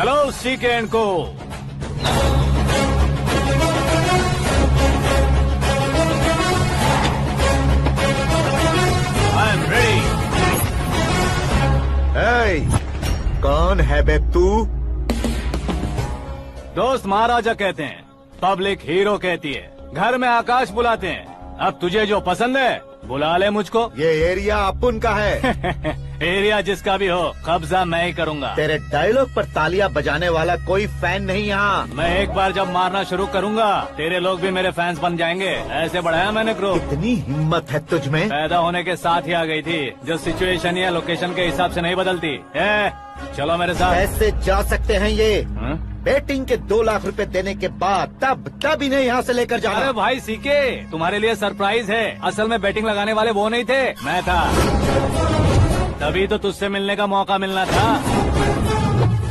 Hello C K and को। I am ready. कौन है बे तू? दोस्त महाराजा कहते हैं, पब्लिक हीरो कहती है, घर में आकाश बुलाते हैं। अब तुझे जो पसंद है बुला ले मुझको। ये एरिया अपुन का है। एरिया जिसका भी हो, कब्जा मैं ही करूंगा। तेरे डायलॉग पर तालियां बजाने वाला कोई फैन नहीं यहाँ। मैं एक बार जब मारना शुरू करूंगा, तेरे लोग भी मेरे फैंस बन जाएंगे। ऐसे बढ़ाया मैंने ग्रुप। इतनी हिम्मत है तुझ में? पैदा होने के साथ ही आ गई थी, जो सिचुएशन या लोकेशन के हिसाब से नहीं बदलती। चलो मेरे साथ। कैसे जा सकते हैं ये? हाँ? बेटिंग के 2 लाख रुपए देने के बाद तब इन्हें यहाँ से लेकर जाना। अरे भाई सीके, तुम्हारे लिए सरप्राइज है। असल में बैटिंग लगाने वाले वो नहीं थे, मैं था। तभी तो तुझसे मिलने का मौका मिलना था।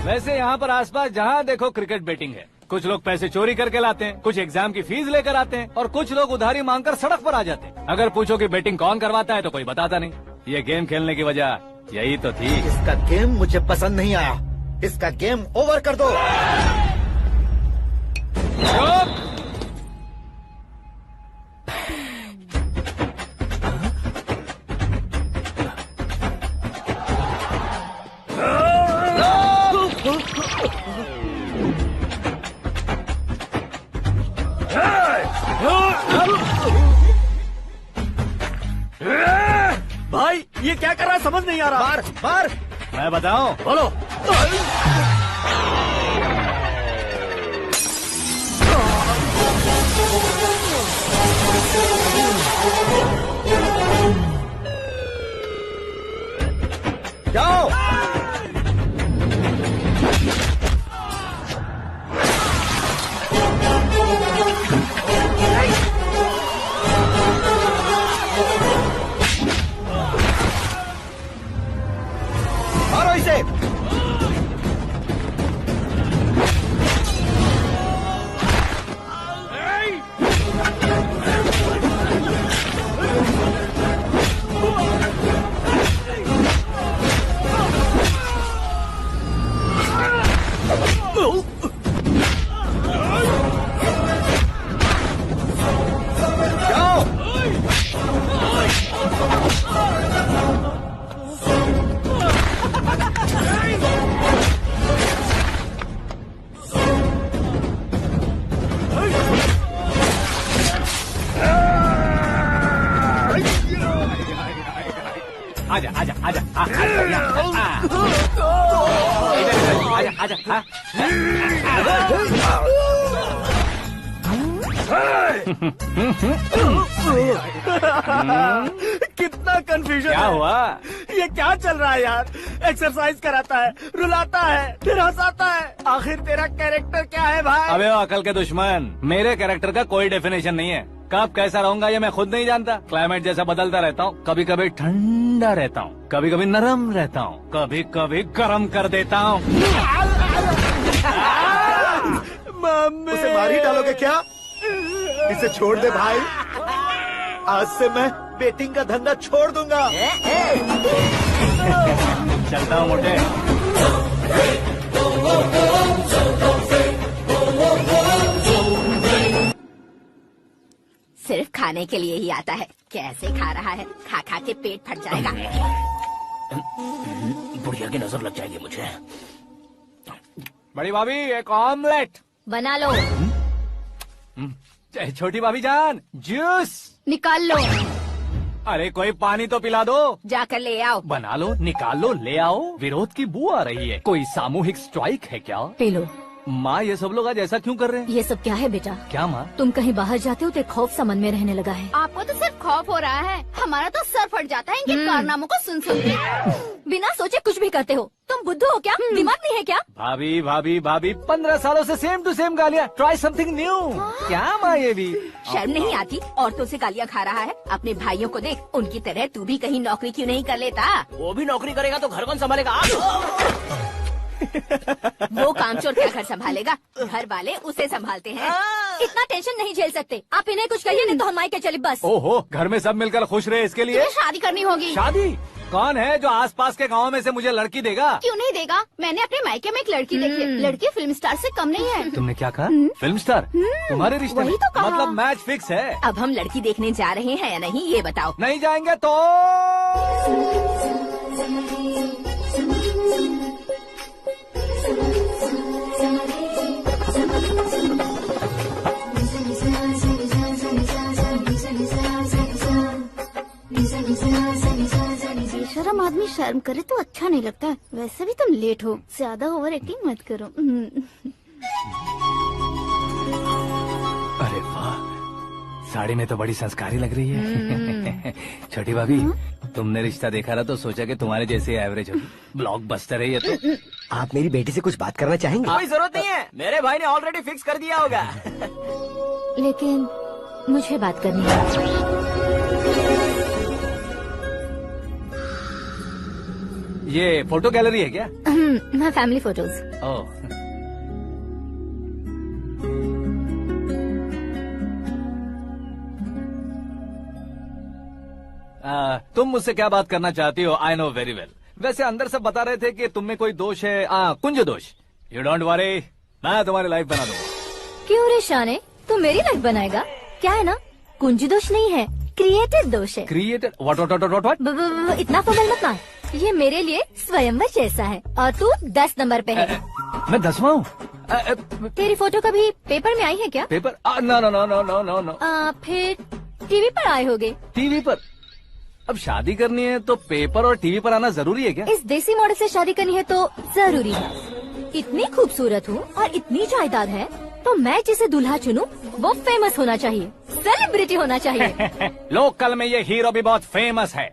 वैसे यहाँ पर आसपास जहाँ देखो क्रिकेट बैटिंग है। कुछ लोग पैसे चोरी करके लाते हैं, कुछ एग्जाम की फीस लेकर आते हैं, और कुछ लोग उधारी मांगकर सड़क पर आ जाते हैं। अगर पूछो कि बैटिंग कौन करवाता है तो कोई बताता नहीं। ये गेम खेलने की वजह यही तो थी। इसका गेम मुझे पसंद नहीं आया। इसका गेम ओवर कर दो। भाई ये क्या कर रहा है समझ नहीं आ रहा। मार मार। मैं बताऊं? बोलो। जाओ। मारो इसे। आजा आजा आजा आजा आजा। कितना कंफ्यूजन क्या है। हुआ? ये क्या चल रहा है यार? एक्सरसाइज कराता है, रुलाता है, फिर हंसाता है। आखिर तेरा कैरेक्टर क्या है भाई? अबे ओ अकल के दुश्मन, मेरे कैरेक्टर का कोई डेफिनेशन नहीं है। कब कैसा रहूंगा ये मैं खुद नहीं जानता। क्लाइमेट जैसा बदलता रहता हूँ। कभी कभी ठंडा रहता हूँ, कभी कभी नरम रहता हूँ, कभी कभी गर्म कर देता हूँ। मम्मी। उसे मार ही डालोगे क्या? इसे छोड़ दे भाई। आज से मैं बेटिंग का धंधा छोड़ दूंगा। चलता हूँ मोटे। सिर्फ खाने के लिए ही आता है। कैसे खा रहा है, खा खा के पेट फट जाएगा। बुढ़िया की नजर लग जाएगी मुझे। बड़ी भाभी एक ऑमलेट। बना लो। छोटी भाभी जान जूस निकाल लो। अरे कोई पानी तो पिला दो। जाकर ले आओ। बना लो, निकाल लो, ले आओ। विरोध की बू आ रही है। कोई सामूहिक स्ट्राइक है क्या? P low. माँ ये सब लोग आज ऐसा क्यों कर रहे हैं? ये सब क्या है बेटा? क्या माँ? तुम कहीं बाहर जाते हो तो खौफ सा मन में रहने लगा है। आपको तो सिर्फ खौफ हो रहा है, हमारा तो सर फट जाता है इनके कारनामों को सुन सुन के। बिना सोचे कुछ भी करते हो। तुम बुद्धू हो क्या? दिमाग नहीं है क्या? भाभी भाभी भाभी 15 सालों से सेम टू सेम गालियाँ। Try something new. क्या माँ ये भी? शर्म नहीं आती? औरतों से गालियाँ खा रहा है। अपने भाइयों को देख, उनकी तरह तू भी कहीं नौकरी क्यों नहीं कर लेता? वो भी नौकरी करेगा तो घर कौन संभालेगा? वो कामचोर क्या घर संभालेगा? घर वाले उसे संभालते हैं। इतना टेंशन नहीं झेल सकते। आप इन्हें कुछ कहिए नहीं तो हम मायके चले बस। ओहो, घर में सब मिलकर खुश रहे इसके लिए। तुझे शादी करनी होगी। शादी? कौन है जो आसपास के गांव में से मुझे लड़की देगा? क्यों नहीं देगा? मैंने अपने मायके में एक लड़की देखी है। लड़की फिल्म स्टार से कम नहीं है। तुमने क्या कहा? Film star? तुम्हारे रिश्ते वही में? तो कहा। मतलब मैच फिक्स है? अब हम लड़की देखने जा रहे हैं या नहीं ये बताओ। नहीं जाएंगे तो बेशरम आदमी शर्म करे तो अच्छा नहीं लगता। वैसे भी तुम लेट हो, ज्यादा ओवर एक्टिंग मत करो। अरे वाह, साड़ी में तो बड़ी संस्कारी लग रही है। छोटी भाभी, तुमने रिश्ता देखा ना तो सोचा कि तुम्हारे जैसे एवरेज होगी। ब्लॉकबस्टर है ये तो। आप मेरी बेटी से कुछ बात करना चाहेंगे? कोई जरूरत नहीं है, मेरे भाई ने ऑलरेडी फिक्स कर दिया होगा। लेकिन मुझे बात करनी है। ये फोटो गैलरी है क्या? मैं फैमिली फोटोज। ओह, तुम मुझसे क्या बात करना चाहती हो? I know very well. वैसे अंदर सब बता रहे थे कि तुम में कोई दोष है। कुंज दोष। यू डोंट वरी, मैं तुम्हारी लाइफ बना दूंगा। क्यों रे शाने, तू मेरी लाइफ बनाएगा? क्या है ना, कुंज दोष नहीं है, क्रिएटेड दोष है। क्रिएटेड? व्हाट? इतना फमल मत मार। ये मेरे लिए स्वयंवर जैसा है और तू 10 नंबर पे है। मैं 10वां हूँ? तेरी फोटो कभी पेपर में आई है क्या? Paper? No no no no no no no. फिर टीवी पर आए होगे। टीवी पर? अब शादी करनी है तो पेपर और टीवी पर आना जरूरी है क्या? इस देसी मॉडल से शादी करनी है तो जरूरी है। इतनी खूबसूरत हूँ और इतनी जायदाद है तो मैं जिसे दूल्हा चुनूं वो फेमस होना चाहिए, सेलिब्रिटी होना चाहिए। लोकल में ये हीरो भी बहुत फेमस है।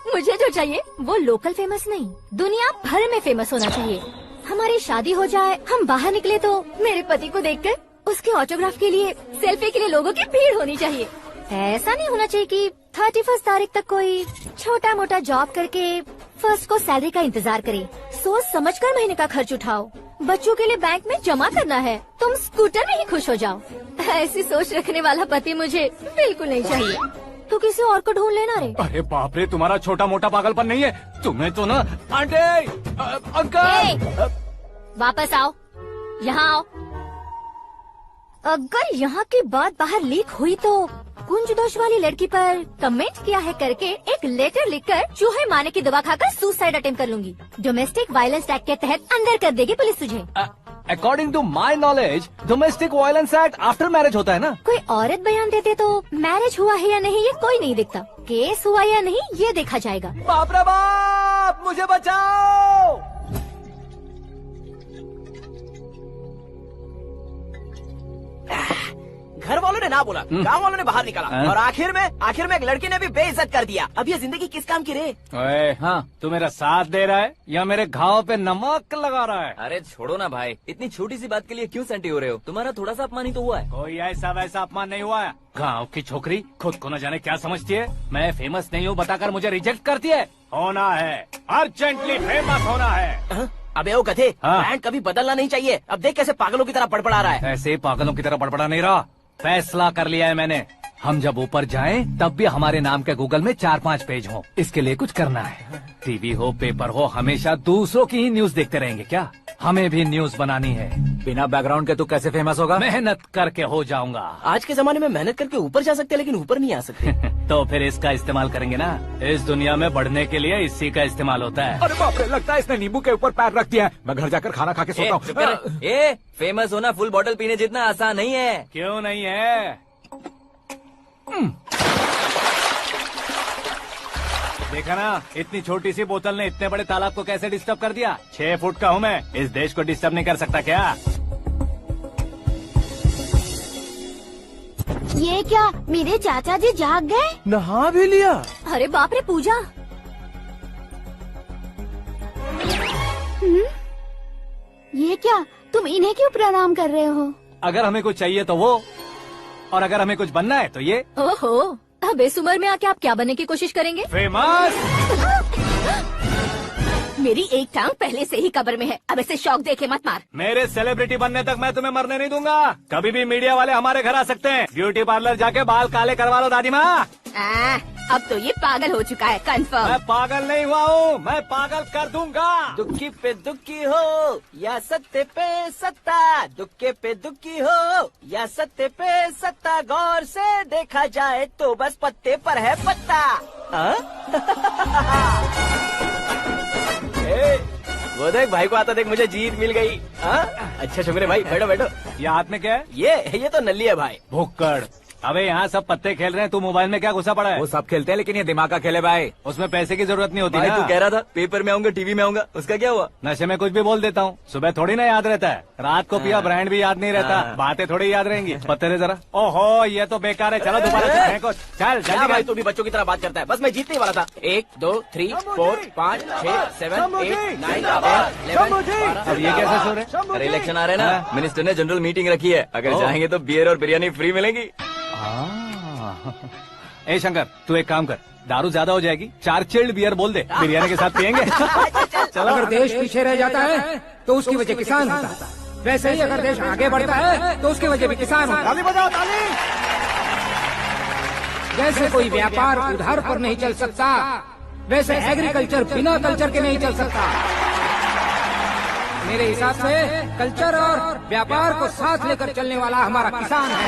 मुझे जो चाहिए वो लोकल फेमस नहीं, दुनिया भर में फेमस होना चाहिए। हमारी शादी हो जाए, हम बाहर निकले तो मेरे पति को देखकर उसके ऑटोग्राफ के लिए, सेल्फी के लिए लोगों की भीड़ होनी चाहिए। ऐसा नहीं होना चाहिए कि 31 तारीख तक कोई छोटा मोटा जॉब करके फर्स्ट को सैलरी का इंतजार करे। सोच समझकर महीने का खर्च उठाओ। बच्चों के लिए बैंक में जमा करना है, तुम स्कूटर में ही खुश हो जाओ। ऐसी सोच रखने वाला पति मुझे बिल्कुल नहीं चाहिए। तू किसी और को ढूंढ लेना रे। अरे बाप रे, तुम्हारा छोटा मोटा पागलपन नहीं है। तुम्हें तो ना आंटी, अंकल। वापस आओ, यहाँ आओ। अगर यहाँ की बात बाहर लीक हुई तो कुंज दोष वाली लड़की पर कमेंट किया है करके एक लेटर लिखकर चूहे मारने की दवा खाकर सुसाइड अटेम्प्ट कर लूंगी। डोमेस्टिक वायलेंस एक्ट के तहत अंदर कर देगी पुलिस तुझे। According to my knowledge domestic violence act after marriage होता है ना? कोई औरत बयान देते तो मैरिज हुआ है या नहीं ये कोई नहीं दिखता, केस हुआ या नहीं ये देखा जाएगा। बाप रे बाप, मुझे बचाओ। घर वालों ने ना बोला, गांव वालों ने बाहर निकाला और आखिर में एक लड़की ने भी बेइज्जत कर दिया। अब ये जिंदगी किस काम की रे? ओए, हाँ, तू मेरा साथ दे रहा है या मेरे घाव पे नमक लगा रहा है? अरे छोड़ो ना भाई, इतनी छोटी सी बात के लिए क्यों सैंटी हो रहे हो? तुम्हारा थोड़ा सा अपमान ही तो हुआ है। कोई ऐसा वैसा अपमान नहीं हुआ है। गाँव की छोकरी खुद को न जाने क्या समझती है। मैं फेमस नहीं हूँ बताकर मुझे रिजेक्ट करती है। होना है, अर्जेंटली फेमस होना है। अबे ओ गधे, हाँ। ब्रांड कभी बदलना नहीं चाहिए। अब देख कैसे पागलों की तरह बड़बड़ा रहा है। ऐसे पागलों की तरह बड़बड़ा नहीं रहा। फैसला कर लिया है मैंने। हम जब ऊपर जाएं तब भी हमारे नाम के गूगल में 4-5 पेज हो। इसके लिए कुछ करना है। टीवी हो, पेपर हो, हमेशा दूसरों की ही न्यूज देखते रहेंगे क्या? हमें भी न्यूज बनानी है। बिना बैकग्राउंड के तू कैसे फेमस होगा? मेहनत करके हो जाऊंगा। आज के जमाने में मेहनत करके ऊपर जा सकते हैं लेकिन ऊपर नहीं आ सकते। तो फिर इसका इस्तेमाल करेंगे ना। इस दुनिया में बढ़ने के लिए इसी का इस्तेमाल होता है। अरे बाप रे, लगता है इसने नींबू के ऊपर पैर रख दिया है। मैं घर जाकर खाना खा के सोता चुप कर। हूँ। फेमस होना फुल बॉटल पीने जितना आसान नहीं है। क्यों नहीं है? देखा ना, इतनी छोटी सी बोतल ने इतने बड़े तालाब को कैसे डिस्टर्ब कर दिया। 6 फुट का हूँ मैं, इस देश को डिस्टर्ब नहीं कर सकता क्या? ये क्या, मेरे चाचा जी जाग गए? नहा भी लिया? अरे बाप रे पूजा, ये क्या, तुम इन्हें क्यों प्रणाम कर रहे हो? अगर हमें कुछ चाहिए तो वो, और अगर हमें कुछ बनना है तो ये। ओहो, अब इस उम्र में आके आप क्या बनने की कोशिश करेंगे? फेमस। मेरी एक टांग पहले से ही कब्र में है, अब इसे शौक देके मत मार। मेरे सेलिब्रिटी बनने तक मैं तुम्हें मरने नहीं दूंगा। कभी भी मीडिया वाले हमारे घर आ सकते हैं। ब्यूटी पार्लर जाके बाल काले करवा लो दादी माँ। अब तो ये पागल हो चुका है कंफर्म। मैं पागल नहीं हुआ हूँ, मैं पागल कर दूंगा। दुखी पे दुखी हो या सत्य पे सत्ता, दुखे पे दुखी हो या सत्य पे सत्ता, गौर से देखा जाए तो बस पत्ते पर है पत्ता। वो देख भाई को आता देख, मुझे जीत मिल गई। अच्छा शुक्र भाई, बैठो बैठो। ये हाथ में क्या है? ये तो नल्ली है भाई। भुक्कड़। अबे यहाँ सब पत्ते खेल रहे हैं, तू मोबाइल में क्या घुसा पड़ा है? वो सब खेलते हैं लेकिन ये दिमाग का खेल है भाई। उसमें पैसे की जरूरत नहीं होती भाई ना। तू कह रहा था पेपर में आऊंगा, टीवी में आऊंगा, उसका क्या हुआ? नशे में कुछ भी बोल देता हूँ, सुबह थोड़ी ना याद रहता है। रात को पिया ब्रांड भी याद नहीं रहता, बातें थोड़ी याद रहेंगी। पत्ते दे जरा। ओहो ये तो बेकार है, चलो दोबारा से फेंको। चल क्या जल्दी भाई कर। तू भी बच्चों की तरह बात करता है। बस मैं जीतने वाला था। 1 2 3 4 5 6 7 8 9 10 अब ये कैसे शोर है? अरे इलेक्शन आ रहे हैं ना, मिनिस्टर ने जनरल मीटिंग रखी है। अगर जाएंगे तो बियर और बिरयानी फ्री मिलेगी। ए शंकर तू एक काम कर, दारू ज्यादा हो जाएगी, 4 चिल्ड बियर बोल दे, बिरयानी के साथ पियेंगे। चलो। अगर देश पीछे रह जाता है तो उसकी वजह किसान होता है, वैसे ही अगर देश आगे बढ़ता है तो उसकी वजह भी किसान होता है। ताली बजाओ ताली। जैसे कोई व्यापार उधार पर नहीं चल सकता, वैसे एग्रीकल्चर बिना कल्चर के नहीं चल सकता। मेरे हिसाब से कल्चर और व्यापार को साथ लेकर चलने वाला हमारा किसान है।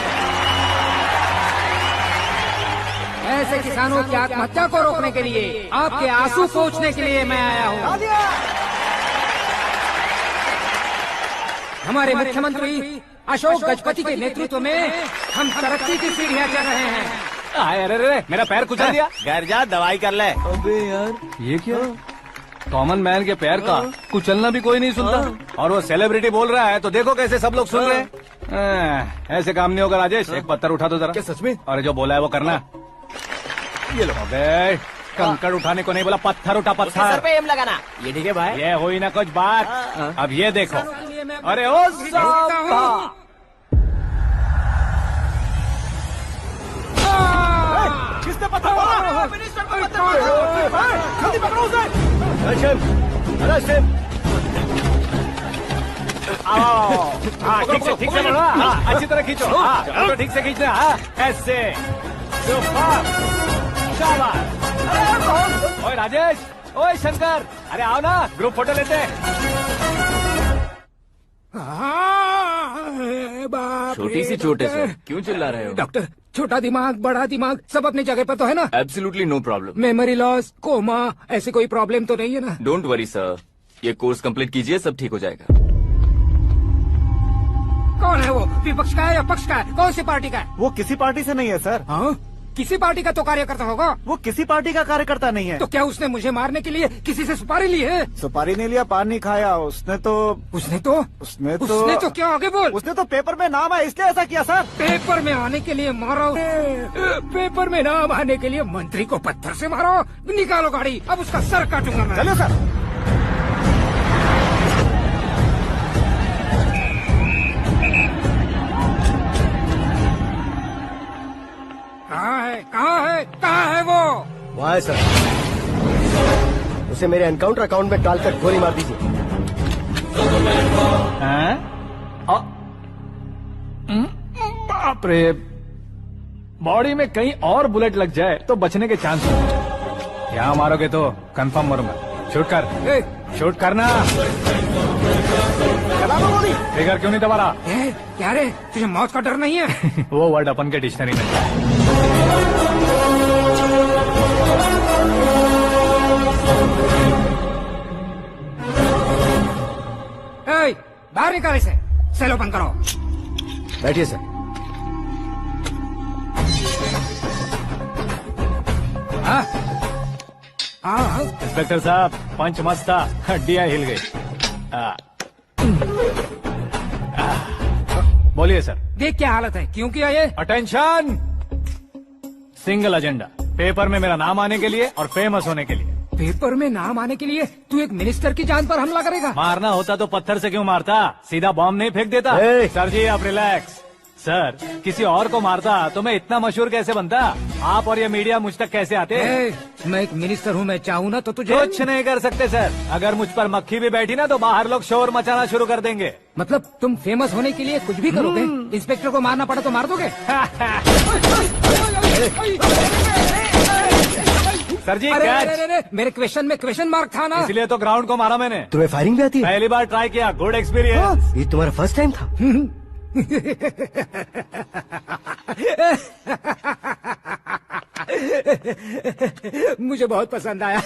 ऐसे किसानों की आत्महत्या को रोकने के लिए, आपके आंसू पोंछने के लिए मैं आया हूँ। हमारे मुख्यमंत्री अशोक गजपति के नेतृत्व में हम तरक्की की सीढ़ियाँ चढ़ रहे हैं। अरे मेरा पैर कुचल दिया। घर जा दवाई कर ले। अबे यार ये क्या? कॉमन मैन के पैर का कुचलना भी कोई नहीं सुनता, और वो सेलिब्रिटी बोल रहा है तो देखो कैसे सब लोग सुन रहे हैं। ऐसे काम नहीं होगा राजेश, एक पत्थर उठा दो जरा। क्या सच में? और जो बोला है वो करना। ये लो। अबे कंकड़ उठाने को नहीं बोला, पत्थर उठा उसके सर पत्थर। पे एम लगाना। ये ठीक है भाई। ये हुई ना कुछ बात। अब ये देखो। अरे ओ साहब, किसने पत्थर मारा? मिनिस्टर को पत्थर मारा। जल्दी पकड़ो उसे। ठीक से बढ़ो, हाँ, अच्छी तरह खींचो, हाँ, तो ठीक से खींचना, हाँ, ऐसे। सुपर, शाबाश। ओए राजेश, ओए शंकर, अरे आओ ना, ग्रुप फोटो लेते हैं। बाप छोटी सी रे, चोट है डॉक्टर। सर, क्यों चिल्ला रहे हो? डॉक्टर, छोटा दिमाग बड़ा दिमाग सब अपनी जगह पर तो है ना? Absolutely no problem. Memory loss, coma, ऐसी कोई प्रॉब्लम तो नहीं है ना? डोंट वरी सर, ये कोर्स कंप्लीट कीजिए, सब ठीक हो जाएगा। कौन है वो? विपक्ष का है या पक्ष का है? कौन सी पार्टी का है? वो किसी पार्टी से नहीं है सर। हाँ? किसी पार्टी का तो कार्यकर्ता होगा। वो किसी पार्टी का कार्यकर्ता नहीं है। तो क्या उसने मुझे मारने के लिए किसी से सुपारी ली है? सुपारी नहीं लिया, पान नहीं खाया। उसने तो उसने तो क्या आगे बोल? उसने तो पेपर में नाम है इसलिए ऐसा किया सर। पेपर में आने के लिए मारो, पेपर में नाम आने के लिए मंत्री को पत्थर से मारो। निकालो गाड़ी, अब उसका सर काटूंगा मैं। चलो सर। कहाँ है वो? वहाँ है सर, उसे मेरे एनकाउंटर अकाउंट में डालकर गोली मार दीजिए। बाप रे, बॉडी में कहीं और बुलेट लग जाए तो बचने के चांस होंगे। यहाँ मारोगे तो कंफर्म मरूंगा। शूट कर, शूट करना। फिगर क्यों नहीं दबा रहा? क्या रे, तुझे मौत का डर नहीं है? वो वर्ड अपन के डिक्शनरी में है। बाहर निकाल इसे, सेल ओपन करो। बैठिए सर। हाँ, इंस्पेक्टर साहब, पंच मस्त था, हड्डियां हिल गई। बोलिए सर। देख क्या हालत है, क्यों किया ये? अटेंशन, सिंगल एजेंडा, पेपर में मेरा नाम आने के लिए और फेमस होने के लिए। पेपर में नाम आने के लिए तू एक मिनिस्टर की जान पर हमला करेगा? मारना होता तो पत्थर से क्यों मारता, सीधा बॉम्ब नहीं फेंक देता। सर जी आप रिलैक्स। सर, किसी और को मारता तो मैं इतना मशहूर कैसे बनता? आप और ये मीडिया मुझ तक कैसे आते? मैं एक मिनिस्टर हूँ, मैं चाहूँ ना तो तुझे कुछ नहीं कर सकते सर। अगर मुझ पर मक्खी भी बैठी ना तो बाहर लोग शोर मचाना शुरू कर देंगे। मतलब तुम फेमस होने के लिए कुछ भी करोगे? इंस्पेक्टर को मारना पड़ा तो मार दोगे? सर जी अरे कैच। अरे अरे, मेरे क्वेश्चन में क्वेश्चन मार्क था ना। इसलिए तो ग्राउंड को मारा मैंने। तुम्हें फायरिंग भी आती है? पहली बार ट्राई किया, गुड एक्सपीरियंस। ये तुम्हारा फर्स्ट टाइम था? मुझे बहुत पसंद आया।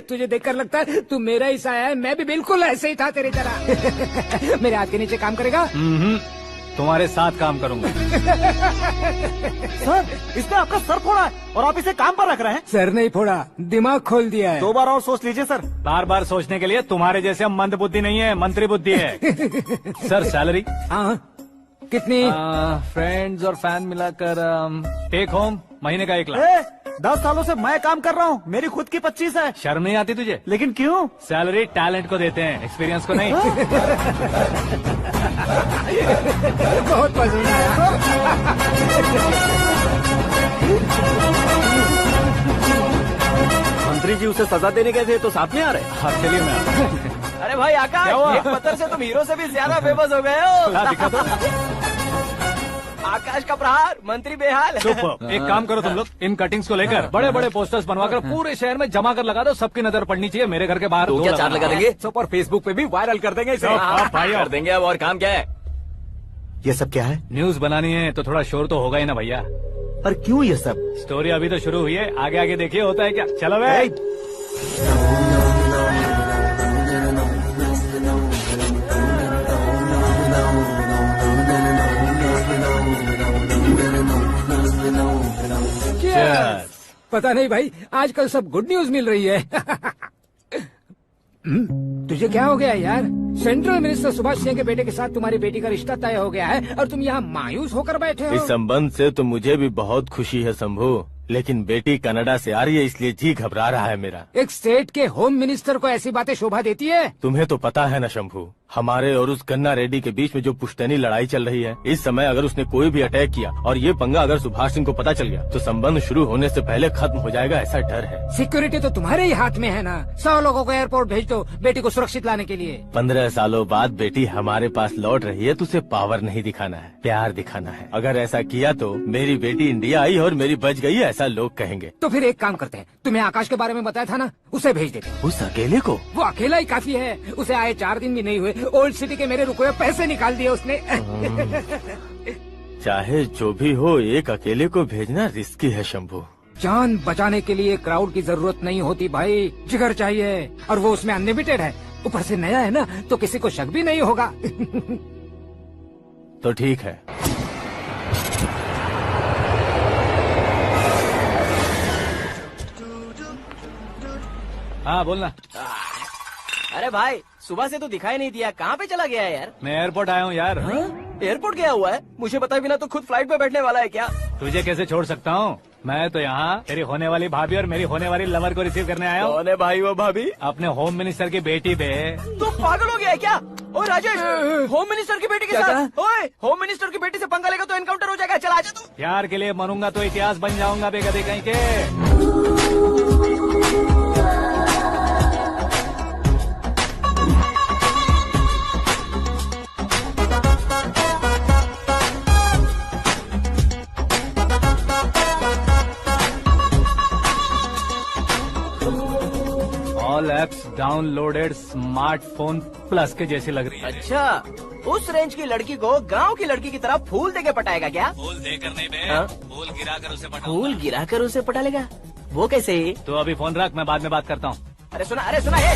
तुझे देखकर लगता है तू मेरा ही साया है। मैं भी बिल्कुल ऐसे ही था तेरी तरह। मेरे हाथ के नीचे काम करेगा? तुम्हारे साथ काम करूंगा। सर, इसने आपका सर फोड़ा है और आप इसे काम पर रख रहे हैं। सर नहीं फोड़ा, दिमाग खोल दिया है। 2 बार और सोच लीजिए सर। बार बार सोचने के लिए तुम्हारे जैसे मंद बुद्धि नहीं है, मंत्री बुद्धि है। Sir salary? हाँ, कितनी? फ्रेंड्स और फैन मिलाकर टेक होम महीने का 1 लाख। 10 सालों से मैं काम कर रहा हूँ, मेरी खुद की 25 है। शर्म नहीं आती तुझे? लेकिन क्यों? सैलरी टैलेंट को देते हैं, एक्सपीरियंस को नहीं। बहुत पसंद आया। मंत्री जी उसे सजा देने गए थे तो साथ में आ रहे। हाँ चलिए मैं आता हूं। अरे भाई आकाश, क्या हुआ? एक पत्थर से तुम हीरो से भी ज्यादा फेमस हो गए हो। ला, दिखा दो। आकाश का प्रहार, मंत्री बेहाल। सुपर। एक काम करो तुम लोग, इन कटिंग्स को लेकर बड़े बड़े पोस्टर्स बनवाकर पूरे शहर में जमा कर लगा दो। सबकी नजर पड़नी चाहिए। मेरे घर के बाहर तो दो क्या 4 लगा देंगे? और फेसबुक पे भी वायरल कर देंगे इसे। भाई कर देंगे अब। और काम क्या है? ये सब क्या है? न्यूज बनानी है तो थोड़ा शोर तो होगा ही ना भैया। पर क्यों ये सब? स्टोरी अभी तो शुरू हुई है, आगे आगे देखिए होता है क्या। चलो भाई। Cheers। पता नहीं भाई, आजकल सब गुड न्यूज मिल रही है। तुझे क्या हो गया यार? सेंट्रल मिनिस्टर सुभाष सिंह के बेटे के साथ तुम्हारी बेटी का रिश्ता तय हो गया है और तुम यहाँ मायूस होकर बैठे हो। इस संबंध से तो मुझे भी बहुत खुशी है शंभू, लेकिन बेटी कनाडा से आ रही है इसलिए जी घबरा रहा है मेरा। एक स्टेट के होम मिनिस्टर को ऐसी बातें शोभा देती है? तुम्हें तो पता है ना शंभू, हमारे और उस गन्ना रेड्डी के बीच में जो पुश्तैनी लड़ाई चल रही है, इस समय अगर उसने कोई भी अटैक किया और ये पंगा अगर सुभाष सिंह को पता चल गया तो संबंध शुरू होने से पहले खत्म हो जाएगा, ऐसा डर है। सिक्योरिटी तो तुम्हारे ही हाथ में है ना। 100 लोगों को एयरपोर्ट भेज दो बेटी को सुरक्षित लाने के लिए। 15 सालों बाद बेटी हमारे पास लौट रही है तो उसे पावर नहीं दिखाना है, प्यार दिखाना है। अगर ऐसा किया तो मेरी बेटी इंडिया आई और मेरी बच गई, ऐसा लोग कहेंगे। तो फिर एक काम करते हैं, तुम्हें आकाश के बारे में बताया था ना, उसे भेज देते हैं। उस अकेले को? वो अकेला ही काफी है। उसे आए 4 दिन भी नहीं हुए, ओल्ड सिटी के मेरे रुके हुए पैसे निकाल दिए उसने। चाहे जो भी हो, एक अकेले को भेजना रिस्की है शंभू। जान बचाने के लिए क्राउड की जरूरत नहीं होती भाई, जिगर चाहिए, और वो उसमें अनलिमिटेड है। ऊपर से नया है ना, तो किसी को शक भी नहीं होगा। तो ठीक है। हाँ बोलना। अरे भाई, सुबह से तो दिखाई नहीं दिया, कहाँ पे चला गया है यार? मैं एयरपोर्ट आया हूँ यार। एयरपोर्ट गया हुआ है? मुझे बताए बिना तो खुद फ्लाइट पे बैठने वाला है क्या? तुझे कैसे छोड़ सकता हूँ? मैं तो यहाँ तेरी होने वाली भाभी और मेरी होने वाली लवर को रिसीव करने आया हूँ। कौन है भाई वो भाभी? अपने होम मिनिस्टर की बेटी पे। तो पागल हो गया है क्या? ओए राजेश, होम मिनिस्टर की बेटी के साथ? ओए, होम मिनिस्टर की बेटी से पंगा लेगा तो एनकाउंटर हो जाएगा। चल आजा तू। प्यार के लिए मरूंगा तो इतिहास बन जाऊंगा बेगदे कहीं के। All apps downloaded smartphone plus के जैसी लग रही है। अच्छा, उस रेंज की लड़की को गांव की लड़की की तरह फूल देके पटाएगा क्या? फूल देकर नहीं बे, हाँ? फूल गिराकर उसे पटा। फूल गिराकर उसे पटा लेगा? वो कैसे? तो अभी फोन रख, मैं बाद में बात करता हूँ। अरे सुना ये।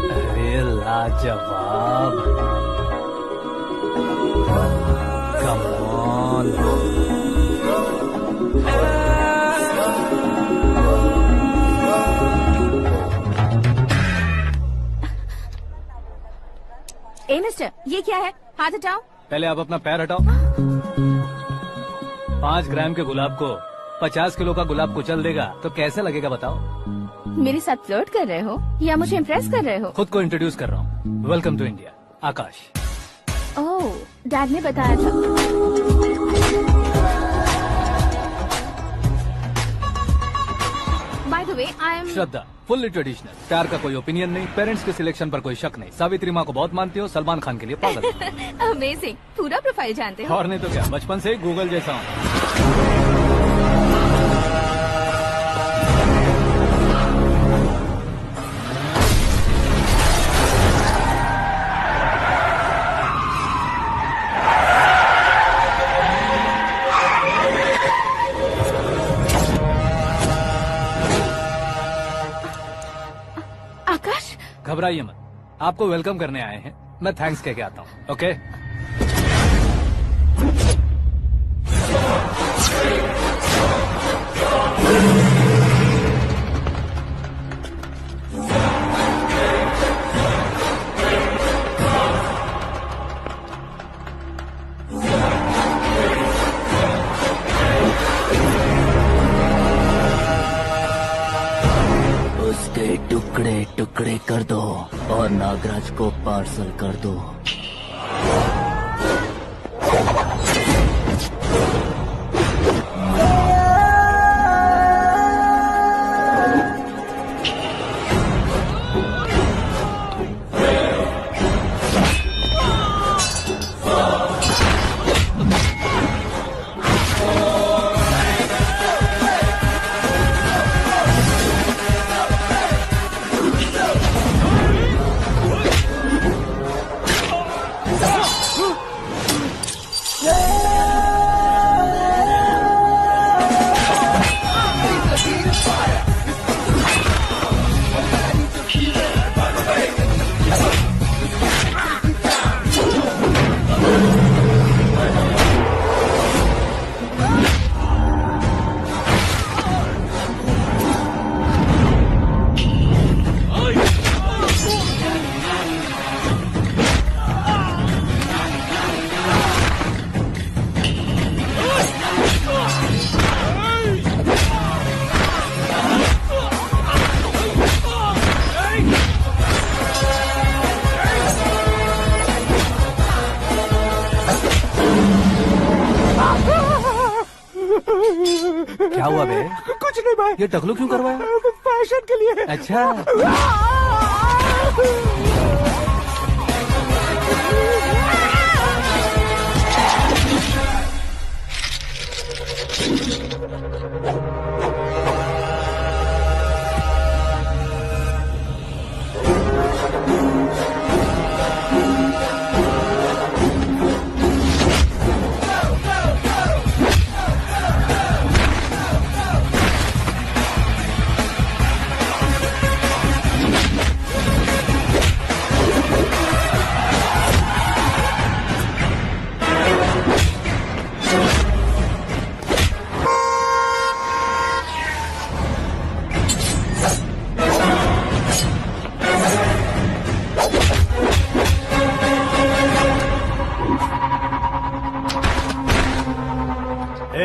अरे लाजवाब, कम ऑन। ए मिस्टर, ये क्या है? हाथ हटाओ। पहले आप अपना पैर हटाओ। 5 ग्राम के गुलाब को 50 किलो का गुलाब कुचल देगा तो कैसे लगेगा बताओ? मेरे साथ फ्लर्ट कर रहे हो या मुझे इम्प्रेस कर रहे हो? खुद को इंट्रोड्यूस कर रहा हूँ। Welcome to India, Aakash. Oh, dad ने बताया था। By the way, I am Shraddha, fully traditional. प्यार का कोई ओपिनियन नहीं, पेरेंट्स के सिलेक्शन पर कोई शक नहीं। सावित्री माँ को बहुत मानती हो, सलमान खान के लिए पागल। अमेजिंग, पूरा प्रोफाइल जानते हो। और नहीं तो क्या, बचपन से ही गूगल जैसा हूँ। आकाश, घबराइए मत, आपको वेलकम करने आए हैं। मैं थैंक्स कह के आता हूँ। ओके? उसके टुकड़े टुकड़े कर दो और नागराज को पार्सल कर दो। क्या हुआ बे? कुछ नहीं भाई। ये टकलू क्यों करवाया? फैशन के लिए। अच्छा।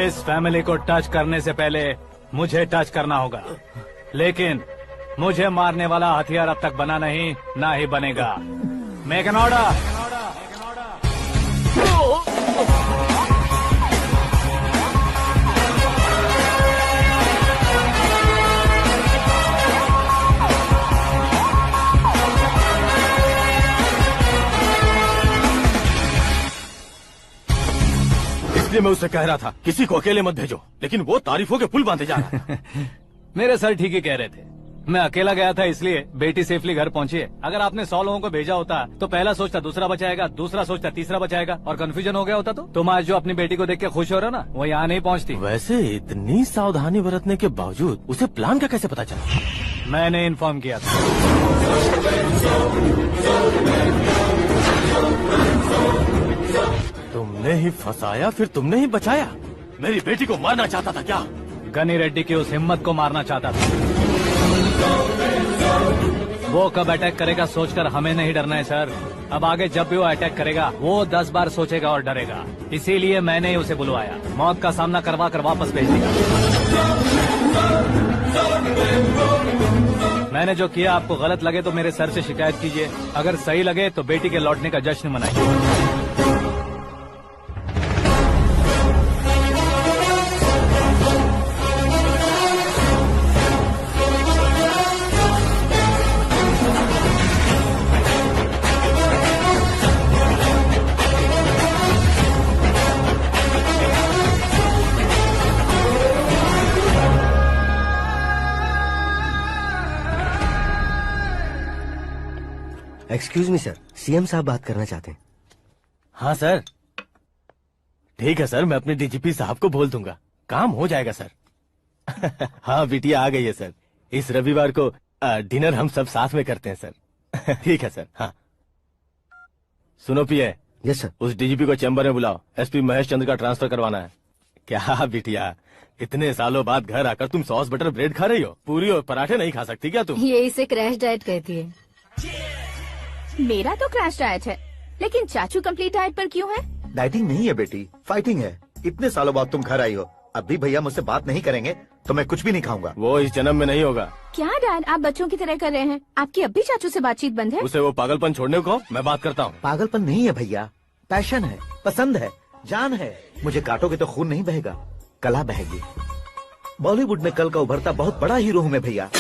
इस फैमिली को टच करने से पहले मुझे टच करना होगा, लेकिन मुझे मारने वाला हथियार अब तक बना नहीं, ना ही बनेगा। Make an order. इसलिए मैं उससे कह रहा था किसी को अकेले मत भेजो, लेकिन वो तारीफों के पुल बांधे जा रहा था। मेरे सर ठीक ही कह रहे थे। मैं अकेला गया था इसलिए बेटी सेफली घर पहुंची है। अगर आपने 100 लोगों को भेजा होता तो पहला सोचता दूसरा बचाएगा, दूसरा सोचता तीसरा बचाएगा, और कंफ्यूजन हो गया होता तो तुम आज जो अपनी बेटी को देख के खुश हो रहे हो ना, वो यहाँ नहीं पहुँचती। वैसे इतनी सावधानी बरतने के बावजूद उसे प्लान का कैसे पता चला? मैंने इन्फॉर्म किया था। तुमने ही फंसाया, फिर तुमने ही बचाया। मेरी बेटी को मारना चाहता था क्या? गनी रेड्डी की उस हिम्मत को मारना चाहता था। वो कब अटैक करेगा सोचकर हमें नहीं डरना है सर। अब आगे जब भी वो अटैक करेगा वो 10 बार सोचेगा और डरेगा। इसीलिए मैंने ही उसे बुलवाया। मौत का सामना करवा कर वापस भेज दिया। मैंने जो किया आपको गलत लगे तो मेरे सर से शिकायत कीजिए, अगर सही लगे तो बेटी के लौटने का जश्न मनाइए। एक्सक्यूज मी सर, सीएम साहब बात करना चाहते हैं। हाँ सर, ठीक है सर, मैं अपने डीजीपी साहब को बोल दूंगा, काम हो जाएगा सर। हाँ बिटिया आ गई है सर, इस रविवार को डिनर हम सब साथ में करते हैं सर। ठीक है सर। हाँ सुनो पिए। Yes sir. उस डीजीपी को चैम्बर में बुलाओ, एसपी महेश चंद्र का ट्रांसफर करवाना है। क्या बिटिया, इतने सालों बाद घर आकर तुम सॉस बटर ब्रेड खा रही हो, पूरी और पराठे नहीं खा सकती क्या तुम? ये इसे क्रैश डाइट कहती है। मेरा तो क्रैश डाइट है, लेकिन चाचू कंप्लीट डाइट पर क्यों है? डाइटिंग नहीं है बेटी, फाइटिंग है। इतने सालों बाद तुम घर आई हो, अब भी भैया मुझसे बात नहीं करेंगे तो मैं कुछ भी नहीं खाऊंगा। वो इस जन्म में नहीं होगा। क्या डैड, आप बच्चों की तरह कर रहे हैं? आपकी अब भी चाचू से बातचीत बंद है? उसे वो पागलपन छोड़ने को मैं बात करता हूँ। पागलपन नहीं है भैया, पैशन है, पसंद है, जान है। मुझे काटोगे तो खून नहीं बहेगा, कला बहेगी। बॉलीवुड में कल का उभरता बहुत बड़ा हीरो हूँ मैं भैया।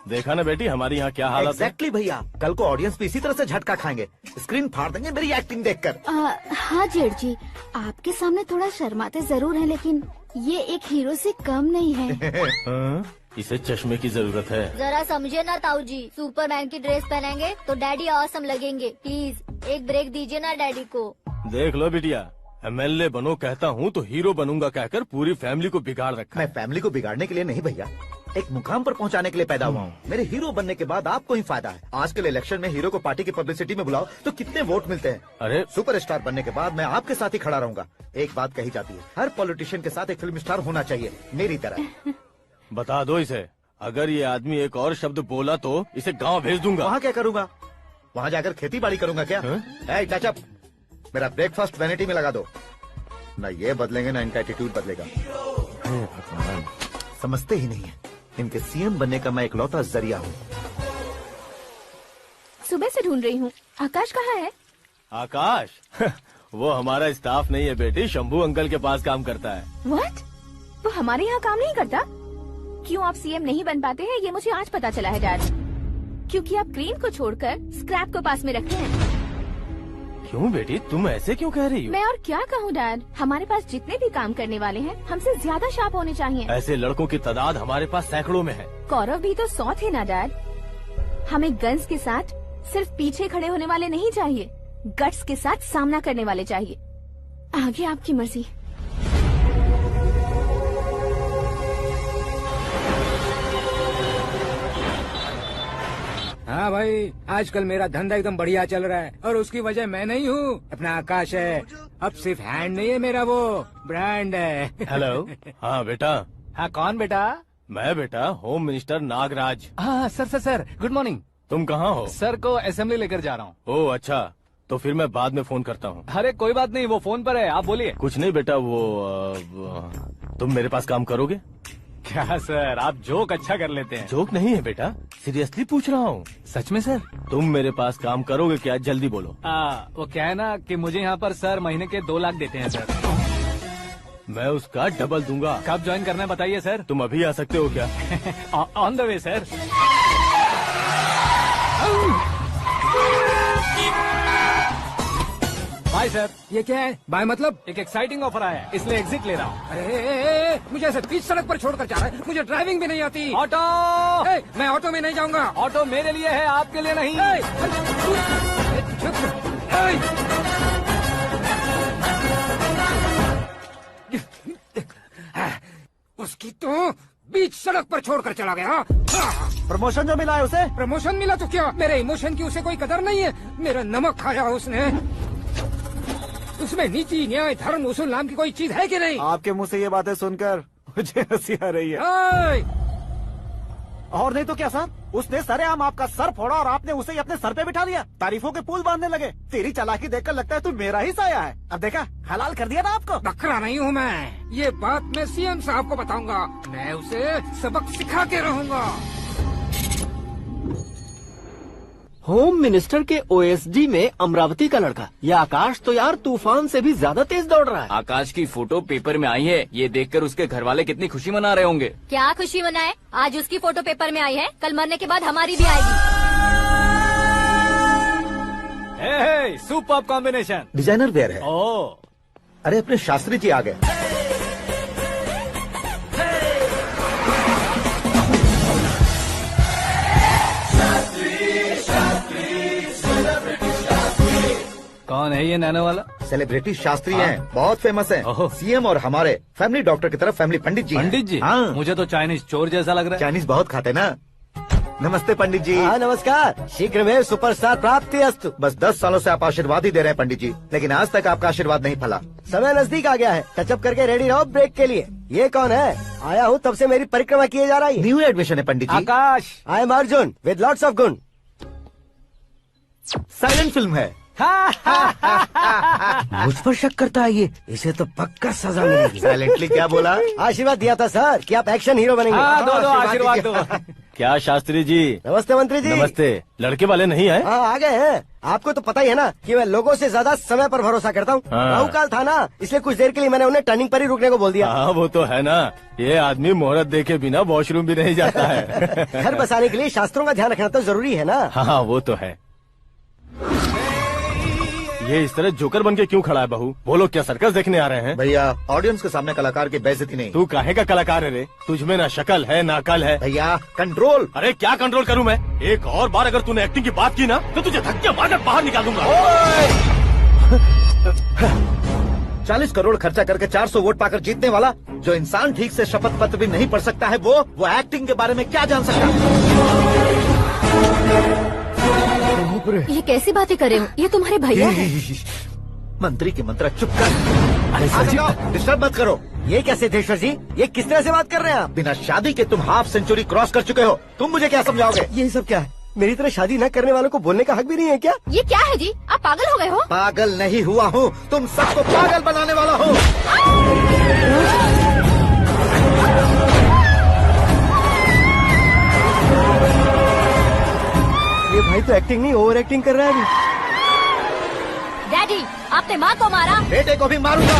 देखा ना बेटी हमारी यहाँ क्या हालत है। एग्जैक्टली भैया, कल को ऑडियंस भी इसी तरह से झटका खाएंगे, स्क्रीन फाड़ देंगे मेरी एक्टिंग देखकर। हाँ जेठ जी, आपके सामने थोड़ा शर्माते जरूर हैं, लेकिन ये एक हीरो से कम नहीं है। हाँ? इसे चश्मे की जरूरत है। जरा समझे ना ताऊ जी, सुपरमैन की ड्रेस पहनेंगे तो डैडी ऑसम लगेंगे। प्लीज एक ब्रेक दीजिए ना डैडी को। देख लो बिटिया, एमएलए बनो कहता हूँ तो हीरो बनूंगा कहकर पूरी फैमिली को बिगाड़ रखा है। मैं फैमिली को बिगाड़ने के लिए नहीं भैया, एक मुकाम पर पहुंचाने के लिए पैदा हुआ हूँ। मेरे हीरो बनने के बाद आपको ही फायदा है। आजकल इलेक्शन में हीरो को पार्टी की पब्लिसिटी में बुलाओ तो कितने वोट मिलते हैं। अरे सुपरस्टार बनने के बाद मैं आपके साथ ही खड़ा रहूंगा। एक बात कही जाती है, हर पॉलिटिशियन के साथ एक फिल्म स्टार होना चाहिए, मेरी तरह। बता दो इसे, अगर ये आदमी एक और शब्द बोला तो इसे गाँव भेज दूंगा। वहाँ क्या करूँगा? वहाँ जाकर खेती बाड़ी करूँगा क्या? ए चाचा, मेरा ब्रेकफास्ट वैनिटी में लगा दो। न ये बदलेंगे, न इनका एटीट्यूड बदलेगा। समझते ही नहीं है, इनके सीएम बनने का मैं इकलौता जरिया हूँ। सुबह से ढूंढ रही हूँ, आकाश कहाँ है? आकाश? वो हमारा स्टाफ नहीं है बेटी, शंभू अंकल के पास काम करता है। व्हाट? वो हमारे यहाँ काम नहीं करता? क्यों आप सीएम नहीं बन पाते हैं, ये मुझे आज पता चला है डैड। क्योंकि आप क्लीन को छोड़कर स्क्रैप को पास में रखते हैं। क्यों बेटी, तुम ऐसे क्यों कह रही हो? मैं और क्या कहूँ डैड, हमारे पास जितने भी काम करने वाले हैं हमसे ज्यादा शार्प होने चाहिए। ऐसे लड़कों की तादाद हमारे पास सैकड़ों में है। कौरव भी तो 100 थे ना डैड। हमें गन्स के साथ सिर्फ पीछे खड़े होने वाले नहीं चाहिए, गट्स के साथ सामना करने वाले चाहिए। आगे आपकी मर्जी। हाँ भाई, आजकल मेरा धंधा एकदम बढ़िया चल रहा है और उसकी वजह मैं नहीं हूँ, अपना आकाश है। अब सिर्फ हैंड नहीं है मेरा, वो ब्रांड है। हेलो। हाँ बेटा। हाँ कौन बेटा? मैं बेटा होम मिनिस्टर नागराज। हाँ सर गुड मॉर्निंग। तुम कहाँ हो? सर को असेंबली लेकर जा रहा हूँ। ओह अच्छा, तो फिर मैं बाद में फोन करता हूँ। अरे कोई बात नहीं, वो फोन पर है, आप बोलिए। कुछ नहीं बेटा, तुम मेरे पास काम करोगे? क्या सर, आप जोक अच्छा कर लेते हैं। जोक नहीं है बेटा, सीरियसली पूछ रहा हूँ। सच में सर? तुम मेरे पास काम करोगे क्या? जल्दी बोलो। वो क्या है ना कि मुझे यहाँ पर सर महीने के 2 लाख देते हैं सर। मैं उसका डबल दूंगा। कब ज्वाइन करना है बताइए सर। तुम अभी आ सकते हो क्या? On the way sir. Bye sir. ये क्या है? बाय मतलब? एक एक्साइटिंग ऑफर आया है, इसलिए एग्जिट ले रहा हूँ। अरे मुझे ऐसे बीच सड़क पर छोड़कर जा रहा है, मुझे ड्राइविंग भी नहीं आती। ऑटो। मैं ऑटो में नहीं जाऊंगा। ऑटो मेरे लिए है, आपके लिए नहीं। उसकी तो बीच सड़क पर छोड़कर चला गया। प्रमोशन जो मिला है उसे? प्रमोशन मिला तो क्या, मेरे इमोशन की उसे कोई कदर नहीं है। मेरा नमक खाया उसने। उसमें नीति न्याय धर्म उसूल नाम की कोई चीज है कि नहीं? आपके मुंह से ये बातें सुनकर मुझे हंसी आ रही है। और नहीं तो क्या सर, उसने सरेआम आपका सर फोड़ा और आपने उसे ही अपने सर पे बिठा लिया। तारीफों के पुल बांधने लगे। तेरी चालाकी देखकर लगता है तू मेरा ही साया है। अब देखा, हलाल कर दिया ना आपको। बकरा नहीं हूँ मैं, ये बात मैं सीएम साहब को बताऊंगा। मैं उसे सबक सिखा के रहूंगा। होम मिनिस्टर के ओएसडी में अमरावती का लड़का, ये आकाश तो यार तूफान से भी ज्यादा तेज दौड़ रहा है। आकाश की फोटो पेपर में आई है, ये देखकर उसके घर वाले कितनी खुशी मना रहे होंगे। क्या खुशी मनाए, आज उसकी फोटो पेपर में आई है, कल मरने के बाद हमारी भी आएगी। Super combination. डिजाइनर वेयर है। ओ, अरे अपने शास्त्री जी आ गए। कौन है ये नैनो वाला? सेलिब्रिटी शास्त्री हैं, बहुत फेमस हैं। ओहो। सीएम और हमारे फैमिली डॉक्टर की तरफ फैमिली पंडित जी हैं। पंडित जी? हाँ, मुझे तो चाइनीज चोर जैसा लग रहा है। चाइनीज बहुत खाते ना। नमस्ते पंडित जी। हाँ नमस्कार, शीघ्र में सुपरस्टार प्राप्ति अस्तु। बस 10 सालों से आप आशीर्वाद ही दे रहे हैं पंडित जी, लेकिन आज तक आपका आशीर्वाद नहीं फला। समय नजदीक आ गया है, टचअप करके रेडी रहो ब्रेक के लिए। ये कौन है? आया हूँ तब से मेरी परिक्रमा किए जा रही है। न्यू एडमिशन है Pandit ji. Akash. I am Arjun with lots of गुण। साइलेंट फिल्म है। मुझ पर शक करता है ये, इसे तो पक्का सजा मिलेगी। साइलेंटली क्या बोला? आशीर्वाद दिया था सर कि आप एक्शन हीरो बनेंगे। हाँ, दो आशीर्वाद दो। क्या शास्त्री जी? नमस्ते मंत्री जी। नमस्ते। लड़के वाले नहीं आए? हाँ आ गए हैं। आपको तो पता ही है ना कि मैं लोगों से ज्यादा समय पर भरोसा करता हूँ। हाँ। राहु काल था ना, इसलिए कुछ देर के लिए मैंने उन्हें टर्निंग पर ही रुकने को बोल दिया। हाँ वो तो है ना, ये आदमी मुहूर्त देखे बिना वॉशरूम भी नहीं जाता है। घर बसाने के लिए शास्त्रों का ध्यान रखना तो जरूरी है ना। हाँ वो तो है। ये इस तरह जोकर बन के क्यों खड़ा है बहू? बोलो, क्या सर्कस देखने आ रहे हैं? भैया ऑडियंस के सामने कलाकार की बेइज्जती नहीं। तू काहे का कलाकार है रे? तुझमें ना शक्ल है ना अकल है। भैया कंट्रोल। अरे क्या कंट्रोल करूं मैं? एक और बार अगर तूने एक्टिंग की बात की ना तो तुझे धक्के मारकर बाहर निकाल दूंगा। 40 करोड़ खर्चा करके 400 वोट पाकर जीतने वाला, जो इंसान ठीक से शपथ पत्र भी नहीं पढ़ सकता है, वो एक्टिंग के बारे में क्या जान सकता है? ये कैसी बातें कर रहे हो, ये तुम्हारे भैया हैं। मंत्री की मंत्रा चुप कर। डिस्टर्ब मत करो। ये क्या सिद्धेश्वर जी, ये किस तरह से बात कर रहे हैं आप? बिना शादी के तुम हाफ सेंचुरी क्रॉस कर चुके हो, तुम मुझे क्या समझाओगे? ये सब क्या है? मेरी तरह शादी न करने वालों को बोलने का हक भी नहीं है क्या? ये क्या है जी, आप पागल हो गए हो? पागल नहीं हुआ हूँ, तुम सबको पागल बनाने वाला हो। ये भाई तो एक्टिंग नहीं ओवर एक्टिंग कर रहा है अभी। डैडी, आपने माँ को मारा। बेटे को भी मारूंगा।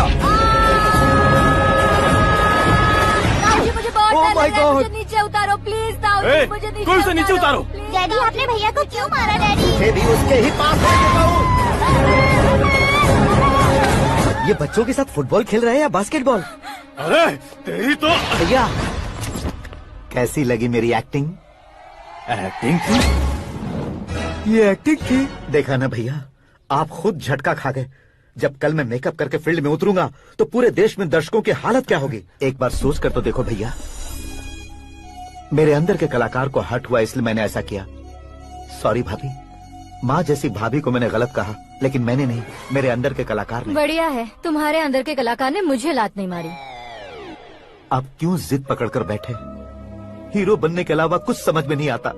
ताऊजी, मुझे बहुत Oh डर my लग रहा है, God. मुझे नीचे उतारो प्लीज। ताऊजी, ए, मुझे कोई उसे नीचे उतारो। डैडी, आपने भैया को क्यों मारा डैडी? ये भी उसके ही पास है। ये बच्चों के साथ फुटबॉल खेल रहे हैं या बास्केटबॉल? अरे तेरी तो भैया कैसी लगी मेरी एक्टिंग? एक्टिंग ये एक्टिंग थी। देखा ना भैया, आप खुद झटका खा गए। जब कल मैं मेकअप करके फील्ड में उतरूंगा तो पूरे देश में दर्शकों की हालत क्या होगी? एक बार सोच कर तो देखो भैया। मेरे अंदर के कलाकार को हर्ट हुआ इसलिए मैंने ऐसा किया। सॉरी भाभी। माँ जैसी भाभी को मैंने गलत कहा, लेकिन मैंने नहीं, मेरे अंदर के कलाकार ने। बढ़िया है, तुम्हारे अंदर के कलाकार ने मुझे लात नहीं मारी। आप क्यों जिद पकड़कर बैठे? हीरो बनने के अलावा कुछ समझ में नहीं आता।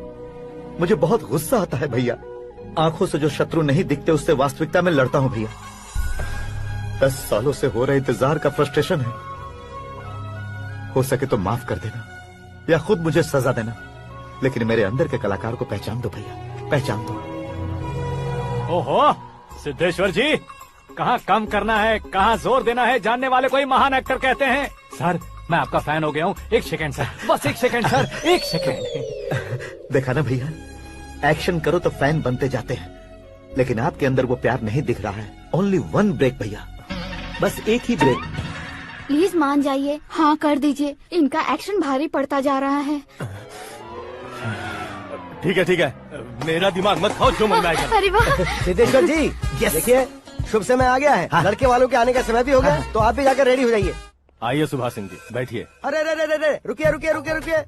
मुझे बहुत गुस्सा आता है भैया। आंखों से जो शत्रु नहीं दिखते उससे वास्तविकता में लड़ता हूँ भैया। 10 सालों से हो रहे इंतजार का फ्रस्ट्रेशन है। हो सके तो माफ कर देना या खुद मुझे सजा देना, लेकिन मेरे अंदर के कलाकार को पहचान दो भैया, पहचान दो। ओहो सिद्धेश्वर जी, कहाँ कम करना है कहाँ जोर देना है, जानने वाले को ही महान एक्टर कहते हैं। सर मैं आपका फैन हो गया हूँ। एक सेकंड सर, बस एक सेकंड सर, एक सेकंड। देखा ना भैया, एक्शन करो तो फैन बनते जाते हैं, लेकिन आपके अंदर वो प्यार नहीं दिख रहा है। ओनली 1 ब्रेक भैया, बस एक ही ब्रेक। प्लीज मान जाइए, हाँ कर दीजिए, इनका एक्शन भारी पड़ता जा रहा है। ठीक है, मेरा दिमाग मत खाओ, जो मन में आएगा। अरे वाह। सिद्धेश्वर जी देखिए, शुभ समय आ गया है। हाँ। लड़के वालों के आने का समय भी हो गया, तो आप भी जाकर रेडी हो जाइए। आइए सुभाष सिंह जी, बैठिए। अरे रुकिए।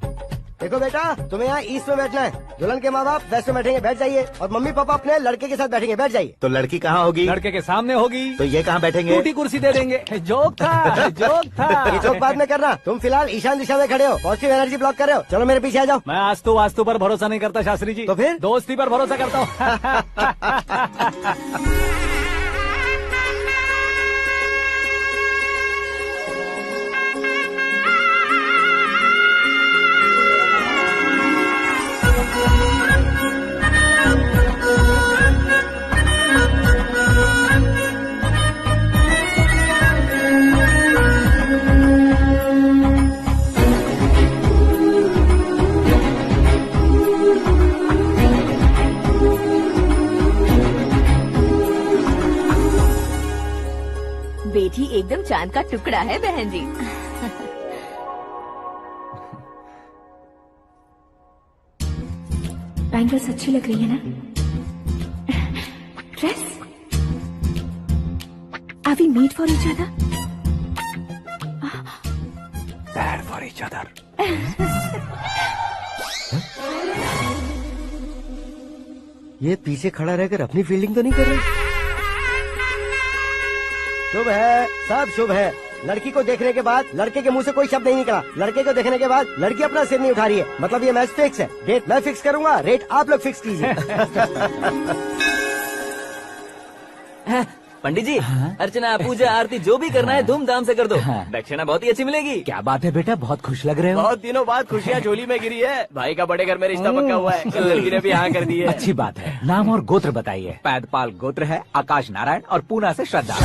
देखो बेटा, तुम्हें यहाँ ईस्ट में बैठना है, दुल्हन के माँ बाप वेस्ट में बैठेंगे, बैठ जाइए, और मम्मी पापा अपने लड़के के साथ बैठेंगे, बैठ जाइए। तो लड़की कहाँ होगी? लड़के के सामने होगी। तो ये कहाँ बैठेंगे? टूटी कुर्सी दे देंगे। जोक था, जोक था। ये जोक बाद में करना, तुम फिलहाल ईशान दिशा में खड़े हो, पॉजिटिव एनर्जी ब्लॉक कर रहे हो। चलो मेरे पीछे आ जाओ। मैं वास्तु पर भरोसा नहीं करता शास्त्री जी। तो फिर? दोस्ती पर भरोसा करता हूँ। बेटी एकदम चांद का टुकड़ा है बहन जी। बैंगल्स अच्छी लग रही है ना? Dress? Are we made for each other? Bad for each other. ये पीछे खड़ा रहकर अपनी फील्डिंग तो नहीं कर रहा? शुभ है, सब शुभ है। लड़की को देखने के बाद लड़के के मुंह से कोई शब्द नहीं निकला, लड़के को देखने के बाद लड़की अपना सिर नहीं उठा रही है, मतलब ये मैच फिक्स है। डेट मैं फिक्स करूंगा, रेट आप लोग फिक्स कीजिए। पंडित जी, अर्चना पूजा आरती जो भी करना है धूमधाम से कर दो, दक्षिणा बहुत ही अच्छी मिलेगी। क्या बात है बेटा, बहुत खुश लग रहे हो। बहुत दिनों बाद खुशियाँ झोली में गिरी है, भाई का बड़े घर में रिश्ता पक्का हुआ है, लड़की ने भी हाँ कर दी है। अच्छी बात है। नाम और गोत्र बताइए। पैदपाल गोत्र है, आकाश नारायण, और पूना से श्रद्धा।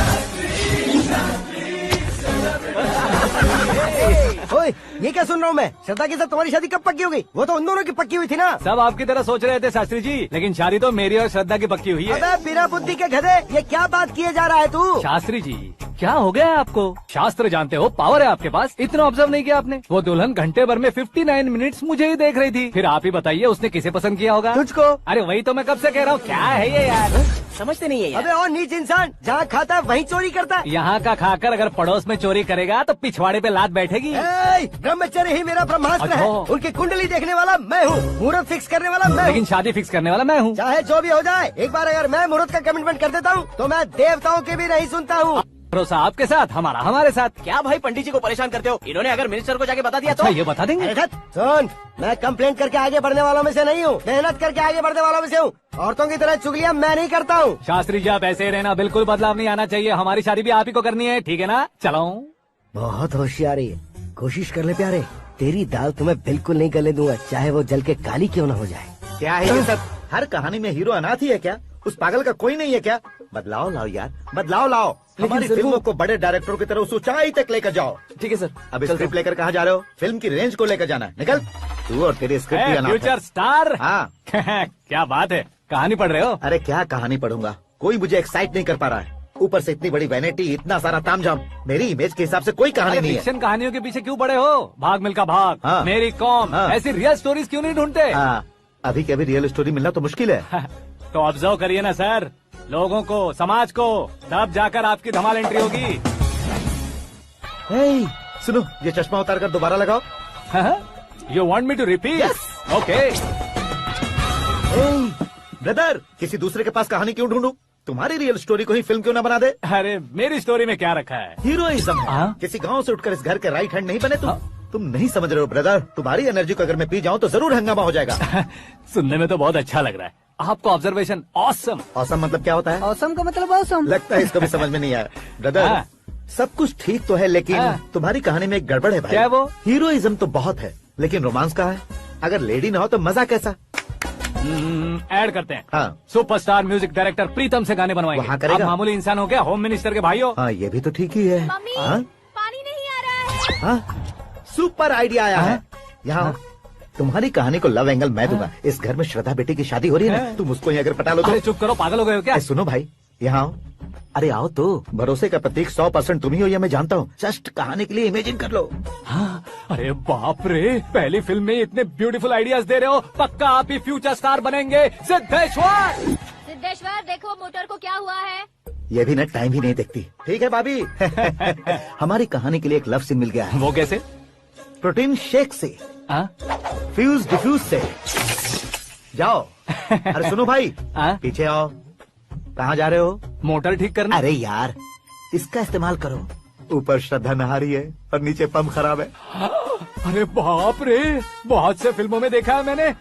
ओए, ये क्या सुन रहा हूँ मैं? श्रद्धा के साथ तुम्हारी शादी कब पक्की हो गई? वो तो उन दोनों की पक्की हुई थी ना। सब आपकी तरह सोच रहे थे शास्त्री जी, लेकिन शादी तो मेरी और श्रद्धा की पक्की हुई है। अबे बिना बुद्धि के गधे, ये क्या बात किए जा रहा है तू? शास्त्री जी, क्या हो गया है आपको? शास्त्र जानते हो, पावर है आपके पास, इतना ऑब्जर्व नहीं किया आपने? वो दुल्हन घंटे भर में 59 मिनट्स मुझे ही देख रही थी। फिर आप ही बताइए उसने किसे पसंद किया होगा? तुझको। अरे वही तो मैं कब से कह रहा हूँ, क्या है ये यार? समझते नहीं है यार। अबे और नीच इंसान, जहाँ खाता है वहीं चोरी करता है। यहाँ का खाकर अगर पड़ोस में चोरी करेगा तो पिछवाड़े पे लात बैठेगी। ब्रह्मचर्य ही मेरा ब्रह्मास्त्र है। अच्छा। उनकी कुंडली देखने वाला मैं हूँ, मुहूर्त फिक्स करने वाला मैं हूँ। लेकिन शादी फिक्स करने वाला मैं हूँ। चाहे जो भी हो जाए, एक बार अगर मैं मुहूर्त का कमिटमेंट कर देता हूँ तो मैं देवताओं की भी नहीं सुनता हूँ। भरोसा आपके साथ, हमारा हमारे साथ। क्या भाई पंडित जी को परेशान करते हो? इन्होंने अगर मिनिस्टर को जाके बता दिया तो? अच्छा, ये बता देंगे। अरे सुन, मैं कंप्लेंट करके आगे बढ़ने वालों में से नहीं हूँ, मेहनत करके आगे बढ़ने वालों में से हूँ। औरतों की तरह चुगलियाँ मैं नहीं करता हूँ। शास्त्री जी आप ऐसे ही रहना, बिल्कुल बदलाव नहीं आना चाहिए। हमारी शादी भी आप ही को करनी है, ठीक है ना? चलो। बहुत होशियारी है, कोशिश कर ले प्यारे, तेरी दाल तुम्हें बिल्कुल नहीं गले दूंगा, चाहे वो जल के काली क्यों न हो जाए। क्या है ये सब? हर कहानी में हीरो अनाथ ही है क्या? उस पागल का कोई नहीं है क्या? बदलाव लाओ यार, बदलाव लाओ। हमारी फिल्मों को बड़े डायरेक्टरों की तरह उस ऊंचाई तक लेकर जाओ। ठीक है सर। अब स्क्रिप्ट लेकर कहाँ जा रहे हो? फिल्म की रेंज को लेकर जाना है, निकल। तू और तेरी स्क्रिप्ट भी अनाथ है। Future star. हाँ। क्या बात है, कहानी पढ़ रहे हो? अरे क्या कहानी पढ़ूंगा, कोई मुझे एक्साइट नहीं कर पा रहा है। ऊपर से इतनी बड़ी वैनिटी, इतना सारा तामझाम, मेरी इमेज के हिसाब से कोई कहानी नहीं है। फिक्शन कहानियों के पीछे क्यों पड़े हो? भाग मिल्खा भाग, हाँ। मेरी कॉम, हाँ। ऐसी रियल स्टोरीज क्यों नहीं ढूंढते? हाँ, अभी के अभी रियल स्टोरी मिलना तो मुश्किल है। तो ऑब्जर्व करिए ना सर, लोगों को, समाज को, तब जाकर आपकी धमाल एंट्री होगी। सुनो, ये चश्मा उतार कर दोबारा लगाओ। You want me to repeat? Okay. Brother, किसी दूसरे के पास कहानी क्यों ढूंढूं? तुम्हारी रियल स्टोरी को ही फिल्म क्यों ना बना दे? अरे मेरी स्टोरी में क्या रखा है? हीरोइज्म है। हाँ? किसी गांव से उठकर इस घर के राइट हैंड नहीं बने तुम। तुम नहीं समझ रहे हो ब्रदर, तुम्हारी एनर्जी को अगर मैं पी जाऊं तो जरूर हंगामा हो जाएगा। सुनने में तो बहुत अच्छा लग रहा है आपको। Observation awesome. ऑसम मतलब क्या होता है? औसम का मतलब औसम। लगता है इसको भी समझ में नहीं आया। ब्रदर, हाँ। सब कुछ ठीक तो है, लेकिन तुम्हारी कहानी में एक गड़बड़ है भाई। क्या है वो? हीरोइज्म तो बहुत है, लेकिन रोमांस कहाँ है? अगर लेडी ना हो तो मजा कैसा? ऐड करते हैं। हाँ। सुपरस्टार म्यूजिक डायरेक्टर प्रीतम से गाने बनवाएंगे। वहाँ करेगा? आप मामूली इंसान हो क्या? होम मिनिस्टर के भाई हो। हाँ, ये भी तो ठीक ही है। मम्मी, हाँ? पानी नहीं आ रहा है। हाँ? सुपर आइडिया आया है। यहाँ तुम्हारी कहानी को लव एंगल मैं दूंगा। इस घर में श्रद्धा बेटी की शादी हो रही है ना, तुम उसको ही अगर पटा लो तो। अरे चुप करो, पागल हो गए हो क्या? सुनो भाई, यहाँ आओ। अरे आओ तो, भरोसे का प्रतीक 100% तुम ही हो, ये मैं जानता हूँ। जस्ट कहानी के लिए इमेजिन कर लो। हाँ, अरे बाप रे, पहली फिल्म में इतने ब्यूटीफुल आइडियाज दे रहे हो, पक्का आप ही फ्यूचर स्टार बनेंगे। सिद्धेश्वर, सिद्धेश्वर देखो मोटर को क्या हुआ है। ये भी ना टाइम ही नहीं देखती। ठीक है भाभी। हमारी कहानी के लिए एक लव सीन मिल गया है। वो कैसे? प्रोटीन शेक से। हाँ? फ्यूज डिफ्यूज से जाओ। अरे सुनो भाई, हाँ? पीछे आओ। कहाँ जा रहे हो? मोटर ठीक करना। अरे यार, इसका इस्तेमाल करो। ऊपर श्रद्धा नहा रही है और नीचे पंप खराब है। अरे बाप रे, बहुत से फिल्मों में देखा है मैंने।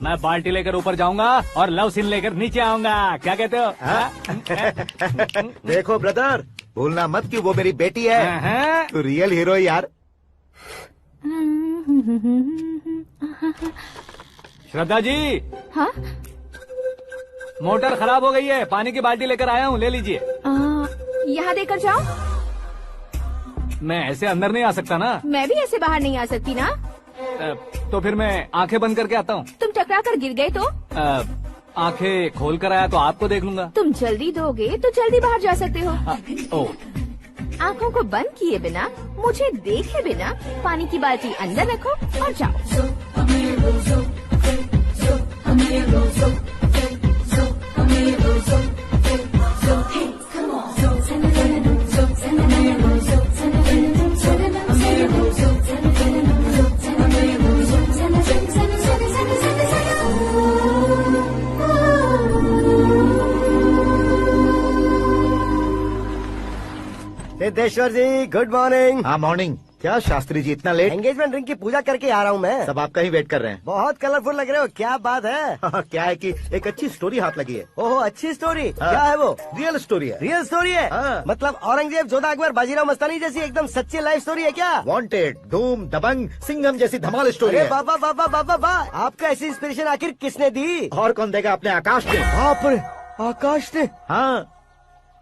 मैं बाल्टी लेकर ऊपर जाऊंगा और लव सीन लेकर नीचे आऊंगा। क्या कहते हो? देखो ब्रदर, भूलना मत कि वो मेरी बेटी है। तू रियल हीरो यार। श्रद्धा जी, हाँ? मोटर खराब हो गई है, पानी की बाल्टी लेकर आया हूँ, ले लीजिए। यहाँ देकर जाओ। मैं ऐसे अंदर नहीं आ सकता ना। मैं भी ऐसे बाहर नहीं आ सकती ना। तो फिर मैं आंखें बंद करके आता हूँ। तुम टकरा कर गिर गए तो? आंखें खोल कर आया तो आपको देख लूंगा। तुम जल्दी दोगे तो जल्दी बाहर जा सकते हो। ओ, आँखों को बंद किए बिना, मुझे देखे बिना पानी की बाल्टी अंदर रखो और जाओ। सिद्धेश्वर जी, गुड मॉर्निंग। हाँ मॉर्निंग। क्या शास्त्री जी, इतना लेट? एंगेजमेंट रिंग की पूजा करके आ रहा हूँ मैं। सब आपका ही वेट कर रहे हैं। बहुत कलरफुल लग रहे हो, क्या बात है? क्या है कि एक अच्छी स्टोरी हाथ लगी है। ओहो, अच्छी स्टोरी। क्या है वो? रियल स्टोरी है। रियल स्टोरी है? हाँ। मतलब औरंगजेब, जोधा अकबर, बाजीराव मस्तानी जैसी एकदम सच्ची लाइफ स्टोरी है क्या? वांटेड, धूम, दबंग, सिंघम जैसी धमाल स्टोरी अरे है। बाबा बाबा बाबा बा, आपका ऐसी इंस्पिरेशन आखिर किसने दी? और कौन देगा? अपने आकाश ने। बाप रे, आकाश ने? हाँ,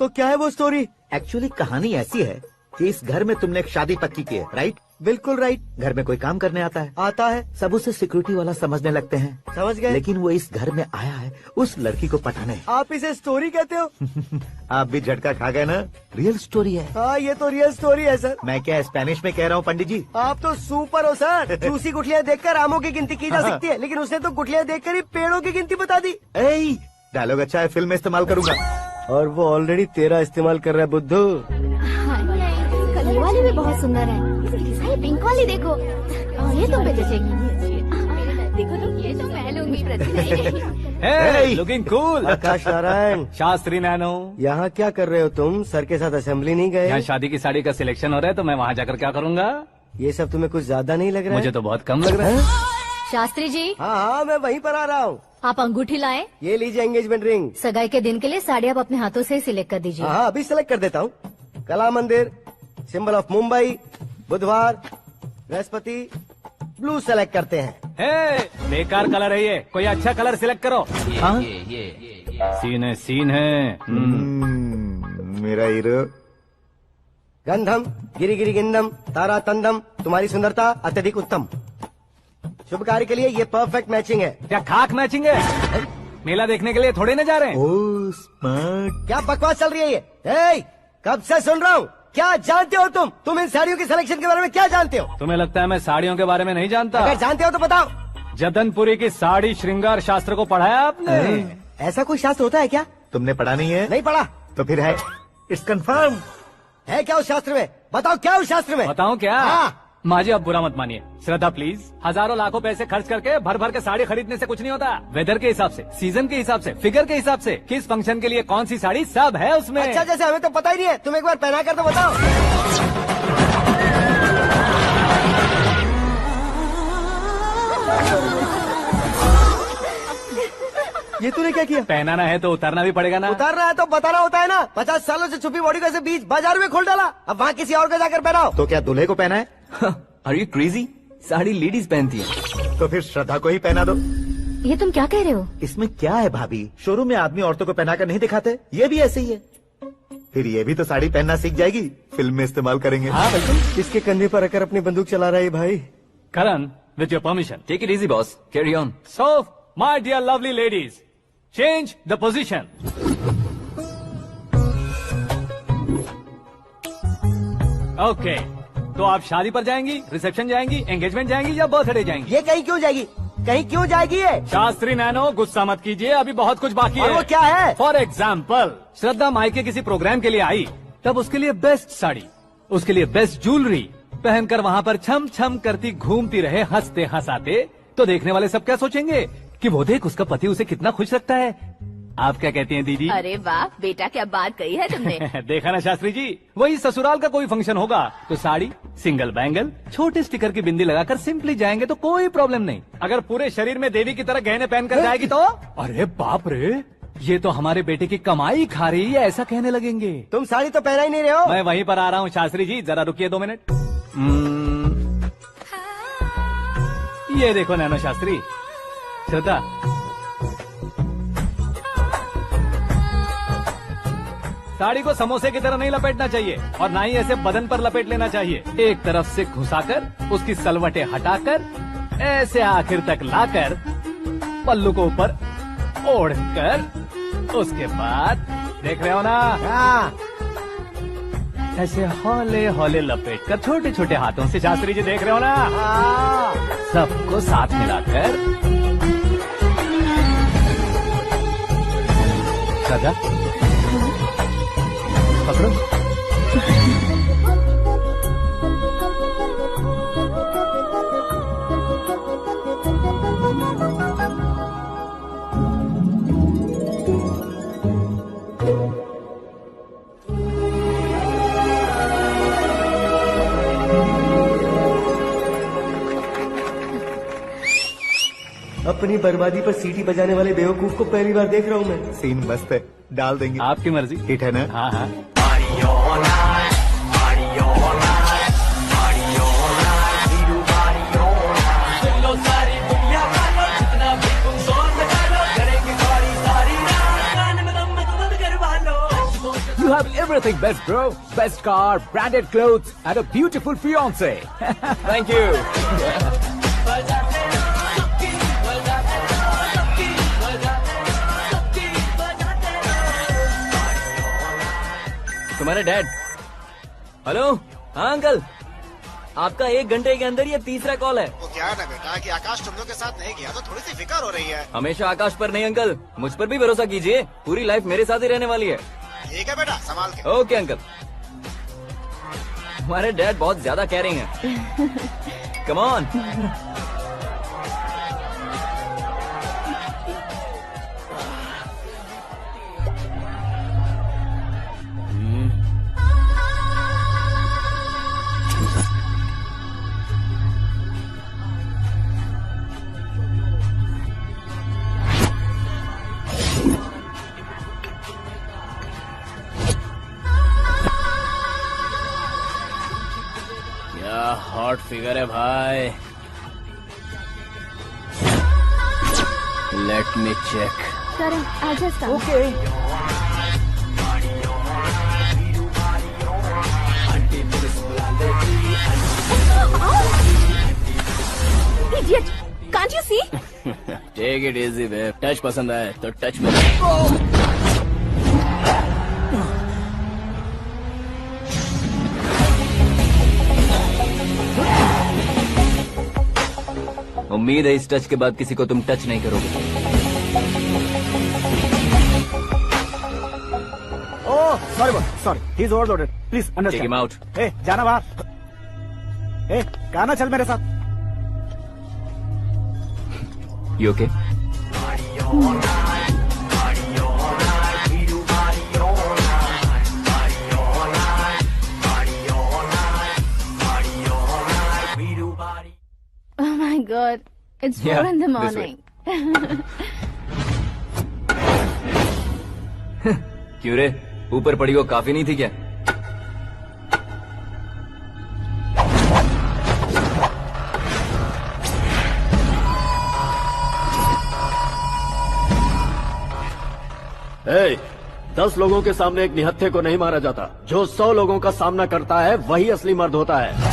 तो क्या है वो स्टोरी? एक्चुअली कहानी ऐसी है कि इस घर में तुमने एक शादी पक्की की है, राइट? बिल्कुल राइट। घर में कोई काम करने आता है। आता है। सब उसे सिक्योरिटी वाला समझने लगते हैं। समझ गए। लेकिन वो इस घर में आया है उस लड़की को पटाने। आप इसे स्टोरी कहते हो? आप भी झटका खा गए ना। रियल स्टोरी है। हाँ, ये तो रियल स्टोरी है सर। मैं क्या स्पेनिश में कह रहा हूँ पंडित जी? आप तो सुपर हो सर। चूसी गुठलियाँ देखकर आमों की गिनती की जा सकती है, लेकिन उसने तो गुठलियाँ देखकर ही पेड़ों की गिनती बता दी। डायलॉग अच्छा है, फिल्म में इस्तेमाल करूंगा। और वो ऑलरेडी तेरा इस्तेमाल कर रहा है बुद्धू। ये वाली भी बहुत सुंदर है। पिंक वाली देखो, और ये तुम पे जचेगी। देखो तो, ये तो मैं लूंगी। Looking cool. Akash Narayan. Shastri nano. यहाँ क्या कर रहे हो तुम? सर के साथ असेंबली नहीं गए? यहाँ शादी की साड़ी का सिलेक्शन हो रहा है, तो मैं वहाँ जाकर क्या करूँगा? ये सब तुम्हें कुछ ज्यादा नहीं लग रहा है? मुझे तो बहुत कम लग रहा है। शास्त्री जी। हाँ हाँ, मैं वहीं पर आ रहा हूँ। आप अंगूठी लाएं। ये लीजिए एंगेजमेंट रिंग। सगाई के दिन के लिए साड़ी आप अपने हाथों से सिलेक्ट कर दीजिए। हाँ, अभी सिलेक्ट कर देता हूँ। कला मंदिर, सिंबल ऑफ मुंबई, बुधवार, बृहस्पति, ब्लू सेलेक्ट करते हैं। बेकार कलर है ये, कोई अच्छा कलर सिलेक्ट करो। सीन है, सीन है। मेरा हीरो। गंधम, गिरी गिरी गिंदम, तारा तंदम, तुम्हारी सुंदरता अत्यधिक उत्तम। शुभ कार्य के लिए ये परफेक्ट मैचिंग है। क्या खाक मैचिंग है? मेला देखने के लिए थोड़े न जा रहे हैं। Oh smart. क्या बकवास चल रही है ये? कब से सुन रहा हूँ। क्या जानते हो तुम इन साड़ियों की सिलेक्शन के बारे में क्या जानते हो? तुम्हें लगता है मैं साड़ियों के बारे में नहीं जानता? अगर जानते हो तो बताओ। जदनपुरी की साड़ी श्रृंगार शास्त्र को पढ़ाया आपने? ऐसा कोई शास्त्र होता है क्या? तुमने पढ़ा नहीं है? नहीं पढ़ा। तो फिर है, इट्स कंफर्म। है क्या उस शास्त्र में? बताओ क्या उस शास्त्र में? बताऊं क्या? हाँ। माँ जी, आप बुरा मत मानिए। श्रद्धा प्लीज, हजारों लाखों पैसे खर्च करके भर भर के साड़ी खरीदने से कुछ नहीं होता। वेदर के हिसाब से, सीजन के हिसाब से, फिगर के हिसाब से, किस फंक्शन के लिए कौन सी साड़ी, सब है उसमें। अच्छा, जैसे हमें तो पता ही नहीं है, तुम एक बार पहना कर तो बताओ। ये तूने क्या किया? पहनाना है तो उतारना भी पड़ेगा ना। उतारना है तो बताना होता है ना। 50 सालों से छुपी बॉडी को ऐसे बीच बाजार में खोल डाला, अब वहाँ किसी और को जाकर पहनाओ। तो क्या दूल्हे को पहना है? Are you crazy? Sari ladies पहनती है। तो फिर श्रद्धा को ही पहना दो। ये तुम क्या कह रहे हो? इसमें क्या है भाभी, शोरूम में आदमी औरतों को पहनाकर नहीं दिखाते, ये भी ऐसे ही है। फिर ये भी तो साड़ी पहनना सीख जाएगी, फिल्म में इस्तेमाल करेंगे। हाँ बिल्कुल। इसके कंधे पर रखकर अपनी बंदूक चला रहा है भाई। करण, with your permission. Take it easy, boss. Carry on. So, my dear lovely ladies, change the position. Okay. तो आप शादी पर जाएंगी, रिसेप्शन जाएंगी, एंगेजमेंट जाएंगी या बर्थडे जाएंगी? ये कहीं क्यों जाएगी? कहीं क्यों जाएगी ये? शास्त्री नैनो, गुस्सा मत कीजिए, अभी बहुत कुछ बाकी है। और वो क्या है? फॉर एग्जाम्पल, श्रद्धा मायके किसी प्रोग्राम के लिए आई, तब उसके लिए बेस्ट साड़ी, उसके लिए बेस्ट ज्वेलरी, पहनकर वहाँ पर छम छम करती घूमती रहे हंसते हंसाते, तो देखने वाले सब क्या सोचेंगे कि वो देख उसका पति उसे कितना खुश रखता है। आप क्या कहती हैं दीदी? अरे वाह बेटा, क्या बात कही है तुमने। देखा ना शास्त्री जी, वही ससुराल का कोई फंक्शन होगा तो साड़ी, सिंगल बैंगल, छोटे स्टिकर की बिंदी लगाकर सिंपली जाएंगे तो कोई प्रॉब्लम नहीं। अगर पूरे शरीर में देवी की तरह गहने पहनकर जाएगी तो अरे बाप रे, ये तो हमारे बेटे की कमाई खा रही है, ऐसा कहने लगेंगे। तुम साड़ी तो पहना ही नहीं रहे हो। मैं वहीं पर आ रहा हूँ शास्त्री जी, जरा रुकिए 2 मिनट। ये देखो नैनो शास्त्री, श्रद्धा, साड़ी को समोसे की तरह नहीं लपेटना चाहिए और ना ही ऐसे बदन पर लपेट लेना चाहिए। एक तरफ से घुसाकर उसकी सलवटें हटाकर ऐसे आखिर तक लाकर पल्लू को ऊपर ओढ़कर उसके बाद देख रहे हो ना, ऐसे हौले हौले लपेट कर छोटे छोटे हाथों से, शास्त्री जी देख रहे हो ना, सबको साथ मिलाकर सजा पकड़ो। अपनी बर्बादी पर सीटी बजाने वाले बेवकूफ को पहली बार देख रहा हूँ मैं। सीन मस्त है, डाल देंगे। आपकी मर्जी। हिट है ना? हाँ हाँ। You have everything best, bro. Best car, branded clothes, and a beautiful fiance. Thank you. तुम्हारे डैड। हेलो, हाँ अंकल, आपका 1 घंटे के अंदर ये तीसरा कॉल है। वो क्या है ना बेटा कि आकाश तुम लोग के साथ नहीं गया तो थोड़ी सी फिक्र हो रही है। हमेशा आकाश पर नहीं अंकल, मुझ पर भी भरोसा कीजिए, पूरी लाइफ मेरे साथ ही रहने वाली है। ठीक है बेटा, संभाल के। Okay uncle. हमारे डैड बहुत ज्यादा केयरिंग है। Come on. हॉट फिगर है भाई। Let me check. करण, आजा साहब। Okay. Idiot! Can't you see? Take it easy babe. Touch पसंद आए तो टच में। उम्मीद है इस टच के बाद किसी को तुम टच नहीं करोगे। Oh sorry sorry, he is overloaded, please take understand. Him out. ए जाना बाहर। ए गाना चल मेरे साथ। You okay? Oh my God, it's 4 in the this way. morning. क्यों रे, ऊपर पड़ी वो काफी नहीं थी क्या? ए, 10 लोगों के सामने एक निहत्थे को नहीं मारा जाता। जो 100 लोगों का सामना करता है वही असली मर्द होता है।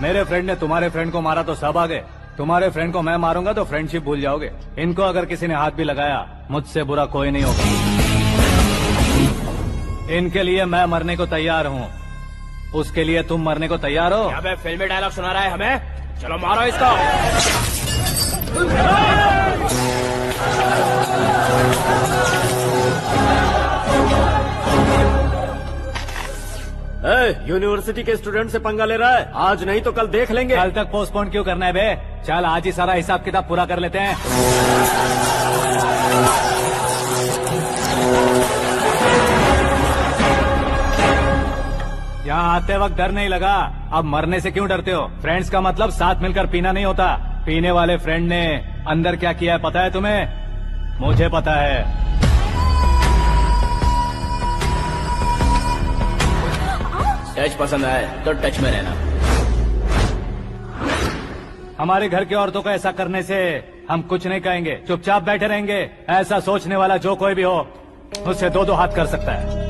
मेरे फ्रेंड ने तुम्हारे फ्रेंड को मारा तो सब आ गए, तुम्हारे फ्रेंड को मैं मारूंगा तो फ्रेंडशिप भूल जाओगे। इनको अगर किसी ने हाथ भी लगाया, मुझसे बुरा कोई नहीं होगा। इनके लिए मैं मरने को तैयार हूँ, उसके लिए तुम मरने को तैयार हो? अबे फिल्मी डायलॉग सुना रहा है हमें, चलो मारो इसको। यूनिवर्सिटी के स्टूडेंट से पंगा ले रहा है, आज नहीं तो कल देख लेंगे। कल तक पोस्टपोन क्यों करना है बे? चल आज ही सारा हिसाब किताब पूरा कर लेते हैं। यहाँ आते वक्त डर नहीं लगा, अब मरने से क्यों डरते हो? फ्रेंड्स का मतलब साथ मिलकर पीना नहीं होता। पीने वाले फ्रेंड ने अंदर क्या किया है पता है तुम्हें? मुझे पता है। टच पसंद आए तो टच में रहना। हमारे घर की औरतों को ऐसा करने से हम कुछ नहीं कहेंगे, चुपचाप बैठे रहेंगे। ऐसा सोचने वाला जो कोई भी हो, उससे दो हाथ कर सकता है।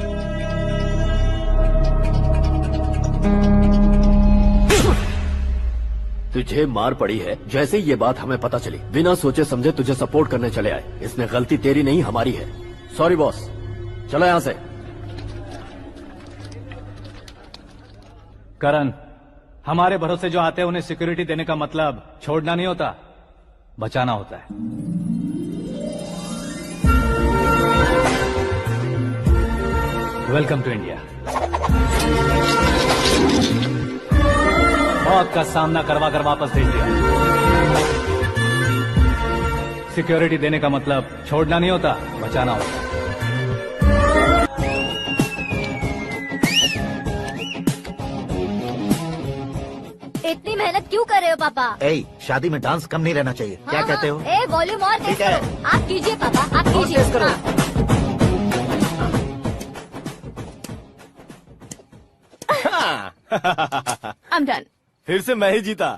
तुझे मार पड़ी है, जैसे ये बात हमें पता चली बिना सोचे समझे तुझे सपोर्ट करने चले आए। इसमें गलती तेरी नहीं हमारी है। सॉरी बॉस, चलो यहाँ से। करण, हमारे भरोसे जो आते हैं उन्हें सिक्योरिटी देने का मतलब छोड़ना नहीं होता, बचाना होता है। Welcome to India. मौत का सामना करवा कर वापस भेज दिया। सिक्योरिटी देने का मतलब छोड़ना नहीं होता, बचाना होता है। इतनी मेहनत क्यों कर रहे हो पापा? ए, शादी में डांस कम नहीं रहना चाहिए। क्या कहते हो? ए, वॉल्यूम और तेज करो। आप कीजिए पापा, आप कीजिए। I'm done. फिर से मैं ही जीता।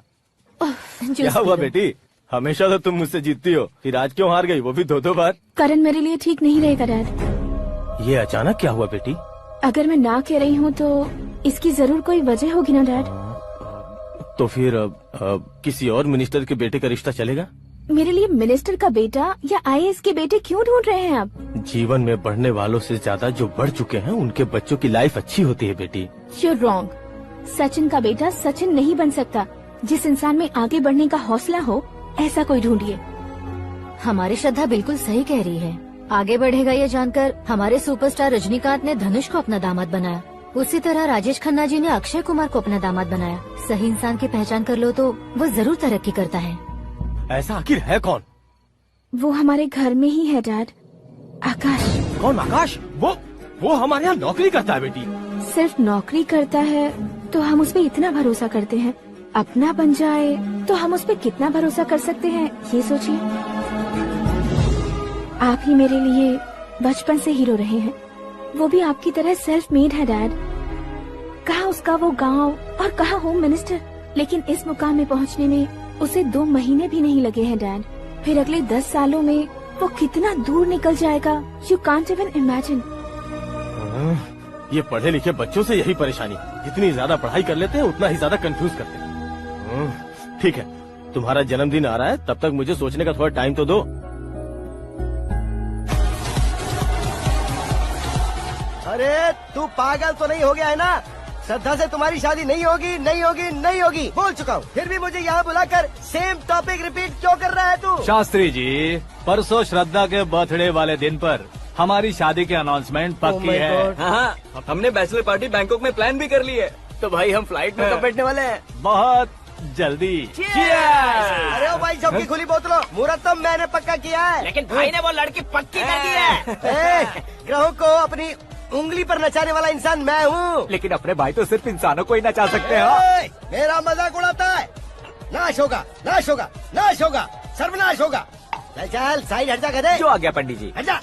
क्या हुआ बेटी? हमेशा तो तुम मुझसे जीतती हो, फिर आज क्यों हार गई, वो भी 2-2 बार? करण मेरे लिए ठीक नहीं रहेगा डैड। ये अचानक क्या हुआ बेटी? अगर मैं ना कह रही हूँ तो इसकी जरूर कोई वजह होगी ना डैड। तो फिर किसी और मिनिस्टर के बेटे का रिश्ता चलेगा? मेरे लिए मिनिस्टर का बेटा या आईएएस के बेटे क्यों ढूंढ रहे हैं आप? जीवन में बढ़ने वालों से ज्यादा जो बढ़ चुके हैं उनके बच्चों की लाइफ अच्छी होती है बेटी। You're wrong. सचिन का बेटा सचिन नहीं बन सकता। जिस इंसान में आगे बढ़ने का हौसला हो, ऐसा कोई ढूंढिए। हमारी श्रद्धा बिल्कुल सही कह रही है। आगे बढ़ेगा ये जानकर हमारे सुपरस्टार रजनीकांत ने धनुष को अपना दामाद बनाया। उसी तरह राजेश खन्ना जी ने अक्षय कुमार को अपना दामाद बनाया। सही इंसान की पहचान कर लो तो वो जरूर तरक्की करता है। ऐसा आखिर है कौन? वो हमारे घर में ही है डैड, आकाश। कौन आकाश? वो हमारे यहाँ नौकरी करता है बेटी। सिर्फ नौकरी करता है तो हम उस पर इतना भरोसा करते हैं, अपना बन जाए तो हम उस पर कितना भरोसा कर सकते हैं, ये सोचिए। आप ही मेरे लिए बचपन से हीरो रहे हैं, वो भी आपकी तरह सेल्फ मेड है डैड। कहाँ उसका वो गांव और कहाँ होम मिनिस्टर, लेकिन इस मुकाम में पहुँचने में उसे 2 महीने भी नहीं लगे हैं डैड। फिर अगले 10 सालों में वो कितना दूर निकल जाएगा, यू कांट इवन इमेजिन। ये पढ़े लिखे बच्चों से यही परेशानी, जितनी ज्यादा पढ़ाई कर लेते हैं उतना ही ज्यादा कंफ्यूज करते हैं। ठीक है, तुम्हारा जन्मदिन आ रहा है, तब तक मुझे सोचने का थोड़ा टाइम तो दो। अरे तू पागल तो नहीं हो गया है ना? श्रद्धा से तुम्हारी शादी नहीं होगी, नहीं होगी, नहीं होगी, बोल चुका हूँ। फिर भी मुझे यहाँ बुलाकर सेम टॉपिक रिपीट क्यों कर रहा है तू? शास्त्री जी, परसों श्रद्धा के बर्थडे वाले दिन पर हमारी शादी की अनाउंसमेंट पक्की है। हाँ, हमने बैचलर पार्टी बैंकॉक में प्लान भी कर ली है, तो भाई हम फ्लाइट में कब बैठने वाले हैं? बहुत जल्दी। अरे ओ भाई, सबकी खुली बोतलों, मुहूर्त तो मैंने पक्का किया है। लेकिन भाई ने वो लड़की पक्की कर दी है। ग्रहों को अपनी उंगली पर नचाने वाला इंसान मैं हूँ। लेकिन अपने भाई तो सिर्फ इंसानों को ही नचा सकते हैं। मेरा मजाक उड़ाता है। नाश होगा, नाश होगा, नाश होगा, सर्वनाश होगा। चल चल साइड हट जा, गधे। जो आ गया पंडित जी। हट जा।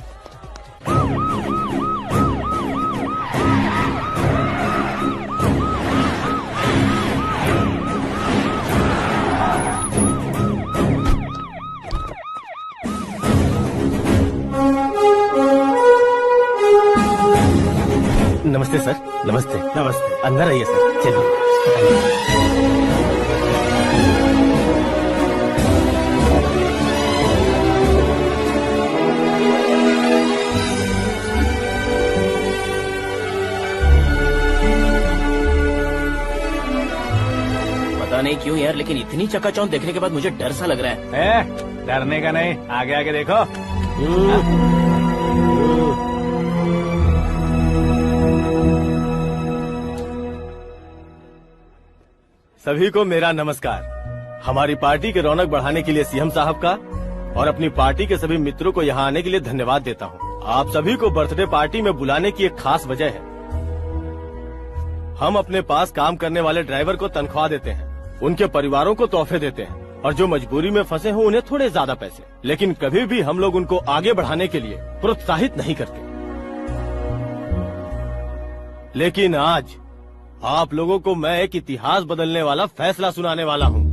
नमस्ते सर। नमस्ते। नमस्ते। अंदर आइए सर, चलिए। पता नहीं क्यों यार, लेकिन इतनी चकाचौंध देखने के बाद मुझे डर सा लग रहा है। डरने का नहीं, आगे आगे देखो। सभी को मेरा नमस्कार। हमारी पार्टी के रौनक बढ़ाने के लिए सीएम साहब का और अपनी पार्टी के सभी मित्रों को यहाँ आने के लिए धन्यवाद देता हूँ। आप सभी को बर्थडे पार्टी में बुलाने की एक खास वजह है। हम अपने पास काम करने वाले ड्राइवर को तनख्वाह देते हैं, उनके परिवारों को तोहफे देते हैं और जो मजबूरी में फंसे हो उन्हें थोड़े ज्यादा पैसे, लेकिन कभी भी हम लोग उनको आगे बढ़ाने के लिए प्रोत्साहित नहीं करते। लेकिन आज आप लोगों को मैं एक इतिहास बदलने वाला फैसला सुनाने वाला हूँ।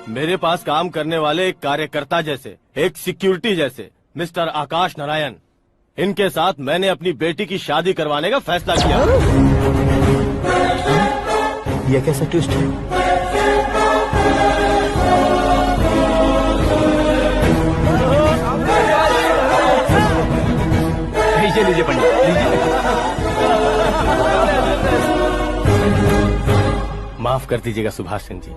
मेरे पास काम करने वाले एक कार्यकर्ता जैसे, एक सिक्योरिटी जैसे मिस्टर आकाश नारायण, इनके साथ मैंने अपनी बेटी की शादी करवाने का फैसला किया। यह कैसा ट्विस्ट है? लीजिए लीजिए पंडित, लीजिए। माफ कर दीजिएगा सुभाष सिंह जी।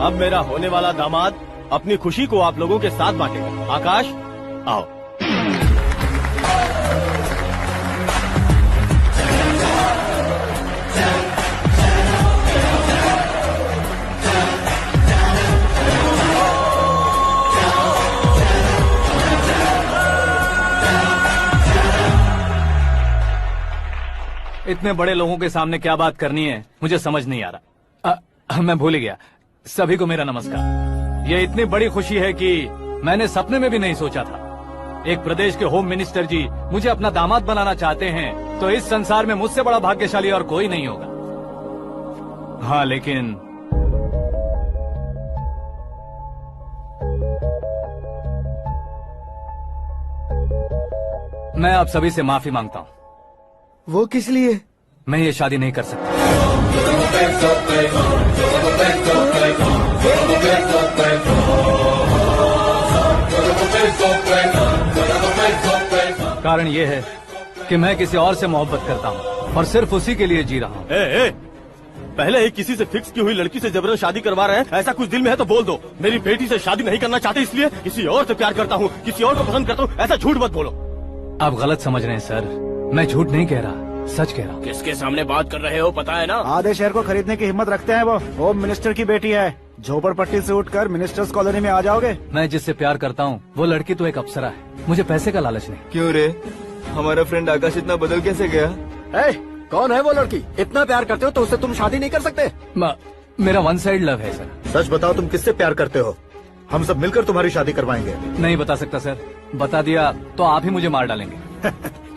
अब मेरा होने वाला दामाद अपनी खुशी को आप लोगों के साथ बांटेगा। आकाश, आओ। इतने बड़े लोगों के सामने क्या बात करनी है मुझे समझ नहीं आ रहा। मैं भूल ही गया। सभी को मेरा नमस्कार। ये इतनी बड़ी खुशी है कि मैंने सपने में भी नहीं सोचा था। एक प्रदेश के होम मिनिस्टर जी मुझे अपना दामाद बनाना चाहते हैं, तो इस संसार में मुझसे बड़ा भाग्यशाली और कोई नहीं होगा। हाँ, लेकिन मैं आप सभी से माफी मांगता हूँ। वो किस लिए? मैं ये शादी नहीं कर सकता। कारण ये है कि मैं किसी और से मोहब्बत करता हूँ और सिर्फ उसी के लिए जी रहा हूँ। पहले ही किसी से फिक्स की हुई लड़की से जबरन शादी करवा रहे हैं। ऐसा कुछ दिल में है तो बोल दो। मेरी बेटी से शादी नहीं करना चाहते इसलिए किसी और से प्यार करता हूँ, किसी और को पसंद करता हूँ, ऐसा झूठ मत बोलो। आप गलत समझ रहे हैं सर, मैं झूठ नहीं कह रहा, सच कह रहा हूँ। किसके सामने बात कर रहे हो पता है ना? आधे शहर को खरीदने की हिम्मत रखते हैं वो। होम मिनिस्टर की बेटी है। झोपड़पट्टी से उठकर मिनिस्टर्स कॉलोनी में आ जाओगे। मैं जिससे प्यार करता हूँ वो लड़की तो एक अप्सरा है, मुझे पैसे का लालच नहीं। क्यों रे, हमारा फ्रेंड आकाश इतना बदल कैसे गया? कौन है वो लड़की? इतना प्यार करते हो तो उससे तुम शादी नहीं कर सकते? मेरा वन साइड लव है सर। सच बताओ, तुम किससे प्यार करते हो? हम सब मिलकर तुम्हारी शादी करवाएंगे। नहीं बता सकता सर, बता दिया तो आप ही मुझे मार डालेंगे।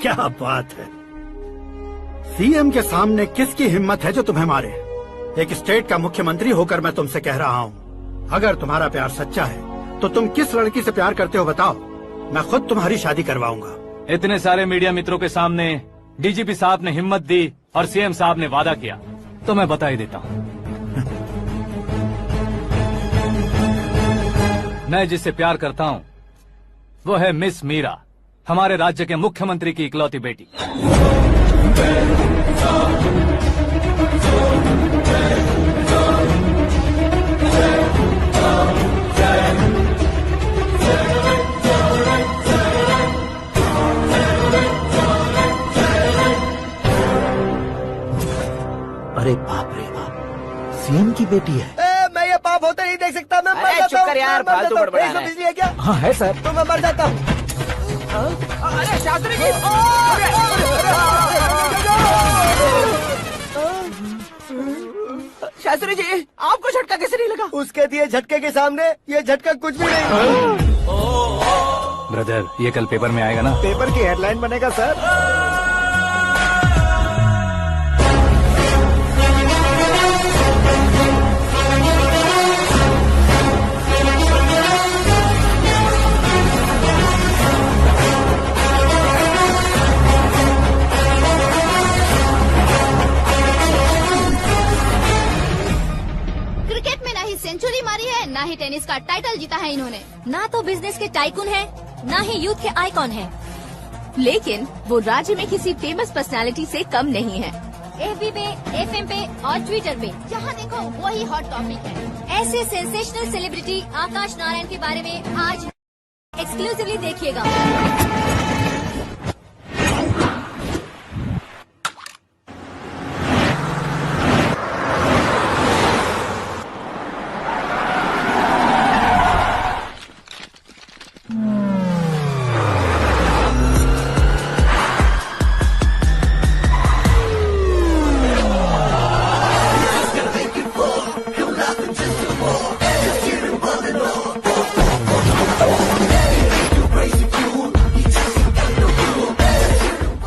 क्या बात है, सीएम के सामने किसकी हिम्मत है जो तुम्हें मारे? एक स्टेट का मुख्यमंत्री होकर मैं तुमसे कह रहा हूँ, अगर तुम्हारा प्यार सच्चा है तो तुम किस लड़की से प्यार करते हो बताओ, मैं खुद तुम्हारी शादी करवाऊंगा। इतने सारे मीडिया मित्रों के सामने डीजीपी साहब ने हिम्मत दी और सीएम साहब ने वादा किया, तो मैं बता ही देता हूँ। मैं जिससे प्यार करता हूँ वो है मिस मीरा, हमारे राज्य के मुख्यमंत्री की इकलौती बेटी। अरे बाप रे बाप, सीएम की बेटी है। मैं ये पाप होते नहीं देख सकता। मैं मर जाता हूँ। यार, फालतू बड़बड़ा रहा है। बिजली है क्या? हाँ है सर। तो मैं मर जाता हूँ। अरे शास्त्री जी, शास्त्री जी, आपको झटका कैसे नहीं लगा? उसके दिए झटके के सामने ये झटका कुछ भी नहीं। ब्रदर, ये कल पेपर में आएगा ना? पेपर की हेडलाइन बनेगा सर। क्रिकेट में ना ही सेंचुरी मारी है, ना ही टेनिस का टाइटल जीता है इन्होंने। ना तो बिजनेस के टाइकून है, ना ही यूथ के आइकॉन है। लेकिन वो राज्य में किसी फेमस पर्सनालिटी से कम नहीं है। FB पे, FM पे और ट्विटर पे जहाँ देखो वही हॉट टॉपिक है। ऐसे सेंसेशनल सेलिब्रिटी आकाश नारायण के बारे में आज एक्सक्लूसिवली देखिएगा।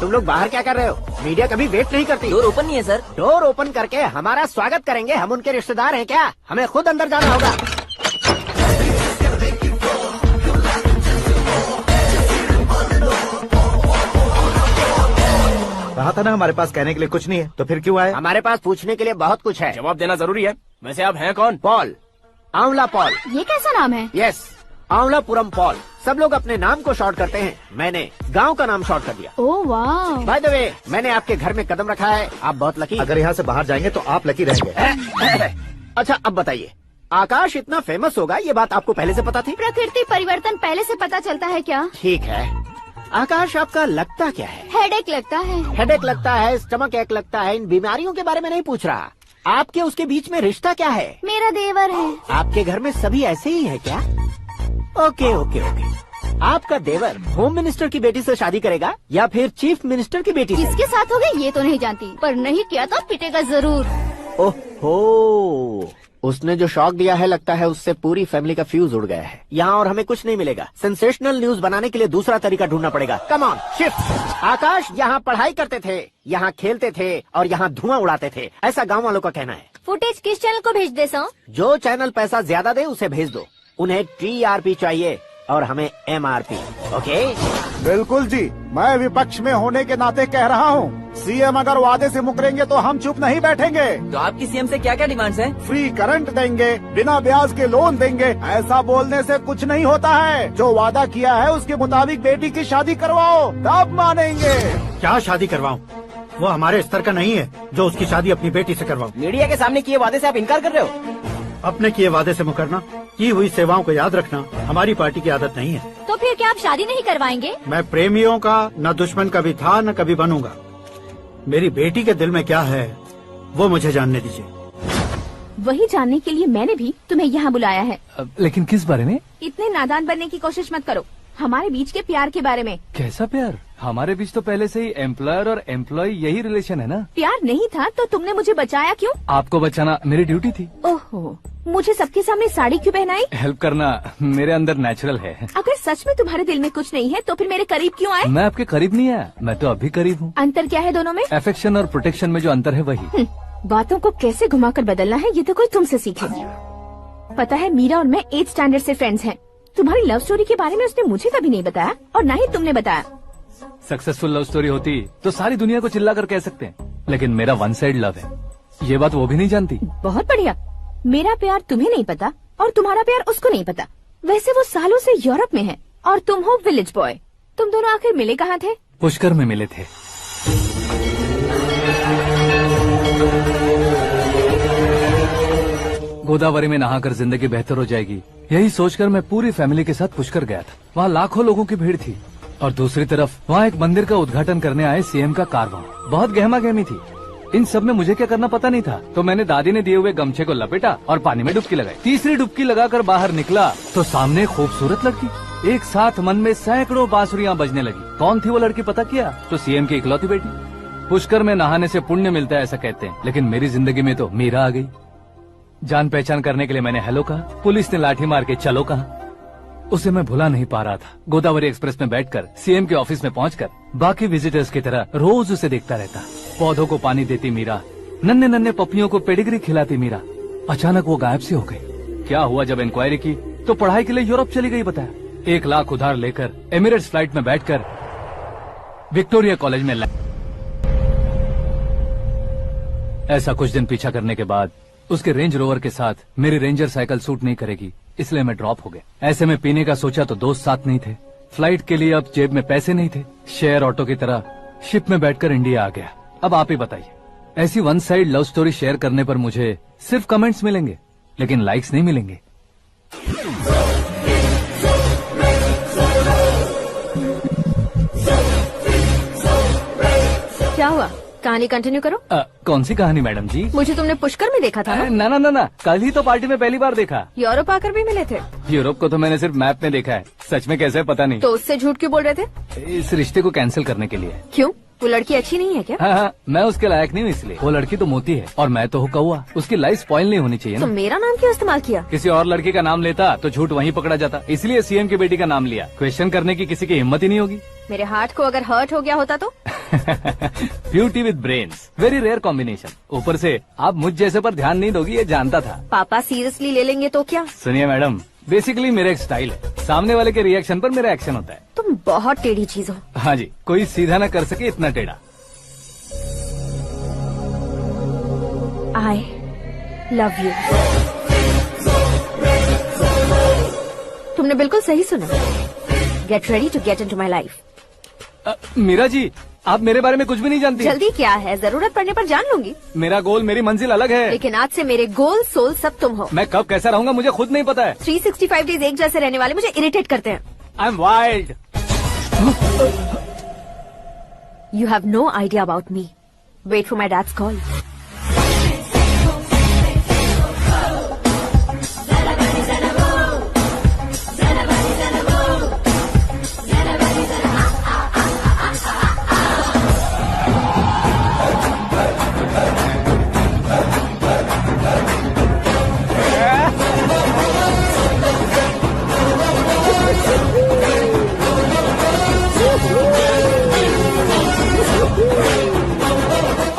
तुम लोग बाहर क्या कर रहे हो? मीडिया कभी वेट नहीं करती। डोर ओपन नहीं है सर। डोर ओपन करके हमारा स्वागत करेंगे? हम उनके रिश्तेदार हैं क्या? हमें खुद अंदर जाना होगा। कहा था ना हमारे पास कहने के लिए कुछ नहीं है, तो फिर क्यों आए? हमारे पास पूछने के लिए बहुत कुछ है। जवाब देना जरूरी है। वैसे आप हैं कौन? पॉल, आंवला पॉल। ये कैसा नाम है? Yes, Anwalapuram Paul. सब लोग अपने नाम को शॉर्ट करते हैं, मैंने गांव का नाम शॉर्ट कर दिया। ओह वाह। बाय द वे, मैंने आपके घर में कदम रखा है, आप बहुत लकी। अगर यहाँ से बाहर जाएंगे तो आप लकी रहेंगे। अच्छा अब बताइए, आकाश इतना फेमस होगा ये बात आपको पहले से पता थी? प्रकृति परिवर्तन पहले से पता चलता है क्या? ठीक है, आकाश आपका लगता क्या है? हेडेक लगता है। हेडेक लगता है, स्टमक एक लगता है, इन बीमारियों के बारे में नहीं पूछ रहा। आपके उसके बीच में रिश्ता क्या है? मेरा देवर है। आपके घर में सभी ऐसे ही है क्या? Okay okay okay. आपका देवर होम मिनिस्टर की बेटी से शादी करेगा या फिर चीफ मिनिस्टर की बेटी से? किसके साथ होगा ये तो नहीं जानती, पर नहीं किया तो पिटेगा जरूर। ओहो, उसने जो शॉक दिया है लगता है उससे पूरी फैमिली का फ्यूज उड़ गया है। यहाँ और हमें कुछ नहीं मिलेगा। सेंसेशनल न्यूज बनाने के लिए दूसरा तरीका ढूंढना पड़ेगा। Come on shift. आकाश यहाँ पढ़ाई करते थे, यहाँ खेलते थे और यहाँ धुआं उड़ाते थे, ऐसा गाँव वालों का कहना है। फुटेज किस चैनल को भेज दे सो? जो चैनल पैसा ज्यादा दे उसे भेज दो। उन्हें TRP चाहिए और हमें MRP। ओके? बिल्कुल जी, मैं विपक्ष में होने के नाते कह रहा हूँ, सीएम अगर वादे से मुकरेंगे तो हम चुप नहीं बैठेंगे। तो आपकी सीएम से क्या क्या डिमांड्स हैं? फ्री करंट देंगे, बिना ब्याज के लोन देंगे। ऐसा बोलने से कुछ नहीं होता है। जो वादा किया है उसके मुताबिक बेटी की शादी करवाओ, तब मानेंगे। क्या शादी करवाऊं? वो हमारे स्तर का नहीं है जो उसकी शादी अपनी बेटी से करवाऊं। मीडिया के सामने किए वादे से आप इनकार कर रहे हो? अपने किए वादे से मुकरना, की हुई सेवाओं को याद रखना हमारी पार्टी की आदत नहीं है। तो फिर क्या आप शादी नहीं करवाएंगे? मैं प्रेमियों का न दुश्मन कभी था न कभी बनूंगा। मेरी बेटी के दिल में क्या है वो मुझे जानने दीजिए। वही जानने के लिए मैंने भी तुम्हें यहाँ बुलाया है। लेकिन किस बारे में? इतने नादान बनने की कोशिश मत करो। हमारे बीच के प्यार के बारे में। कैसा प्यार? हमारे बीच तो पहले से ही एम्प्लॉयर और एम्प्लॉय यही रिलेशन है ना। प्यार नहीं था तो तुमने मुझे बचाया क्यों? आपको बचाना मेरी ड्यूटी थी। ओहो, मुझे सबके सामने साड़ी क्यों पहनाई? हेल्प करना मेरे अंदर नेचुरल है। अगर सच में तुम्हारे दिल में कुछ नहीं है तो फिर मेरे करीब क्यों आए? मैं आपके करीब नहीं आया, मैं तो अभी करीब हूँ। अंतर क्या है दोनों में? अफेक्शन और प्रोटेक्शन में जो अंतर है वही। बातों को कैसे घुमाकर बदलना है ये तो कोई तुमसे सीखे। पता है मीरा और मैं 8th स्टैंडर्ड से फ्रेंड्स हैं। तुम्हारी लव स्टोरी के बारे में उसने मुझे कभी नहीं बताया और न ही तुमने बताया। सक्सेसफुल लव स्टोरी होती तो सारी दुनिया को चिल्ला कर कह सकते हैं, लेकिन मेरा वन साइड लव है, ये बात वो भी नहीं जानती। बहुत बढ़िया। मेरा प्यार तुम्हें नहीं पता और तुम्हारा प्यार उसको नहीं पता। वैसे वो सालों से यूरोप में है और तुम हो विलेज बॉय। तुम दोनों आखिर मिले कहाँ थे? पुष्कर में मिले थे। गोदावरी में नहाकर जिंदगी बेहतर हो जाएगी, यही सोचकर मैं पूरी फैमिली के साथ पुष्कर गया था। वहाँ लाखों लोगों की भीड़ थी और दूसरी तरफ वहाँ एक मंदिर का उद्घाटन करने आए सीएम का कारवां। बहुत गहमा गहमी थी। इन सब में मुझे क्या करना पता नहीं था, तो मैंने दादी ने दिए हुए गमछे को लपेटा और पानी में डुबकी लगाई। तीसरी डुबकी लगाकर बाहर निकला तो सामने खूबसूरत लड़की। एक साथ मन में सैकड़ों बांसुरियां बजने लगी। कौन थी वो लड़की पता किया? तो सीएम की इकलौती बेटी। पुष्कर में नहाने से पुण्य मिलता है ऐसा कहते हैं, लेकिन मेरी जिंदगी में तो मीरा आ गई। जान पहचान करने के लिए मैंने हेलो कहा, पुलिस ने लाठी मार के चलो कहा। उसे मैं भुला नहीं पा रहा था। गोदावरी एक्सप्रेस में बैठकर सीएम के ऑफिस में पहुंचकर बाकी विजिटर्स की तरह रोज उसे देखता रहता। पौधों को पानी देती मीरा, नन्हे नन्हे पपियों को पेडिग्री खिलाती मीरा। अचानक वो गायब सी हो गई। क्या हुआ? जब इंक्वायरी की तो पढ़ाई के लिए यूरोप चली गई बताया। 1 लाख उधार लेकर एमिरेट्स फ्लाइट में बैठकर विक्टोरिया कॉलेज में ऐसा कुछ दिन पीछा करने के बाद उसके रेंज रोवर के साथ मेरी रेंजर साइकिल सूट नहीं करेगी, इसलिए मैं ड्रॉप हो गया। ऐसे में पीने का सोचा तो दोस्त साथ नहीं थे। फ्लाइट के लिए अब जेब में पैसे नहीं थे। शेयर ऑटो की तरह शिप में बैठकर इंडिया आ गया। अब आप ही बताइए, ऐसी one side love story share करने पर मुझे सिर्फ कमेंट्स मिलेंगे, लेकिन लाइक्स नहीं मिलेंगे। क्या हुआ? कहानी कंटिन्यू करो। कौन सी कहानी मैडम जी? मुझे तुमने पुष्कर में देखा था ना? ना, कल ही तो पार्टी में पहली बार देखा। यूरोप आकर भी मिले थे? यूरोप को तो मैंने सिर्फ मैप में देखा है, सच में कैसे पता नहीं। तो उससे झूठ क्यों बोल रहे थे? इस रिश्ते को कैंसिल करने के लिए। क्यों? वो लड़की अच्छी नहीं है क्या? हाँ, मैं उसके लायक नहीं हूँ इसलिए। वो लड़की तो मोती है और मैं तो हूँ कौवा। उसकी लाइफ स्पॉइल नहीं होनी चाहिए तो ना। मेरा नाम क्यों इस्तेमाल किया? किसी और लड़की का नाम लेता तो झूठ वहीं पकड़ा जाता, इसलिए सीएम की बेटी का नाम लिया। क्वेश्चन करने की किसी की हिम्मत ही नहीं होगी। मेरे हार्ट को अगर हर्ट हो गया होता तो? Beauty with brains, very rare combination. ऊपर से आप मुझ जैसे पर ध्यान नहीं दोगी ये जानता था। पापा सीरियसली ले लेंगे तो क्या? सुनिए मैडम, बेसिकली मेरा एक स्टाइल है, सामने वाले के रिएक्शन पर मेरा एक्शन होता है। तुम बहुत टेढ़ी चीज हो। हाँ जी, कोई सीधा न कर सके इतना टेढ़ा। I love you। तुमने बिल्कुल सही सुना। Get ready to get into my life। Meera ji, आप मेरे बारे में कुछ भी नहीं जानती। जल्दी क्या है, जरूरत पड़ने पर जान लूंगी। मेरा गोल, मेरी मंजिल अलग है। लेकिन आज से मेरे गोल सोल सब तुम हो। मैं कब कैसा रहूंगा मुझे खुद नहीं पता है। 365 डेज एक जैसे रहने वाले मुझे इरिटेट करते हैं। I am wild. You have no idea about me। Wait for my dad's call।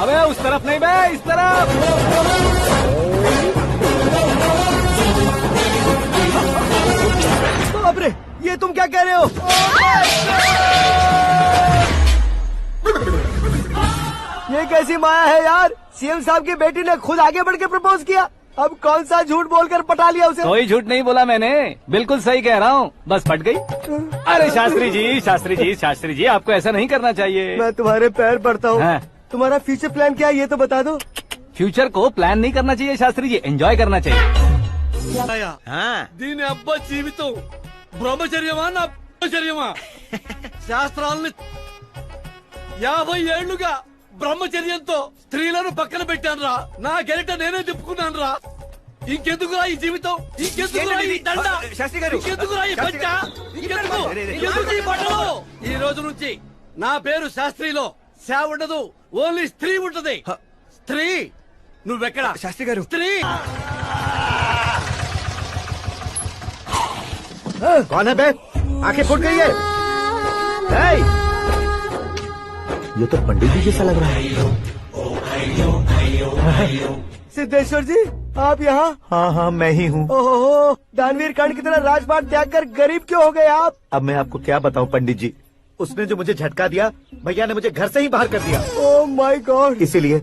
अबे उस तरफ नहीं बे, इस तरफ। बाप रे, ये तुम क्या कह रहे हो? ये कैसी माया है यार? सीएम साहब की बेटी ने खुद आगे बढ़ के प्रपोज किया। अब कौन सा झूठ बोलकर पटा लिया उसे? कोई झूठ नहीं बोला मैंने, बिल्कुल सही कह रहा हूँ, बस फट गई। अरे शास्त्री जी आपको ऐसा नहीं करना चाहिए। मैं तुम्हारे पैर पड़ता हूँ। हाँ। तुम्हारा फ्यूचर प्लान क्या है ये तो बता दो। फ्यूचर को प्लान नहीं करना चाहिए शास्त्री जी, एंजॉय करना चाहिए। దీని అబ్బా జీవితం బ్రహ్మచర్యమా నా బ్రహ్మచర్యమా శాస్త్రాలని 50 ఏళ్లుగా బ్రహ్మచర్యంతో స్త్రీలను పక్కన పెట్టానురా. నా గెలిట నేనే తిప్పుకున్నాను రా. ఇంకెందుకురా ఈ జీవితం? ఇంకెందుకురా ఈ దండ? శాస్త్రి గారు, ఇంకెందుకురా ఈ పంచ? ఇంకెందుకు ఈ బట్టలు? ఈ రోజు నుంచి నా పేరు శాస్త్రిలో సేవ ఉండదు, ఓన్లీ స్త్రీ ఉంటది. స్త్రీ నువ్వెక్కడ? శాస్త్రి గారు, స్త్రీ कौन है बे? आंखें फूट गई है। ये तो पंडित जी जैसा लग रहा है। सिद्धेश्वर जी, आप यहाँ? हाँ, मैं ही हूँ। ओहो, दानवीर कर्ण की तरह राजपाट त्याग कर गरीब क्यों हो गए आप? अब मैं आपको क्या बताऊँ पंडित जी, उसने जो मुझे झटका दिया, भैया ने मुझे घर से ही बाहर कर दिया। Oh my God. इसीलिए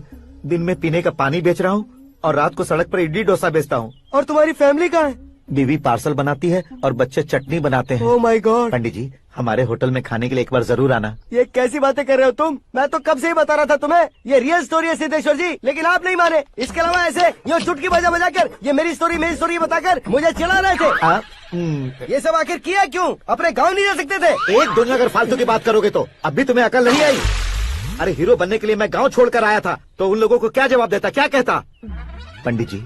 दिन में पीने का पानी बेच रहा हूँ और रात को सड़क पर इडली डोसा बेचता हूँ। और तुम्हारी फैमिली कहाँ है? बीवी पार्सल बनाती है और बच्चे चटनी बनाते हैं। Oh my God. पंडित जी, हमारे होटल में खाने के लिए एक बार जरूर आना। ये कैसी बातें कर रहे हो तुम? मैं तो कब से ही बता रहा था तुम्हें, ये रियल स्टोरी है सिद्धेश्वर जी, लेकिन आप नहीं माने। इसके अलावा ऐसे ये चुटकी बजा बजा कर ये मेरी स्टोरी बताकर मुझे चिढ़ा रहे थे। ये सब आखिर किया क्यों? अपने गाँव नहीं जा सकते थे? एक दुनिया अगर फालतू की बात करोगे तो अब भी तुम्हें अकल नहीं आई। अरे हीरो बनने के लिए मैं गाँव छोड़कर आया था तो उन लोगों को क्या जवाब देता, क्या कहता? पंडित जी,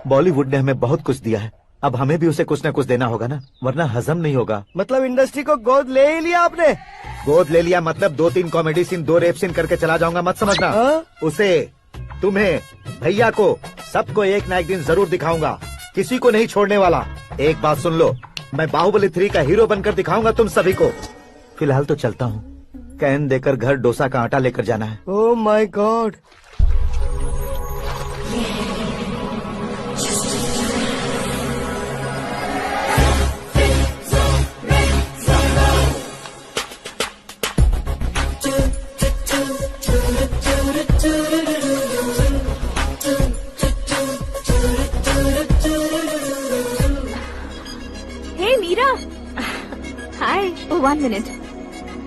बॉलीवुड ने हमें बहुत कुछ दिया है, अब हमें भी उसे कुछ न कुछ देना होगा ना, वरना हजम नहीं होगा। मतलब इंडस्ट्री को गोद ले ही लिया आपने? गोद ले लिया मतलब 2-3 कॉमेडी सीन, 2 रेप सीन करके चला जाऊंगा मत समझना। उसे, तुम्हें, भैया को, सबको एक ना एक दिन जरूर दिखाऊंगा, किसी को नहीं छोड़ने वाला। एक बात सुन लो, मैं बाहुबली 3 का हीरो बनकर दिखाऊंगा तुम सभी को। फिलहाल तो चलता हूँ, कैन देकर घर डोसा का आटा लेकर जाना है। Oh my God. 1 minute.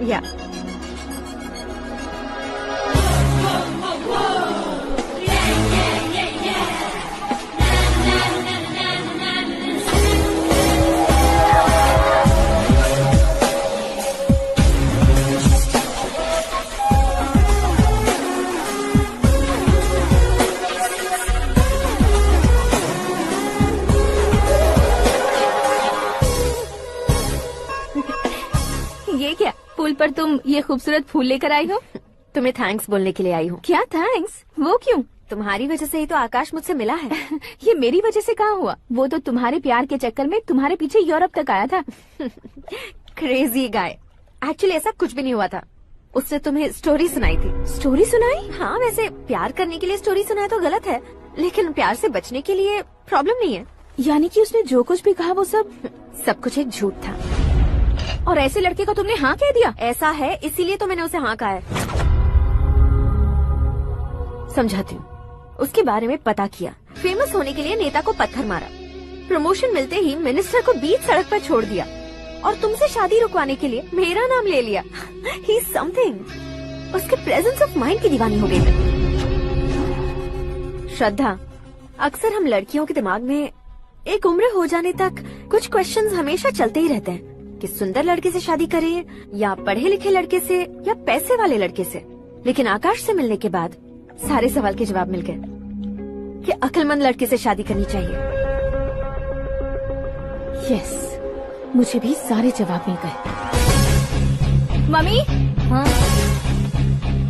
Yeah. ये क्या, पुल पर तुम ये खूबसूरत फूल लेकर आई हो? तुम्हें थैंक्स बोलने के लिए आई हूँ। क्या थैंक्स? वो क्यों? तुम्हारी वजह से ही तो आकाश मुझसे मिला है। ये मेरी वजह से कहाँ हुआ? वो तो तुम्हारे प्यार के चक्कर में तुम्हारे पीछे यूरोप तक आया था। Crazy guy. एक्चुअली ऐसा कुछ भी नहीं हुआ था। उसने तुम्हें स्टोरी सुनाई थी। स्टोरी सुनाई? हाँ, वैसे प्यार करने के लिए स्टोरी सुनाए तो गलत है, लेकिन प्यार से बचने के लिए प्रॉब्लम नहीं है। यानी कि उसने जो कुछ भी कहा वो सब कुछ एक झूठ था। और ऐसे लड़के को तुमने हाँ कह दिया? ऐसा है, इसीलिए तो मैंने उसे हाँ कहा है। समझाती हूँ। उसके बारे में पता किया, फेमस होने के लिए नेता को पत्थर मारा, प्रमोशन मिलते ही मिनिस्टर को बीच सड़क पर छोड़ दिया, और तुमसे शादी रुकवाने के लिए मेरा नाम ले लिया। He is something. उसके प्रेजेंस ऑफ माइंड की दीवानी हो गई। श्रद्धा, अक्सर हम लड़कियों के दिमाग में एक उम्र हो जाने तक कुछ क्वेश्चंस हमेशा चलते ही रहते हैं कि सुंदर लड़के से शादी करें या पढ़े लिखे लड़के से या पैसे वाले लड़के से। लेकिन आकाश से मिलने के बाद सारे सवाल के जवाब मिल गए कि अक्लमंद लड़के से शादी करनी चाहिए। यस, मुझे भी सारे जवाब मिल गए। मम्मी, हाँ?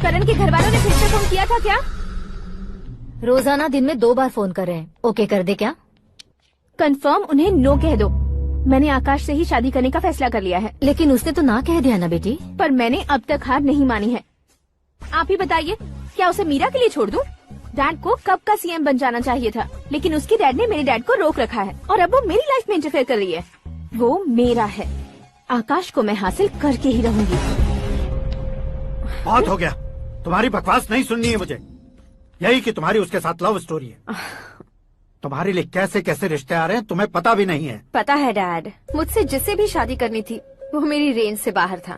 करण के घर वालों ने फिर से फोन किया था क्या? रोजाना दिन में 2 बार फोन कर रहे हैं। ओके कर दे क्या? कंफर्म उन्हें नो कह दो। मैंने आकाश से ही शादी करने का फैसला कर लिया है। लेकिन उसने तो ना कह दिया ना बेटी। पर मैंने अब तक हार नहीं मानी है। आप ही बताइए, क्या उसे मीरा के लिए छोड़ दूं? डैड को कब का सीएम बन जाना चाहिए था, लेकिन उसके डैड ने मेरे डैड को रोक रखा है और अब वो मेरी लाइफ में इंटरफेयर कर रही है। वो मेरा है, आकाश को मैं हासिल करके ही रहूंगी। बहुत हो गया, तुम्हारी बकवास नहीं सुननी है मुझे। यही कि तुम्हारी उसके साथ लव स्टोरी है। तुम्हारे लिए कैसे कैसे रिश्ते आ रहे हैं तुम्हें पता भी नहीं है। पता है डैड, मुझसे जिससे भी शादी करनी थी वो मेरी रेंज से बाहर था।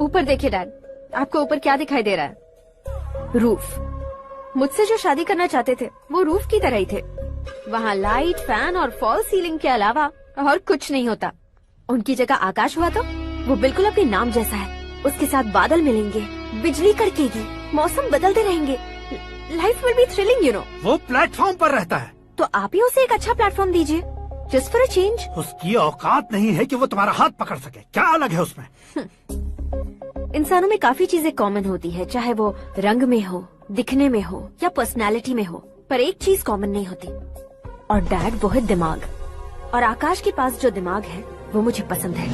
ऊपर देखिए डैड, आपको ऊपर क्या दिखाई दे रहा है? रूफ। मुझसे जो शादी करना चाहते थे वो रूफ की तरह ही थे। वहाँ लाइट, फैन और फॉल सीलिंग के अलावा और कुछ नहीं होता। उनकी जगह आकाश हुआ तो वो बिल्कुल अपने नाम जैसा है। उसके साथ बादल मिलेंगे, बिजली कड़केगी, मौसम बदलते रहेंगे, life will be thrilling you know. वो प्लेटफॉर्म पर रहता है तो आप ही उसे एक अच्छा प्लेटफॉर्म दीजिए, जस्ट फॉर अ चेंज। उसकी औकात नहीं है कि वो तुम्हारा हाथ पकड़ सके। क्या अलग है उसमें? इंसानों में काफी चीजें कॉमन होती है, चाहे वो रंग में हो, दिखने में हो या पर्सनालिटी में हो, पर एक चीज कॉमन नहीं होती, और डैड वो है दिमाग। और आकाश के पास जो दिमाग है वो मुझे पसंद है।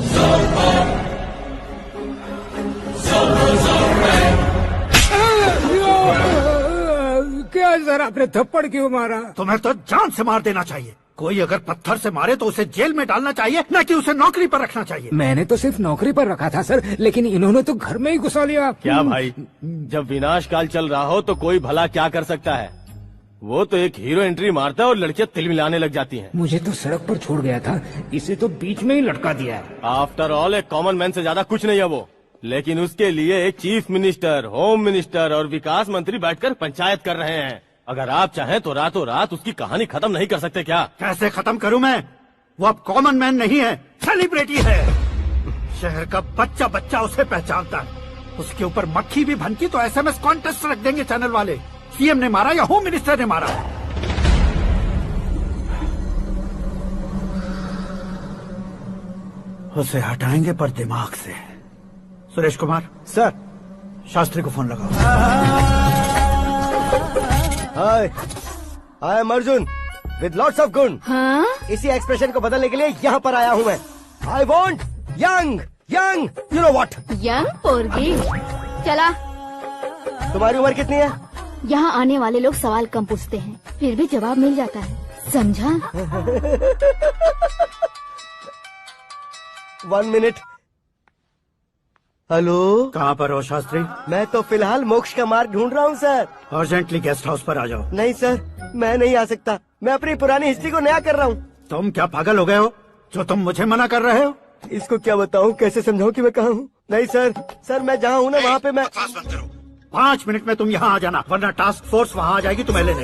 क्या सर, आपने थप्पड़ क्यों मारा? तुम्हें तो जान से मार देना चाहिए। कोई अगर पत्थर से मारे तो उसे जेल में डालना चाहिए, न कि उसे नौकरी पर रखना चाहिए। मैंने तो सिर्फ नौकरी पर रखा था सर, लेकिन इन्होंने तो घर में ही घुसा लिया। क्या भाई, जब विनाश काल चल रहा हो तो कोई भला क्या कर सकता है? वो तो एक हीरो एंट्री मारता है और लड़कियां तिल मिलाने लग जाती हैं। मुझे तो सड़क पर छोड़ गया था, इसे तो बीच में ही लटका दिया है। आफ्टर ऑल एक कॉमन मैन से ज्यादा कुछ नहीं है वो, लेकिन उसके लिए एक चीफ मिनिस्टर, होम मिनिस्टर और विकास मंत्री बैठकर पंचायत कर रहे हैं। अगर आप चाहें तो रातों रात उसकी कहानी खत्म नहीं कर सकते क्या? कैसे खत्म करूं मैं? वो अब कॉमन मैन नहीं है, सेलिब्रिटी है। शहर का बच्चा बच्चा उसे पहचानता है। उसके ऊपर मक्खी भी भनकी तो SMS कॉन्टेस्ट रख देंगे चैनल वाले। सीएम ने मारा या होम मिनिस्टर ने मारा? उसे हटाएंगे पर दिमाग से। सुरेश कुमार सर, शास्त्री को फोन लगाओ। Hi, I am Arjun with lots of गुण। हाँ? इसी एक्सप्रेशन को बदलने के लिए यहाँ पर आया हूँ मैं। I want young young, you know what? Young पोरगी। चला। तुम्हारी उम्र कितनी है? यहाँ आने वाले लोग सवाल कम पूछते हैं, फिर भी जवाब मिल जाता है, समझा? 1 मिनट। हेलो, कहाँ पर हो शास्त्री? मैं तो फिलहाल मोक्ष का मार्ग ढूंढ रहा हूँ सर। अर्जेंटली गेस्ट हाउस पर आ जाओ। नहीं सर, मैं नहीं आ सकता। मैं अपनी पुरानी हिस्ट्री को नया कर रहा हूँ। तुम क्या पागल हो गए हो जो तुम मुझे मना कर रहे हो? इसको क्या बताऊं, कैसे समझाऊं कि मैं कहाँ हूँ? नहीं सर मैं जहाँ हूँ ना वहाँ पे मैं। 5 मिनट में तुम यहाँ आ जाना, वरना टास्क फोर्स वहाँ आ जाएगी तुम्हें लेने।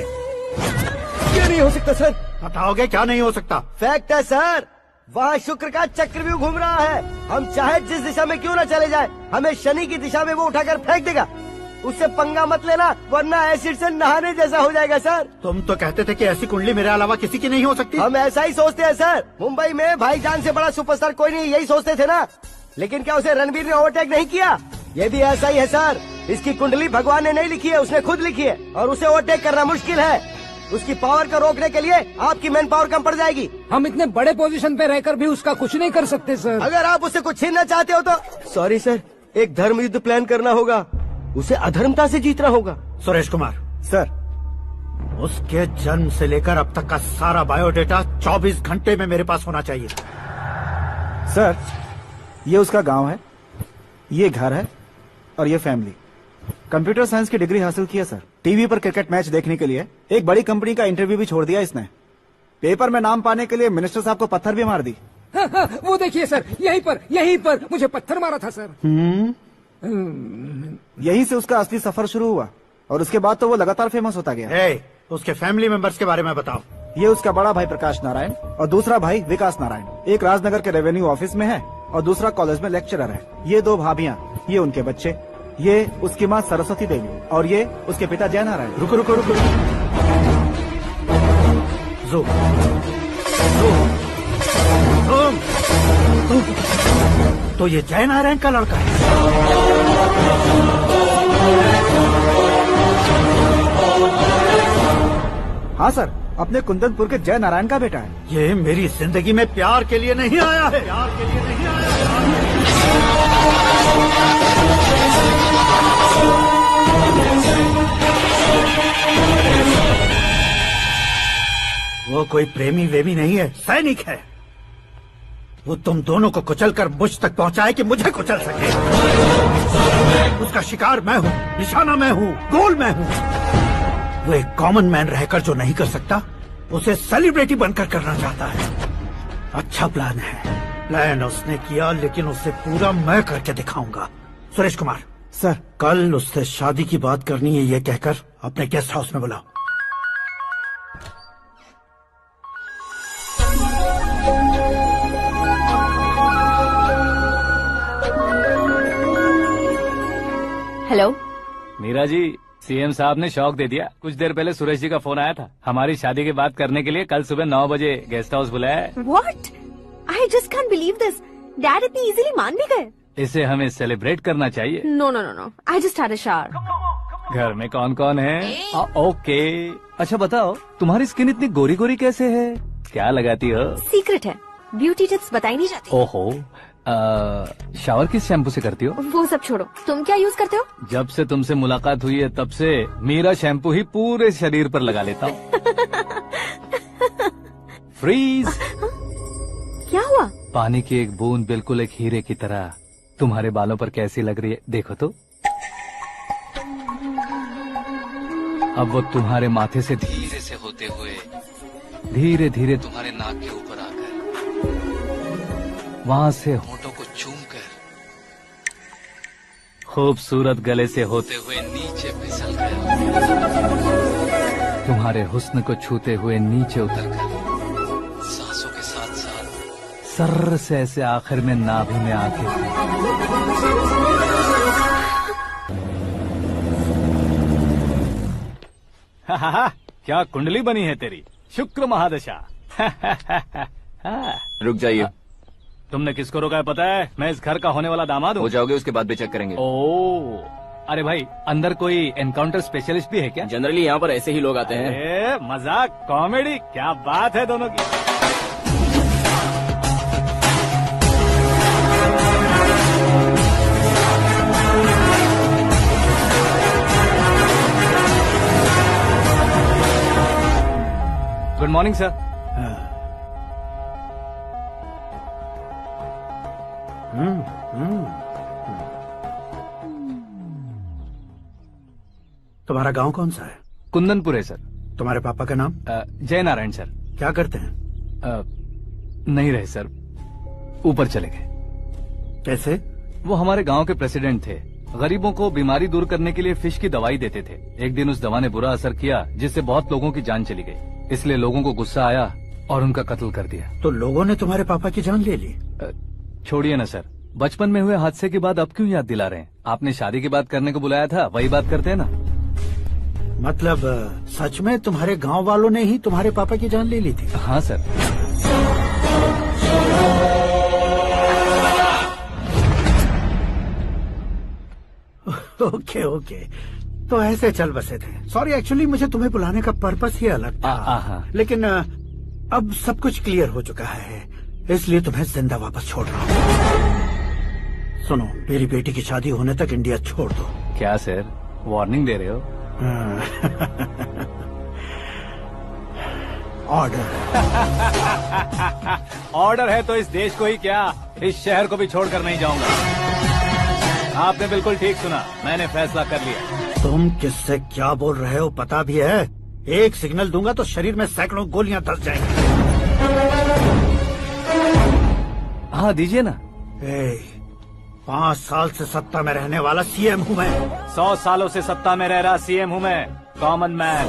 क्या नहीं हो सकता सर? बताओगे क्या नहीं हो सकता? फैक्ट है सर, वहाँ शुक्र का चक्रव्यूह घूम रहा है। हम चाहे जिस दिशा में क्यों न चले जाए, हमें शनि की दिशा में वो उठाकर फेंक देगा। उससे पंगा मत लेना, वरना एसिड से नहाने जैसा हो जाएगा सर। तुम तो कहते थे कि ऐसी कुंडली मेरे अलावा किसी की नहीं हो सकती। हम ऐसा ही सोचते हैं सर। मुंबई में भाईजान से बड़ा सुपरस्टार कोई नहीं, यही सोचते थे ना। लेकिन क्या उसे रणबीर ने ओवरटेक नहीं किया? ये भी ऐसा ही है सर। इसकी कुंडली भगवान ने नहीं लिखी है, उसने खुद लिखी है, और उसे ओवरटेक करना मुश्किल है। उसकी पावर को रोकने के लिए आपकी मैन पावर कम पड़ जाएगी। हम इतने बड़े पोजीशन पे रहकर भी उसका कुछ नहीं कर सकते सर। अगर आप उससे कुछ छीनना चाहते हो तो सॉरी सर, एक धर्म युद्ध प्लान करना होगा। उसे अधर्मता से जीतना होगा। सुरेश कुमार सर, उसके जन्म से लेकर अब तक का सारा बायोडेटा 24 घंटे में मेरे पास होना चाहिए। सर, ये उसका गांव है, ये घर है और ये फैमिली। कंप्यूटर साइंस की डिग्री हासिल की है सर। टीवी पर क्रिकेट मैच देखने के लिए एक बड़ी कंपनी का इंटरव्यू भी छोड़ दिया इसने। पेपर में नाम पाने के लिए मिनिस्टर साहब को पत्थर भी मार दी। हाँ, वो देखिए सर, यहीं पर मुझे पत्थर मारा था सर। यहीं से उसका असली सफर शुरू हुआ और उसके बाद तो वो लगातार फेमस होता गया। उसके फैमिली मेंबर्स के बारे में बताओ। ये उसका बड़ा भाई प्रकाश नारायण और दूसरा भाई विकास नारायण। एक राजनगर के रेवेन्यू ऑफिस में है और दूसरा कॉलेज में लेक्चरर है। ये 2 भाभियां, ये उनके बच्चे, ये उसकी माँ सरस्वती देवी और ये उसके पिता जय नारायण। रुको रुको रुको, तो ये जय नारायण का लड़का है। हाँ सर, अपने कुंदनपुर के जय नारायण का बेटा है। ये मेरी जिंदगी में प्यार के लिए नहीं आया है, प्यार के लिए नहीं आया वो कोई प्रेमी वेमी नहीं है, सैनिक है। वो तुम दोनों को कुचलकर मुझ तक पहुंचाए कि मुझे कुचल सके। उसका शिकार मैं हूँ, निशाना मैं हूँ, गोल मैं हूँ। वो एक कॉमन मैन रहकर जो नहीं कर सकता, उसे सेलिब्रिटी बनकर करना चाहता है। अच्छा प्लान है। प्लान उसने किया, लेकिन उसे पूरा मैं करके दिखाऊंगा। सुरेश कुमार सर, कल उससे शादी की बात करनी है, ये कहकर अपने गेस्ट हाउस में बुलाओ। हेलो मीरा जी, सीएम साहब ने शौक दे दिया। कुछ देर पहले सुरेश जी का फोन आया था, हमारी शादी की बात करने के लिए कल सुबह 9 बजे गेस्ट हाउस बुलाया है। What? I just can't believe this. Dad इतनी इजीली मान भी गए। इसे हमें सेलिब्रेट करना चाहिए। No, no, no, no. I just had a shower. घर में कौन कौन है? ओके। अच्छा बताओ, तुम्हारी स्किन इतनी गोरी गोरी कैसे है? क्या लगाती हो? सीक्रेट है, ब्यूटी टिप्स बताई नहीं जाती। ओहो, शावर किस शैम्पू से करती हो? वो सब छोड़ो, तुम क्या यूज करते हो? जब से तुमसे मुलाकात हुई है तब से मीरा शैम्पू ही पूरे शरीर पर लगा लेता हूँ। फ्रीज। क्या हुआ? पानी की एक बूंद बिल्कुल एक हीरे की तरह तुम्हारे बालों पर कैसी लग रही है, देखो तो। अब वो तुम्हारे माथे से धीरे से होते हुए धीरे धीरे तुम्हारे नाक के ऊपर आकर वहां से होठों को चूमकर खूबसूरत गले से होते हुए नीचे फिसल कर तुम्हारे हुस्न को छूते हुए नीचे उतरकर सांसों के साथ साथ सर्र से ऐसे आखिर में नाभि में आके क्या कुंडली बनी है तेरी, शुक्र महादशा। रुक जाइए। तुमने किसको रोका है पता है? मैं इस घर का होने वाला दामाद हूँ। हो जाओगे उसके बाद भी चेक करेंगे। ओ, अरे भाई, अंदर कोई एनकाउंटर स्पेशलिस्ट भी है क्या? जनरली यहाँ पर ऐसे ही लोग आते हैं। मजाक, कॉमेडी, क्या बात है दोनों की। Good morning sir. तुम्हारा गांव कौन सा है? कुंदनपुर है सर। तुम्हारे पापा का नाम? जय नारायण सर। क्या करते हैं? नहीं रहे सर, ऊपर चले गए। कैसे? वो हमारे गांव के प्रेसिडेंट थे। गरीबों को बीमारी दूर करने के लिए फिश की दवाई देते थे। एक दिन उस दवा ने बुरा असर किया, जिससे बहुत लोगों की जान चली गई। इसलिए लोगों को गुस्सा आया और उनका कत्ल कर दिया। तो लोगों ने तुम्हारे पापा की जान ले ली? छोड़िए ना सर, बचपन में हुए हादसे के बाद अब क्यों याद दिला रहे हैं? आपने शादी की बात करने को बुलाया था, वही बात करते हैं ना। मतलब सच में तुम्हारे गांव वालों ने ही तुम्हारे पापा की जान ले ली थी? हाँ सर। ओके ओके, तो ऐसे चल बसे थे। सॉरी, एक्चुअली मुझे तुम्हें बुलाने का पर्पस ही अलग था। लेकिन अब सब कुछ क्लियर हो चुका है, इसलिए तुम्हें जिंदा वापस छोड़ रहा हूँ। सुनो, मेरी बेटी की शादी होने तक इंडिया छोड़ दो। क्या सर, वार्निंग दे रहे हो? ऑर्डर। ऑर्डर है तो इस देश को ही क्या, इस शहर को भी छोड़कर नहीं जाऊंगा। आपने बिल्कुल ठीक सुना, मैंने फैसला कर लिया। तुम किससे क्या बोल रहे हो पता भी है? एक सिग्नल दूंगा तो शरीर में सैकड़ों गोलियां धस जाएंगी। हाँ दीजिए ना। 5 साल से सत्ता में रहने वाला सीएम हूँ मैं। 100 सालों से सत्ता में रह रहा सीएम हूँ मैं। Common man,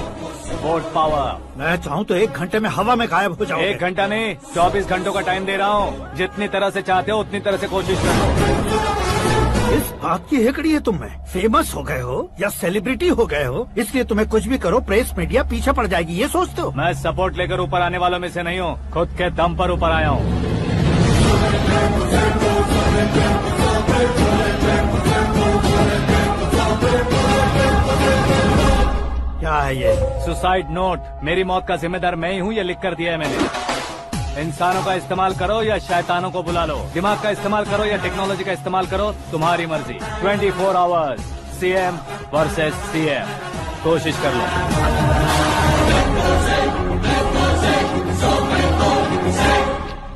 vote power. मैं चाहूँ तो 1 घंटे में हवा में गायब हो जाऊँ। 1 घंटा नहीं, 24 घंटों का टाइम दे रहा हूँ। जितनी तरह से चाहते हो उतनी तरह से कोशिश करो। इस बात की हेकड़ी है तुम में। फेमस हो गए हो या सेलिब्रिटी हो गए हो, इसलिए तुम्हें कुछ भी करो प्रेस मीडिया पीछे पड़ जाएगी, ये सोचते हो? मैं सपोर्ट लेकर ऊपर आने वालों में से नहीं हूँ, खुद के दम पर ऊपर आया हूँ। क्या है ये? Suicide note. मेरी मौत का जिम्मेदार मैं ही हूँ, ये लिख कर दिया है मैंने। इंसानों का इस्तेमाल करो या शैतानों को बुला लो, दिमाग का इस्तेमाल करो या टेक्नोलॉजी का इस्तेमाल करो, तुम्हारी मर्जी। 24 आवर्स, सीएम वर्सेस सीएम, कोशिश कर लो।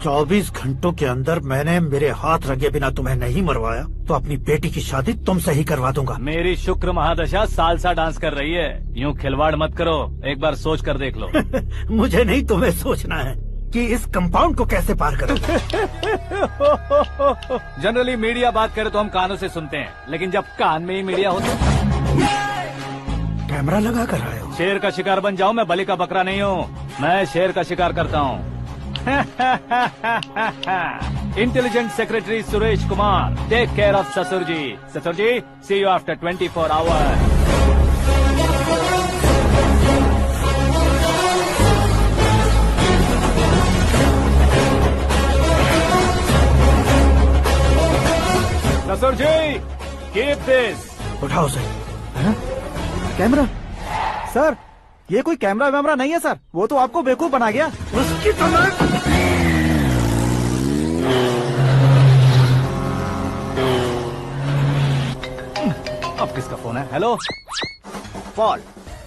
24 घंटों के अंदर मैंने मेरे हाथ रंगे बिना तुम्हें नहीं मरवाया तो अपनी बेटी की शादी तुमसे ही करवा दूंगा। मेरी शुक्र महादशा सालसा डांस कर रही है, यूँ खिलवाड़ मत करो, एक बार सोच कर देख लो। मुझे नहीं, तुम्हें सोचना है कि इस कंपाउंड को कैसे पार करें। जनरली मीडिया बात करे तो हम कानों से सुनते हैं, लेकिन जब कान में ही मीडिया हो तो कैमरा लगा कर आए हो। शेर का शिकार बन जाऊं, मैं बलि का बकरा नहीं हूँ, मैं शेर का शिकार करता हूँ। Intelligent secretary Suresh Kumar, take care of ससुर जी। ससुर जी, सी यू आफ्टर 24 आवर्स। ससुर जी, कीप दिस। उठाओ से। कैमरा? सर, ये कोई कैमरा वैमरा नहीं है सर, वो तो आपको बेवकूफ बना गया। उसकी तरह। अब किसका फोन है? हेलो पॉल,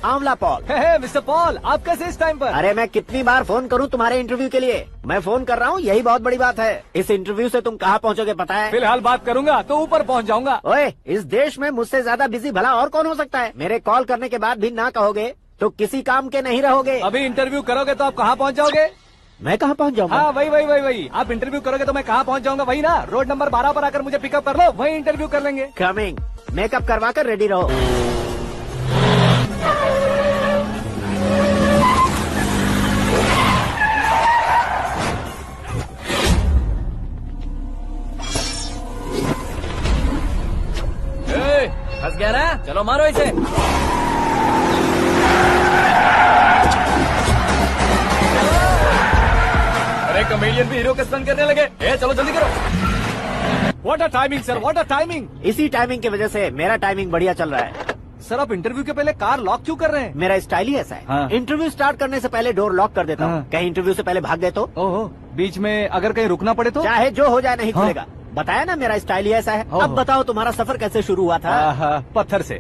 आंवला पॉल। मिस्टर पॉल, आप कैसे इस टाइम पर? अरे मैं कितनी बार फोन करूं तुम्हारे इंटरव्यू के लिए? मैं फोन कर रहा हूं, यही बहुत बड़ी बात है। इस इंटरव्यू से तुम कहां पहुंचोगे पता है? फिलहाल बात करूंगा तो ऊपर पहुंच जाऊंगा। ओए, इस देश में मुझसे ज्यादा बिजी भला और कौन हो सकता है? मेरे कॉल करने के बाद भी ना कहोगे तो किसी काम के नहीं रहोगे। अभी इंटरव्यू करोगे तो आप कहाँ पहुँच जाओगे? मैं कहाँ पहुँच जाऊंगा? हाँ वही। आप इंटरव्यू करोगे तो मैं कहाँ पहुँच जाऊंगा? वही ना, रोड नंबर 12 पर आकर मुझे पिकअप कर लो, वही इंटरव्यू कर लेंगे। कमिंग। मेकअप करवा कर रेडी रहो। फंस गया ना, चलो मारो इसे। अरे कमेडियन भी हीरो के स्टंट करने लगे। चलो जल्दी करो। What a timing sir, what a timing. इसी टाइमिंग की वजह से मेरा टाइमिंग बढ़िया चल रहा है। सर आप इंटरव्यू के पहले कार लॉक क्यों कर रहे हैं? मेरा स्टाइल ही ऐसा है। हाँ। इंटरव्यू स्टार्ट करने से पहले डोर लॉक कर देता हूँ। कहीं इंटरव्यू से पहले भाग गए तो? ओहो, बीच में अगर कहीं रुकना पड़े तो? चाहे जो हो जाए नहीं खुलेगा। बताया ना मेरा स्टाइल ही ऐसा है। अब बताओ तुम्हारा सफर कैसे शुरू हुआ था? पत्थर से।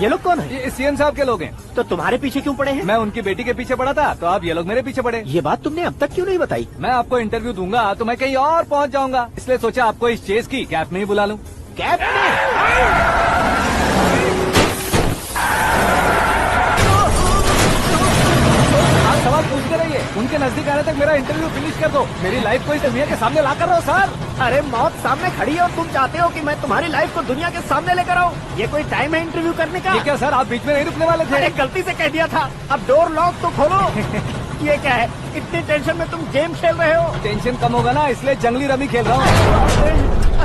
ये लोग कौन है? ये सीएम साहब के लोग हैं। तो तुम्हारे पीछे क्यों पड़े हैं? मैं उनकी बेटी के पीछे पड़ा था, तो आप ये लोग मेरे पीछे पड़े। ये बात तुमने अब तक क्यों नहीं बताई? मैं आपको इंटरव्यू दूंगा तो मैं कहीं और पहुंच जाऊंगा, इसलिए सोचा आपको इस चेस की कैप में ही बुला लूं। कैप में? आप सवाल पूछते रहिए, उनके के नजदीक आने तक मेरा इंटरव्यू फिनिश कर दो। मेरी लाइफ को इस दुनिया के सामने ला कर रहो सर। अरे मौत सामने खड़ी है और तुम चाहते हो कि मैं तुम्हारी लाइफ को दुनिया के सामने लेकर आऊं? ये कोई टाइम है इंटरव्यू करने का? ये क्या सर, आप बीच में नहीं रुकने वाले थे? अरे गलती से कह दिया था, अब डोर लॉक तो खोलो। ये क्या है, इतनी टेंशन में तुम गेम खेल रहे हो? टेंशन कम होगा ना, इसलिए जंगली रमी खेल रहा हूँ।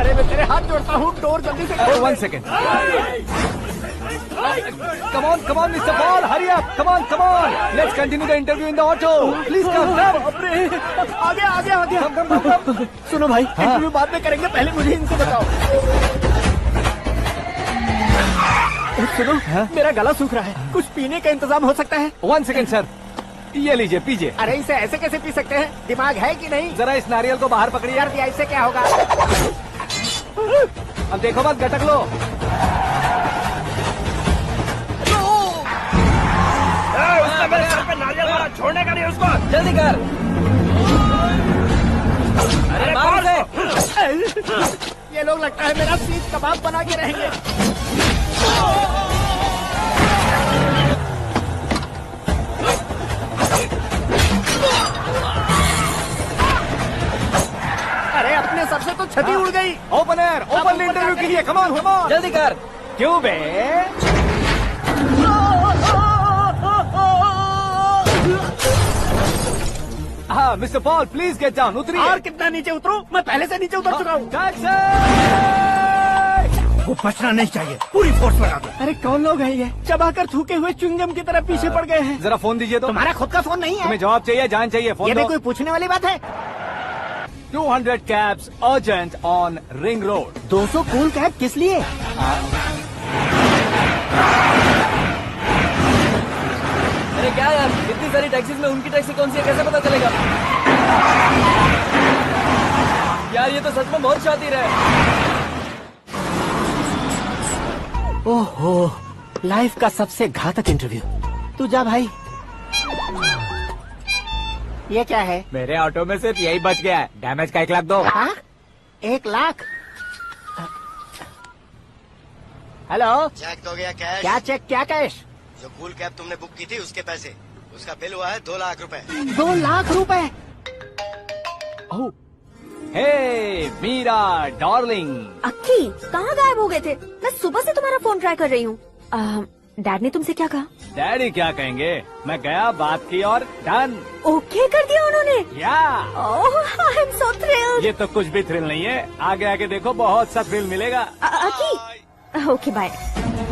अरे मैं तेरे हाथ जोड़ता हूँ, डोर जल्दी से खोलो। 1 second. Come on, Mr. Paul, hurry up. Come on. Let's continue the interview in the auto. Please come. आगे। come. सुनो भाई, इंटरव्यू बाद में करेंगे, पहले मुझे इनसे बताओ। सुनो, मेरा गला सूख रहा है, कुछ पीने का इंतजाम हो सकता है? 1 सेकेंड सर, ये लीजिए पीजिए। अरे इसे ऐसे कैसे पी सकते हैं, दिमाग है कि नहीं? जरा इस नारियल को बाहर पकड़िए। कर दिया, इससे क्या होगा? अब देखो मत, गटक लो। मेरे सर पे नारियल मारा, छोड़ने का नहीं उसको। जल्दी कर। अरे मार उसे। ये लोग लगता है मेरा सीख कबाब बना के रहेंगे। अरे अपने सर से तो छती उड़ गई। ओपन एयर, ओपन इंटरव्यू कीजिए। कम ऑन जल्दी कर। क्यों बे? हाँ mister Paul, please get down. उतरिए। और कितना नीचे उतरूं? मैं पहले से नीचे उतर चुका हूँ। वो बचना नहीं चाहिए, पूरी फोर्स लगा दो। अरे कौन लोग हैं ये? चबाकर थूके हुए च्युइंगम की तरह पीछे पड़ गए हैं। जरा फोन दीजिए तो। तुम्हारा खुद का फोन नहीं है? तुम्हें जवाब चाहिए, जान चाहिए, फोन ये दो। भी कोई पूछने वाली बात है? 200 cabs urgent on Ring Road. 200 cool cab किस लिए? अरे क्या यार, इतनी सारी टैक्सीज में उनकी टैक्सी कौन सी है, कैसे पता चलेगा? यार ये तो सच में बहुत शातिर है। ओहो, लाइफ का सबसे घातक इंटरव्यू। तू जा भाई। ये क्या है? मेरे ऑटो में सिर्फ यही बच गया है, डैमेज का 1 लाख दो। हाँ? 1 लाख? हेलो, चेक तो गया कैश? क्या चेक, क्या कैश? जो कूल कैब तुमने बुक की थी उसके पैसे, उसका बिल हुआ है 2 लाख रुपए। 2 लाख रुपए? हे मीरा डार्लिंग। अक्की, कहाँ गायब हो गए थे? मैं सुबह से तुम्हारा फोन ट्राई कर रही हूँ। डैड ने तुमसे क्या कहा? डैडी क्या कहेंगे, मैं गया, बात की और डन। ओके कर दिया उन्होंने? या। ओह, आई एम सो थ्रिल्ड। ये तो कुछ भी थ्रिल नहीं है, आगे आगे देखो बहुत सा थ्रिल मिलेगा। अक्की, ओके बाय।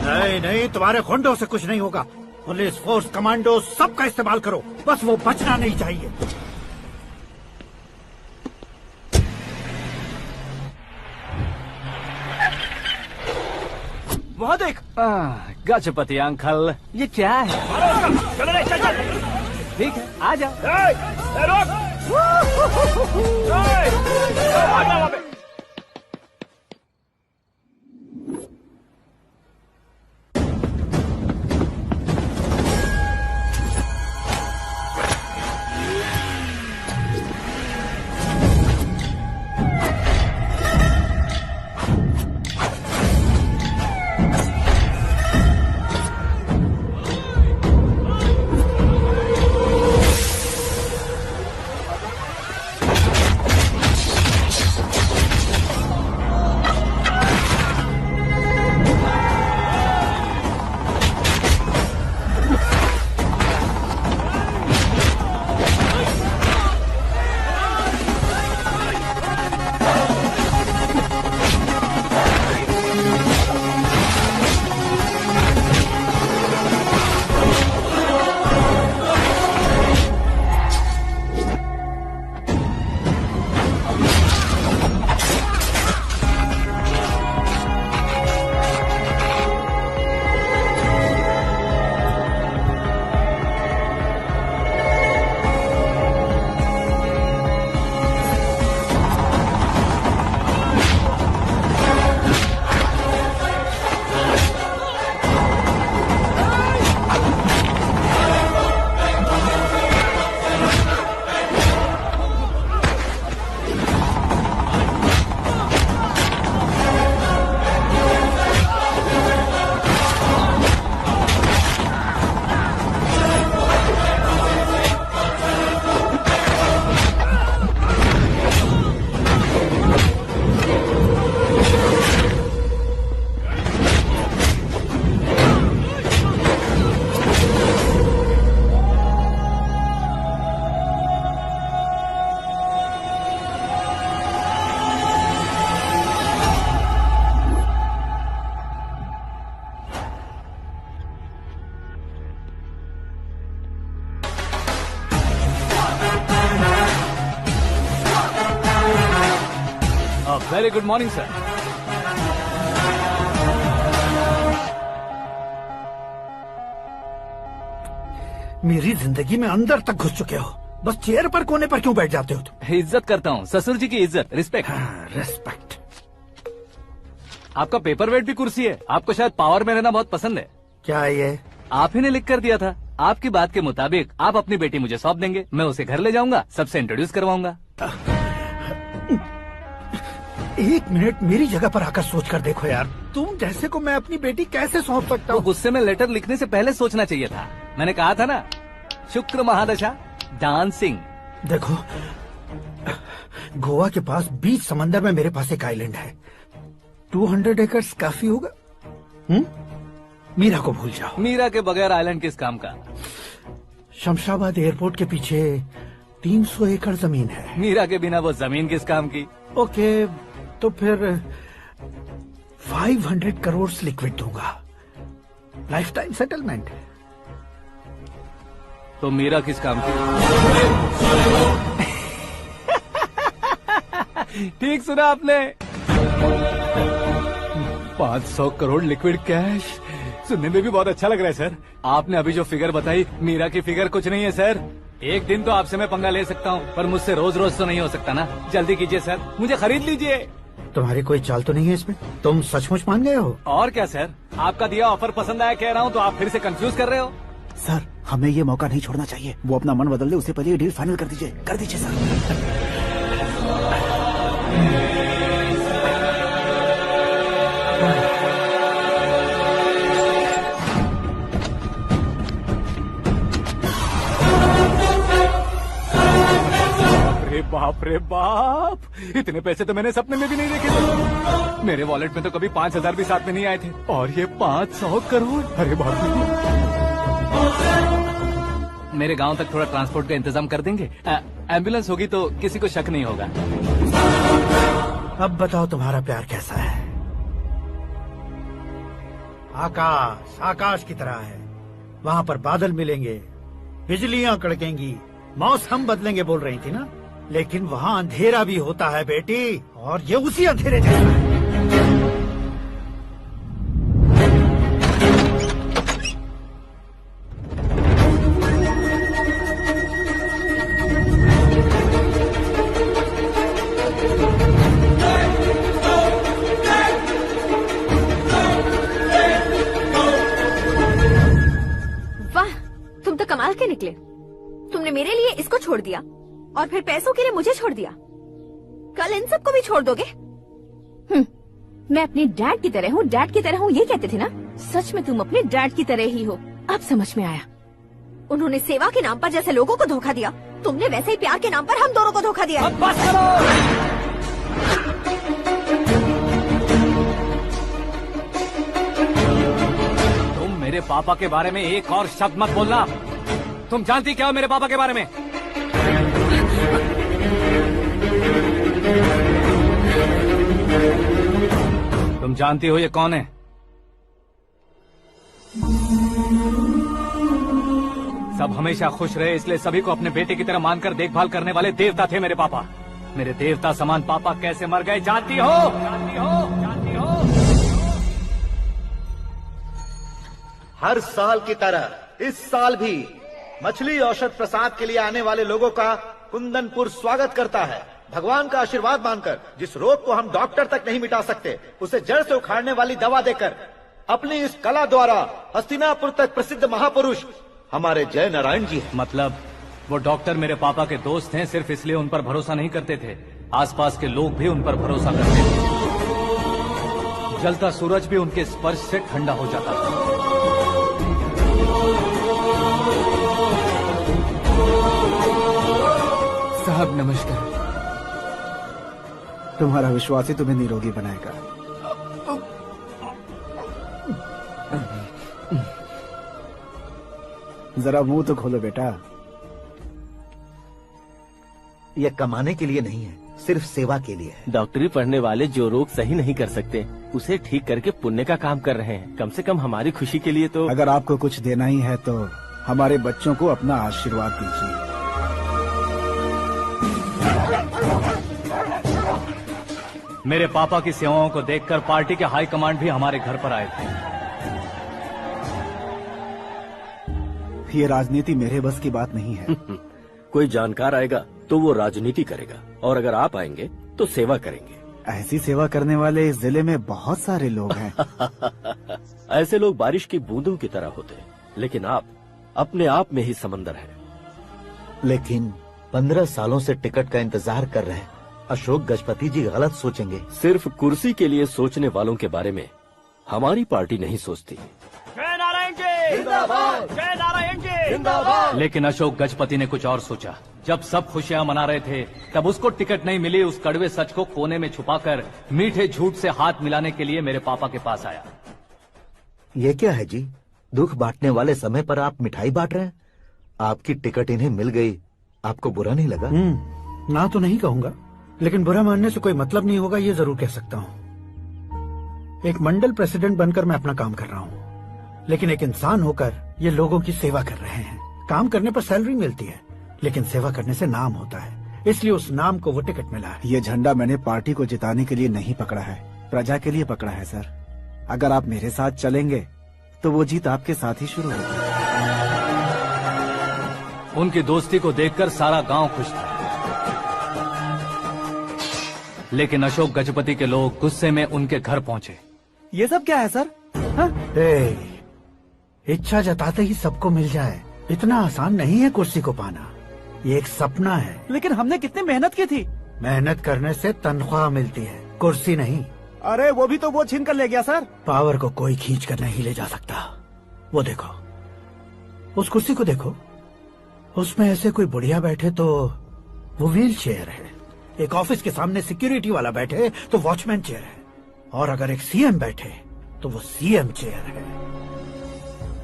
नहीं, तुम्हारे गुंडों से कुछ नहीं होगा। पुलिस फोर्स, कमांडो, सबका इस्तेमाल करो, बस वो बचना नहीं चाहिए। वहाँ देख। गजपति अंकल, ये क्या है? चलो रे, चल। ठीक है, आ जाओ। Very good morning sir. मेरी जिंदगी में अंदर तक घुस चुके हो, बस चेयर पर कोने पर क्यों बैठ जाते हो तुम? इज्जत करता हूँ, ससुर जी की इज्जत, रिस्पेक्ट। रिस्पेक्ट। आपका पेपर वेट भी कुर्सी है। आपको शायद पावर में रहना बहुत पसंद है। क्या ये? आप ही ने लिख कर दिया था। आपकी बात के मुताबिक आप अपनी बेटी मुझे सौंप देंगे, मैं उसे घर ले जाऊंगा, सबसे इंट्रोड्यूस करवाऊंगा। एक मिनट मेरी जगह पर आकर सोच कर देखो यार, तुम जैसे को मैं अपनी बेटी कैसे सौंप सकता हूँ? गुस्से में लेटर लिखने से पहले सोचना चाहिए था। मैंने कहा था ना, शुक्र महादशा डांसिंग। देखो, गोवा के पास बीच समंदर में मेरे पास एक आइलैंड है, 200 एकर्स काफी होगा। मीरा को भूल जाओ। मीरा के बगैर आइलैंड किस काम का? शमशाबाद एयरपोर्ट के पीछे 300 एकड़ जमीन है। मीरा के बिना वो जमीन किस काम की? ओके, तो फिर 500 करोड़ लिक्विड दूंगा, लाइफ टाइम सेटलमेंट। तो मीरा किस काम की? ठीक सुना आपने, 500 करोड़ लिक्विड कैश। सुनने में भी बहुत अच्छा लग रहा है सर। आपने अभी जो फिगर बताई, मीरा की फिगर कुछ नहीं है सर। एक दिन तो आपसे मैं पंगा ले सकता हूँ, पर मुझसे रोज रोज तो नहीं हो सकता ना। जल्दी कीजिए सर, मुझे खरीद लीजिए। तुम्हारी कोई चाल तो नहीं है इसमें? तुम सचमुच मान गए हो? और क्या सर, आपका दिया ऑफर पसंद आया कह रहा हूँ, तो आप फिर से कंफ्यूज कर रहे हो। सर, हमें ये मौका नहीं छोड़ना चाहिए। वो अपना मन बदल दे, उससे पहले ये डील फाइनल कर दीजिए। कर दीजिए सर। बाप रे बाप, इतने पैसे तो मैंने सपने में भी नहीं देखे थे। मेरे वॉलेट में तो कभी 5,000 भी साथ में नहीं आए थे, और ये 500 करोड़। अरे बाप रे। मेरे गांव तक थोड़ा ट्रांसपोर्ट का इंतजाम कर देंगे? एम्बुलेंस होगी तो किसी को शक नहीं होगा। अब बताओ तुम्हारा प्यार कैसा है? आकाश आकाश की तरह है, वहाँ पर बादल मिलेंगे, बिजलियाँ कड़केंगी, मौसम बदलेंगे बोल रही थी ना, लेकिन वहाँ अंधेरा भी होता है बेटी, और ये उसी अंधेरे जैसा है। वाह, तुम तो कमाल के निकले। तुमने मेरे लिए इसको छोड़ दिया और फिर पैसों के लिए मुझे छोड़ दिया। कल इन सबको भी छोड़ दोगे? मैं अपने डैड की तरह हूँ, डैड की तरह हूँ, ये कहते थे ना। सच में तुम अपने डैड की तरह ही हो, अब समझ में आया। उन्होंने सेवा के नाम पर जैसे लोगों को धोखा दिया, तुमने वैसे ही प्यार के नाम पर हम दोनों को धोखा दिया। अब बस करो। तुम मेरे पापा के बारे में एक और शब्द मत बोलना। तुम जानती क्या हो मेरे पापा के बारे में? तुम जानती हो ये कौन है? सब हमेशा खुश रहे इसलिए सभी को अपने बेटे की तरह मानकर देखभाल करने वाले देवता थे मेरे पापा। मेरे देवता समान पापा कैसे मर गए जानती हो? जानती हो? जानती हो? हर साल की तरह इस साल भी मछली औषध प्रसाद के लिए आने वाले लोगों का कुंदनपुर स्वागत करता है। भगवान का आशीर्वाद मानकर जिस रोग को हम डॉक्टर तक नहीं मिटा सकते, उसे जड़ से उखाड़ने वाली दवा देकर अपनी इस कला द्वारा हस्तिनापुर तक प्रसिद्ध महापुरुष हमारे जय नारायण जी हैं। मतलब वो डॉक्टर मेरे पापा के दोस्त हैं, सिर्फ इसलिए उन पर भरोसा नहीं करते थे, आसपास के लोग भी उन पर भरोसा करते थे। जलता सूरज भी उनके स्पर्श से ठंडा हो जाता था। साहब नमस्कार। तुम्हारा विश्वास ही तुम्हें निरोगी बनाएगा। जरा मुंह तो खोलो बेटा। यह कमाने के लिए नहीं है, सिर्फ सेवा के लिए है। डॉक्टरी पढ़ने वाले जो रोग सही नहीं कर सकते, उसे ठीक करके पुण्य का काम कर रहे हैं। कम से कम हमारी खुशी के लिए तो। अगर आपको कुछ देना ही है तो हमारे बच्चों को अपना आशीर्वाद दीजिए। मेरे पापा की सेवाओं को देखकर पार्टी के हाई कमांड भी हमारे घर पर आए थे। ये राजनीति मेरे बस की बात नहीं है। कोई जानकार आएगा तो वो राजनीति करेगा, और अगर आप आएंगे तो सेवा करेंगे। ऐसी सेवा करने वाले इस जिले में बहुत सारे लोग हैं। ऐसे लोग बारिश की बूंदों की तरह होते हैं, लेकिन आप अपने आप में ही समंदर हैं। लेकिन 15 सालों से टिकट का इंतजार कर रहे हैं। अशोक गजपति जी गलत सोचेंगे। सिर्फ कुर्सी के लिए सोचने वालों के बारे में हमारी पार्टी नहीं सोचती। जय नारायण जी जिंदाबाद, जय नारायण जी जिंदाबाद। लेकिन अशोक गजपति ने कुछ और सोचा। जब सब खुशियां मना रहे थे तब उसको टिकट नहीं मिली। उस कड़वे सच को कोने में छुपाकर मीठे झूठ से हाथ मिलाने के लिए मेरे पापा के पास आया। ये क्या है जी? दुख बांटने वाले समय पर आप मिठाई बांट रहे हैं। आपकी टिकट इन्हें मिल गई, आपको बुरा नहीं लगा? ना तो नहीं कहूंगा, लेकिन बुरा मानने से कोई मतलब नहीं होगा, ये जरूर कह सकता हूँ। एक मंडल प्रेसिडेंट बनकर मैं अपना काम कर रहा हूँ, लेकिन एक इंसान होकर ये लोगों की सेवा कर रहे हैं। काम करने पर सैलरी मिलती है, लेकिन सेवा करने से नाम होता है, इसलिए उस नाम को वो टिकट मिला है। ये झंडा मैंने पार्टी को जिताने के लिए नहीं पकड़ा है, प्रजा के लिए पकड़ा है सर। अगर आप मेरे साथ चलेंगे तो वो जीत आपके साथ ही शुरू होगी। उनकी दोस्ती को देखकर सारा गांव खुश था, लेकिन अशोक गजपति के लोग गुस्से में उनके घर पहुंचे। ये सब क्या है सर? इच्छा जताते ही सबको मिल जाए, इतना आसान नहीं है कुर्सी को पाना। ये एक सपना है। लेकिन हमने कितनी मेहनत की थी। मेहनत करने से तनख्वाह मिलती है, कुर्सी नहीं। अरे वो भी तो वो छीन कर ले गया सर। पावर को कोई खींच कर नहीं ले जा सकता। वो देखो, उस कुर्सी को देखो, उसमें ऐसे कोई बुढ़िया बैठे तो वो व्हील चेयर है। एक ऑफिस के सामने सिक्योरिटी वाला बैठे तो वॉचमैन चेयर है, और अगर एक सीएम बैठे तो वो सीएम चेयर है।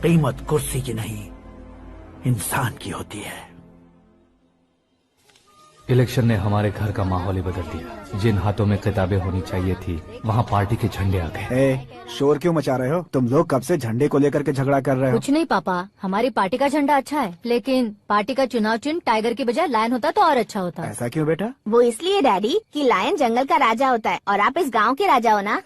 कीमत कुर्सी की नहीं, इंसान की होती है। इलेक्शन ने हमारे घर का माहौल ही बदल दिया। जिन हाथों में किताबें होनी चाहिए थी, वहाँ पार्टी के झंडे आ गए। शोर क्यों मचा रहे हो? तुम लोग कब से झंडे को लेकर के झगड़ा कर रहे हो? कुछ नहीं पापा, हमारी पार्टी का झंडा अच्छा है, लेकिन पार्टी का चुनाव चिन्ह टाइगर की बजाय लायन होता तो और अच्छा होता। ऐसा क्यों बेटा? वो इसलिए डैडी कि लायन जंगल का राजा होता है और आप इस गांव के राजा हो ना।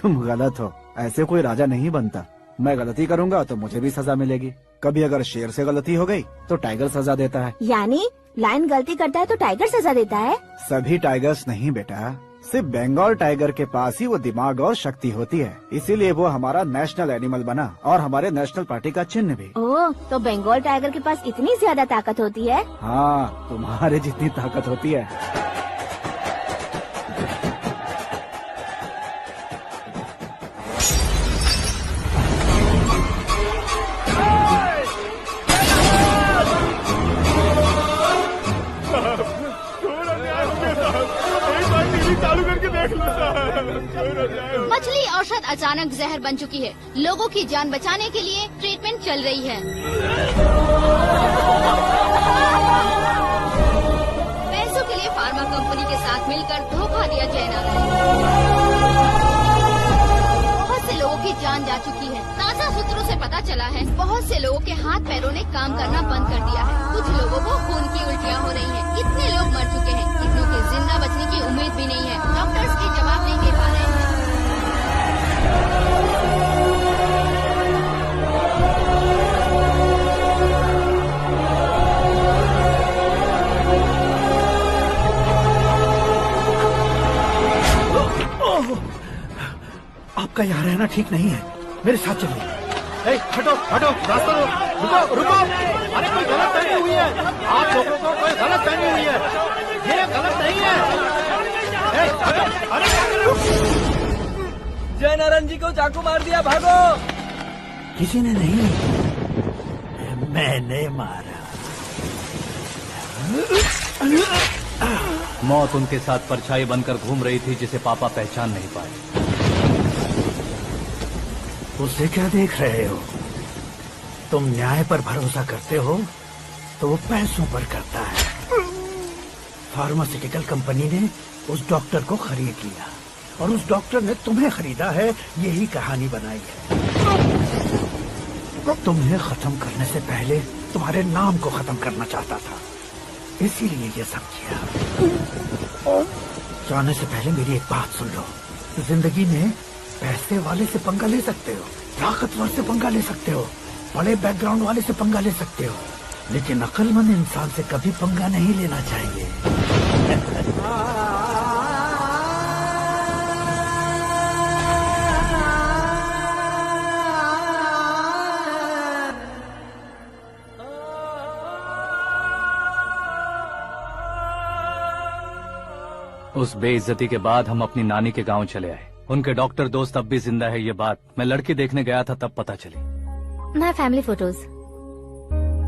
तुम गलत हो, ऐसे कोई राजा नहीं बनता। मैं गलती करूंगा तो मुझे भी सजा मिलेगी। कभी अगर शेर से गलती हो गई तो टाइगर सजा देता है। यानी लायन गलती करता है तो टाइगर सजा देता है? सभी टाइगर्स नहीं बेटा, सिर्फ बंगाल टाइगर के पास ही वो दिमाग और शक्ति होती है, इसीलिए वो हमारा नेशनल एनिमल बना और हमारे नेशनल पार्टी का चिन्ह भी। ओह, तो बंगाल टाइगर के पास इतनी ज्यादा ताकत होती है? हाँ, तुम्हारे जितनी ताकत होती है। मछली औषध अचानक जहर बन चुकी है। लोगों की जान बचाने के लिए ट्रीटमेंट चल रही है। पैसों के लिए फार्मा कंपनी के साथ मिलकर धोखा दिया जय नारायण। बहुत से लोगों की जान जा चुकी है। ताजा सूत्रों से पता चला है बहुत से लोगों के हाथ पैरों ने काम करना बंद कर दिया है। कुछ लोगों को खून की उल्टियाँ हो रही हैं। कितने लोग मर चुके हैं, कितनों के जिंदा बचने की उम्मीद भी नहीं है। डॉक्टर्स के जवाब नहीं दे पा रहे हैं। आपका यहाँ रहना ठीक नहीं है, मेरे साथ चलिए। हटो हटो, रास्ता रुको रुको। अरे कोई गलत फहमी हुई है, आप लोगों को कोई गलत फहमी हुई है, ये गलत नहीं है। हटो, अरे जय नारायण जी को चाकू मार दिया, भागो। किसी ने नहीं, मैंने मारा। मौत उनके साथ परछाई बनकर घूम रही थी, जिसे पापा पहचान नहीं पाए। उसे क्या देख रहे हो? तुम न्याय पर भरोसा करते हो तो वो पैसों पर करता है। फार्मास्यूटिकल कंपनी ने उस डॉक्टर को खरीद लिया और उस डॉक्टर ने तुम्हें खरीदा है, यही कहानी बनाई है। तुम्हें खत्म करने से पहले तुम्हारे नाम को खत्म करना चाहता था, इसीलिए ये सब किया। जाने से पहले मेरी एक बात सुन लो। जिंदगी में पैसे वाले से पंगा ले सकते हो, ताकतवर से पंगा ले सकते हो, बड़े बैकग्राउंड वाले से पंगा ले सकते हो, लेकिन अक्लमंद इंसान से कभी पंगा नहीं लेना चाहिए। उस बेइज्जती के बाद हम अपनी नानी के गांव चले आए। उनके डॉक्टर दोस्त अब भी जिंदा है, ये बात मैं लड़की देखने गया था तब पता चली। My family photos.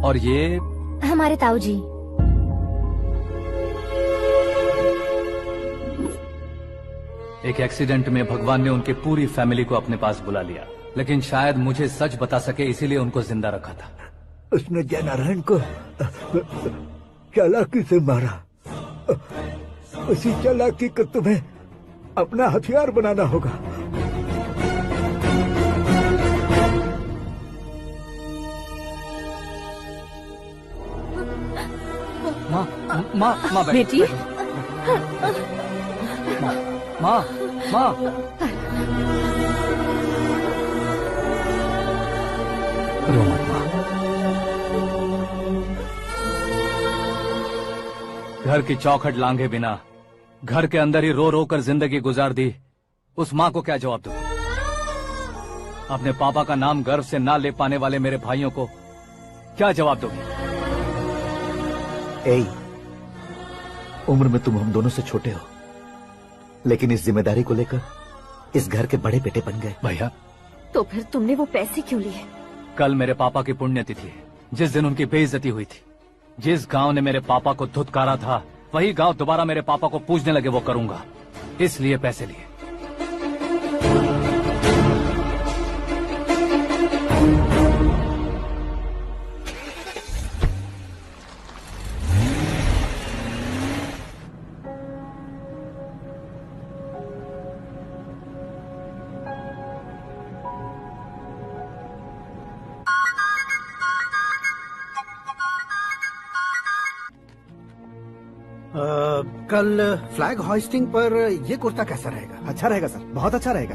और ये हमारे ताऊ जी। एक एक्सीडेंट में भगवान ने उनकी पूरी फैमिली को अपने पास बुला लिया, लेकिन शायद मुझे सच बता सके इसीलिए उनको जिंदा रखा था। उसने जयनारायण को चालाकी से मारा। उसी चालाकी को तुम्हें अपना हथियार बनाना होगा। माँ बेटी। माँ रो मत माँ। घर की चौखट लांघे बिना घर के अंदर ही रो रो कर जिंदगी गुजार दी उस माँ को क्या जवाब दूं? अपने पापा का नाम गर्व से ना ले पाने वाले मेरे भाइयों को क्या जवाब दोगे? उम्र में तुम हम दोनों से छोटे हो, लेकिन इस जिम्मेदारी को लेकर इस घर के बड़े बेटे बन गए। भैया, तो फिर तुमने वो पैसे क्यों लिए? कल मेरे पापा की पुण्यतिथि है, जिस दिन उनकी बेइज्जती हुई थी। जिस गांव ने मेरे पापा को धुतकारा था वही गांव दोबारा मेरे पापा को पूजने लगे वो करूंगा, इसलिए पैसे लिए। कल फ्लैग होइस्टिंग पर ये कुर्ता कैसा रहेगा? अच्छा रहेगा सर, बहुत अच्छा रहेगा।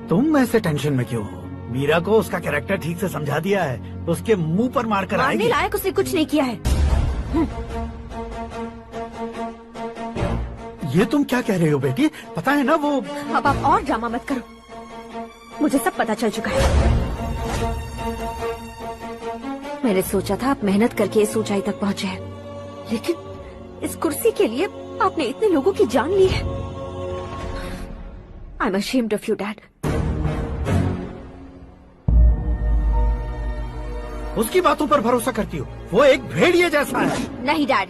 तुम ऐसे टेंशन में क्यों हो? मीरा को उसका कैरेक्टर ठीक से समझा दिया है, उसके मुंह पर मारकर आएगी। लायक उसने कुछ नहीं किया है। ये तुम क्या कह रहे हो बेटी? पता है ना वो। अब आप और ड्रामा मत करो, मुझे सब पता चल चुका है। मैंने सोचा था आप मेहनत करके इस ऊंचाई तक पहुँचे हैं, लेकिन इस कुर्सी के लिए आपने इतने लोगों की जान ली है। I am ashamed of you dad. उसकी बातों पर भरोसा करती हो? वो एक भेड़िए जैसा है। नहीं डैड,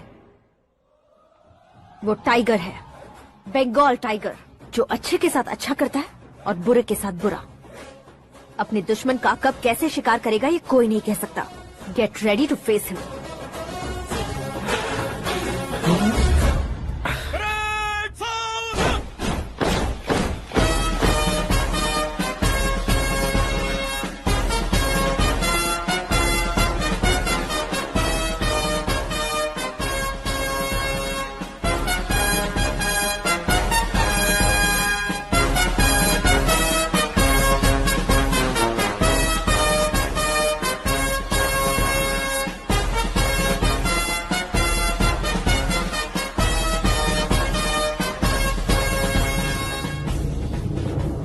वो टाइगर है, बंगाल टाइगर, जो अच्छे के साथ अच्छा करता है और बुरे के साथ बुरा। अपने दुश्मन का कब कैसे शिकार करेगा ये कोई नहीं कह सकता। Get ready to face him.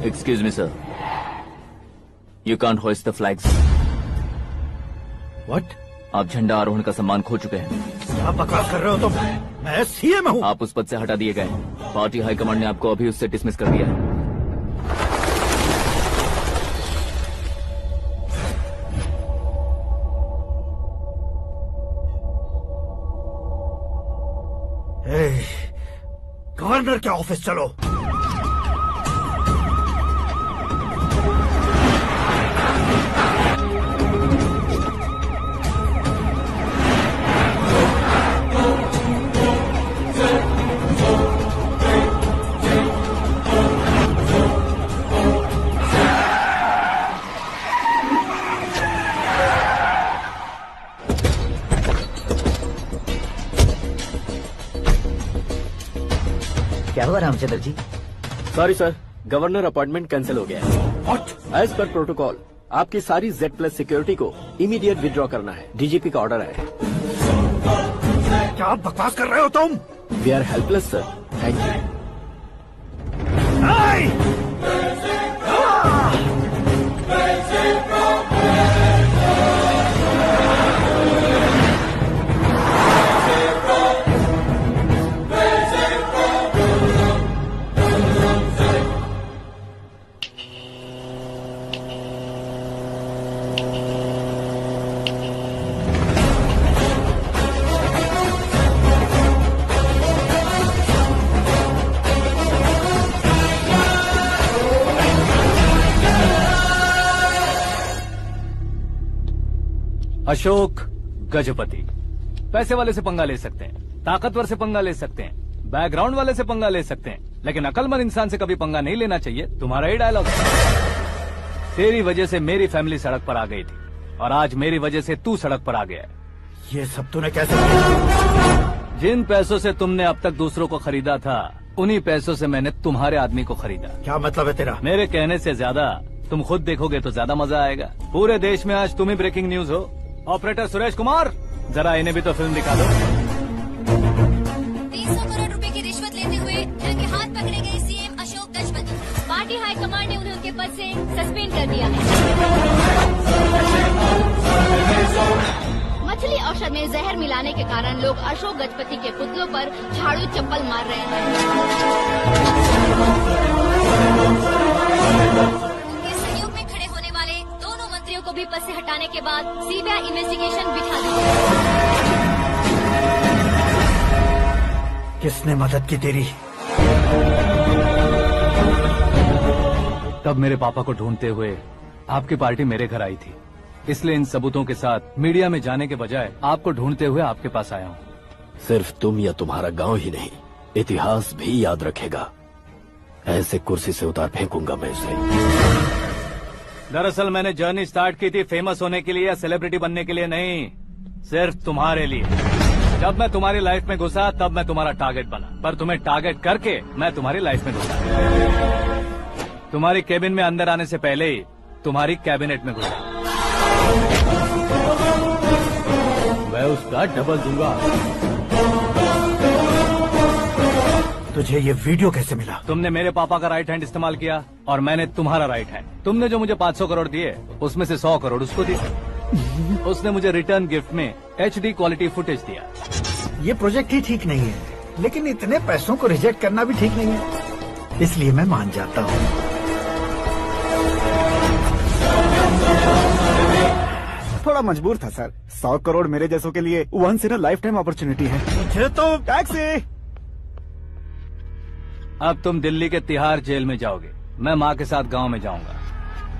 Excuse me, sir. You can't hoist the flags. What? आप झंडा आरोहण का सम्मान खो चुके हैं। क्या बकवास कर रहे हो तुम? मैं सीएम हूँ। आप उस पद से हटा दिए गए। पार्टी हाईकमांड ने आपको अभी उससे डिसमिस कर दिया है। गवर्नर के ऑफिस चलो। क्या हुआ Ram? Ramchandra ji. Sorry sir, governor appointment cancel हो गया है। एज पर प्रोटोकॉल आपकी सारी Z+ सिक्योरिटी को इमीडिएट विड्रॉ करना है। डीजीपी का ऑर्डर है। क्या बकवास कर रहे हो तुम? We are helpless sir. Thank you. Ashok Gajapati पैसे वाले से पंगा ले सकते हैं, ताकतवर से पंगा ले सकते हैं, बैकग्राउंड वाले से पंगा ले सकते हैं, लेकिन अकलमंद इंसान से कभी पंगा नहीं लेना चाहिए। तुम्हारा ही डायलॉग। तेरी वजह से मेरी फैमिली सड़क पर आ गई थी और आज मेरी वजह से तू सड़क पर आ गया है। ये सब तूने कैसे किया? जिन पैसों से तुमने अब तक दूसरों को खरीदा था, उन्हीं पैसों से मैंने तुम्हारे आदमी को खरीदा। क्या मतलब है तेरा? मेरे कहने से ज्यादा तुम खुद देखोगे तो ज्यादा मजा आएगा। पूरे देश में आज तुम ही ब्रेकिंग न्यूज हो। ऑपरेटर सुरेश कुमार, जरा इन्हें भी तो फिल्म दिखा दो। 300 करोड़ रुपए की रिश्वत लेते हुए रंगे हाथ पकड़े गए CM Ashok Gajapati. Party high command ने उन्हें उनके पद से सस्पेंड कर दिया है। मछली औषध में जहर मिलाने के कारण लोग अशोक गजपति के पुतलों पर झाड़ू चप्पल मार रहे हैं। उनके सहयोग में खड़े होने वाले दोनों मंत्रियों को भी पद से हटाने के बाद सीबीआई इन्वेस्टिगेशन बिठा दी। किसने मदद की तेरी? तब मेरे पापा को ढूंढते हुए आपकी पार्टी मेरे घर आई थी, इसलिए इन सबूतों के साथ मीडिया में जाने के बजाय आपको ढूंढते हुए आपके पास आया हूँ। सिर्फ तुम या तुम्हारा गांव ही नहीं, इतिहास भी याद रखेगा। ऐसे कुर्सी से उतार फेंकूंगा मैं उसे। दरअसल मैंने जर्नी स्टार्ट की थी फेमस होने के लिए या सेलिब्रिटी बनने के लिए नहीं, सिर्फ तुम्हारे लिए। जब मैं तुम्हारी लाइफ में घुसा तब मैं तुम्हारा टारगेट बना, पर तुम्हें टारगेट करके मैं तुम्हारी लाइफ में घुसा। तुम्हारी केबिन में अंदर आने से पहले ही तुम्हारी कैबिनेट में घुसा। मैं उसका डबल दूंगा। तुझे ये वीडियो कैसे मिला? तुमने मेरे पापा का राइट हैंड इस्तेमाल किया और मैंने तुम्हारा राइट हैंड। तुमने जो मुझे 500 करोड़ दिए उसमें से 100 करोड़ उसको दिए। उसने मुझे रिटर्न गिफ्ट में HD क्वालिटी फुटेज दिया। ये प्रोजेक्ट ही ठीक नहीं है, लेकिन इतने पैसों को रिजेक्ट करना भी ठीक नहीं है, इसलिए मैं मान जाता हूँ। थोड़ा मजबूर था सर। 100 करोड़ मेरे जैसों के लिए once in a lifetime opportunity है। मुझे तो टैक्सी। अब तुम दिल्ली के तिहाड़ जेल में जाओगे, मैं माँ के साथ गांव में जाऊंगा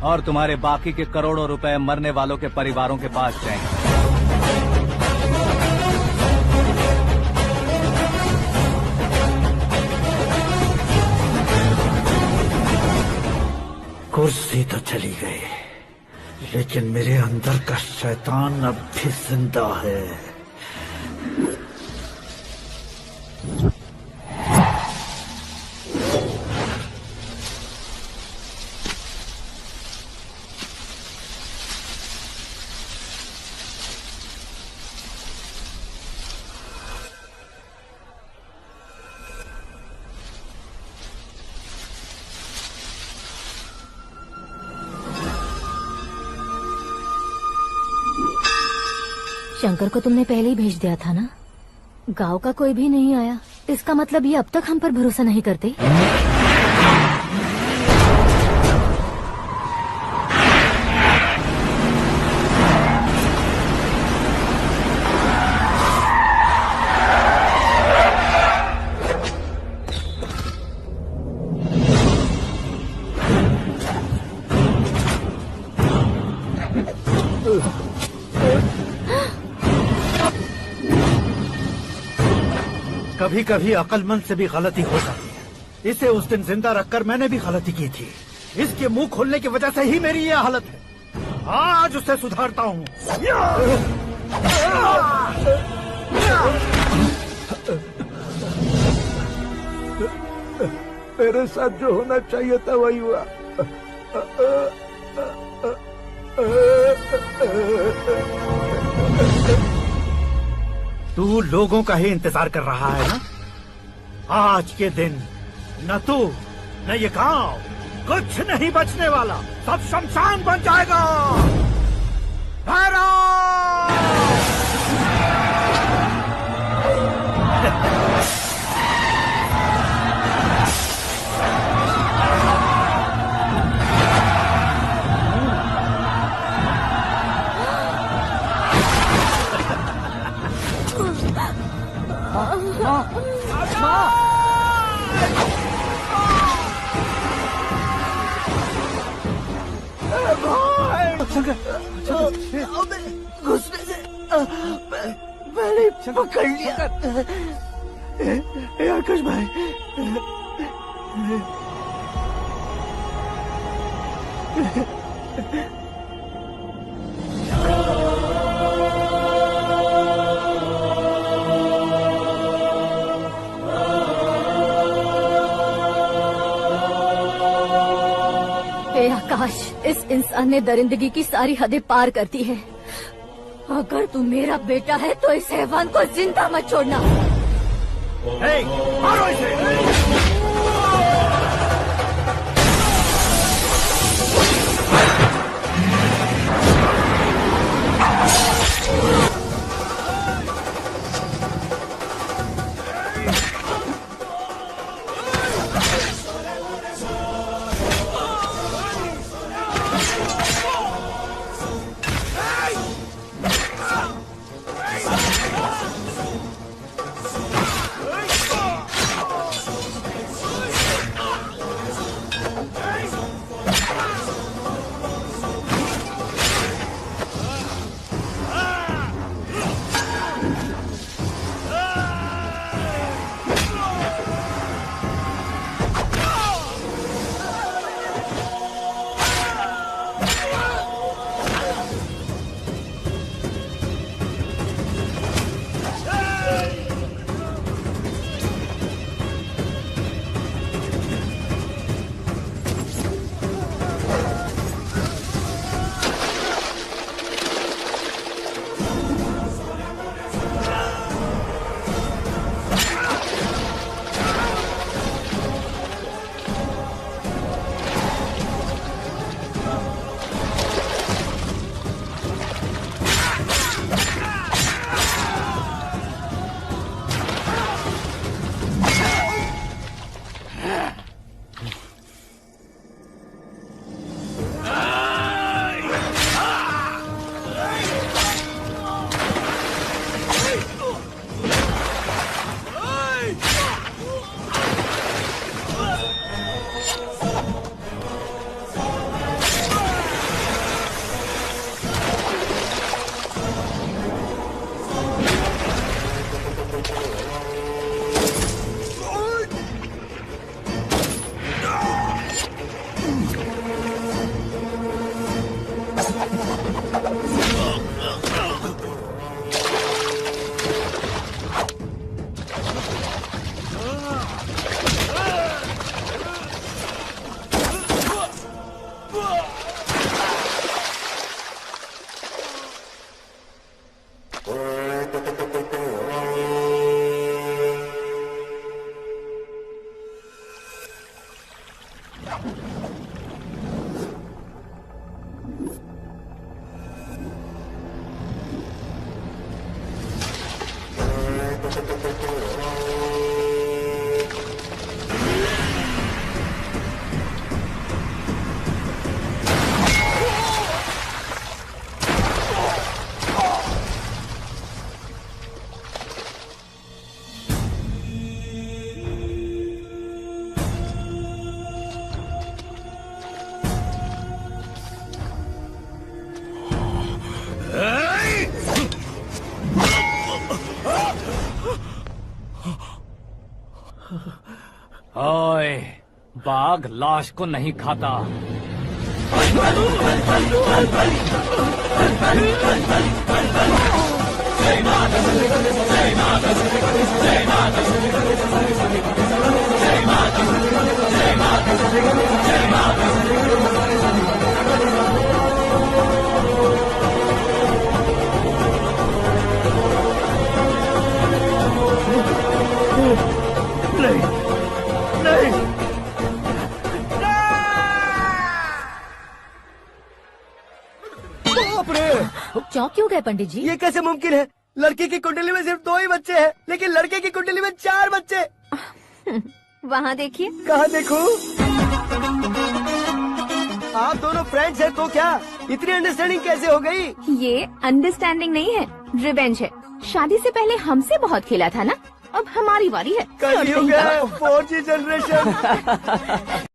और तुम्हारे बाकी के करोड़ों रुपए मरने वालों के परिवारों के पास जाएंगे। कुर्सी तो चली गई, लेकिन मेरे अंदर का शैतान अब भी जिंदा है। शंकर को तुमने पहले ही भेज दिया था ना? गांव का कोई भी नहीं आया, इसका मतलब ये अब तक हम पर भरोसा नहीं करते। कभी कभी अक्लमंद से भी गलती हो जाती है। इसे उस दिन जिंदा रखकर मैंने भी गलती की थी। इसके मुंह खोलने की वजह से ही मेरी ये हालत है। आज उसे सुधारता हूँ। मेरे साथ जो होना चाहिए था वही हुआ। तू लोगों का ही इंतजार कर रहा है ना? आज के दिन न तू न ये गांव कुछ नहीं बचने वाला, सब शमशान बन जाएगा। घुसने से मैंने पकड़ लिया। आकाश भाई, हे आकाश, इस इंसान ने दरिंदगी की सारी हदें पार कर दी है। अगर तू मेरा बेटा है तो इस हैवान को जिंदा मत छोड़ना। मारो इसे। ओए, बाघ लाश को नहीं खाता। बाप रे! चौंक क्यों गए पंडित जी? ये कैसे मुमकिन है? लड़की की कुंडली में सिर्फ 2 ही बच्चे हैं, लेकिन लड़के की कुंडली में 4 बच्चे। वहाँ देखिए। कहाँ देखूं? आप दोनों फ्रेंड्स हैं तो क्या इतनी अंडरस्टैंडिंग कैसे हो गई? ये अंडरस्टैंडिंग नहीं है, रिवेंज है। शादी से पहले हमसे बहुत खेला था ना, अब हमारी बारी है। कल हो गया 4G जनरेशन।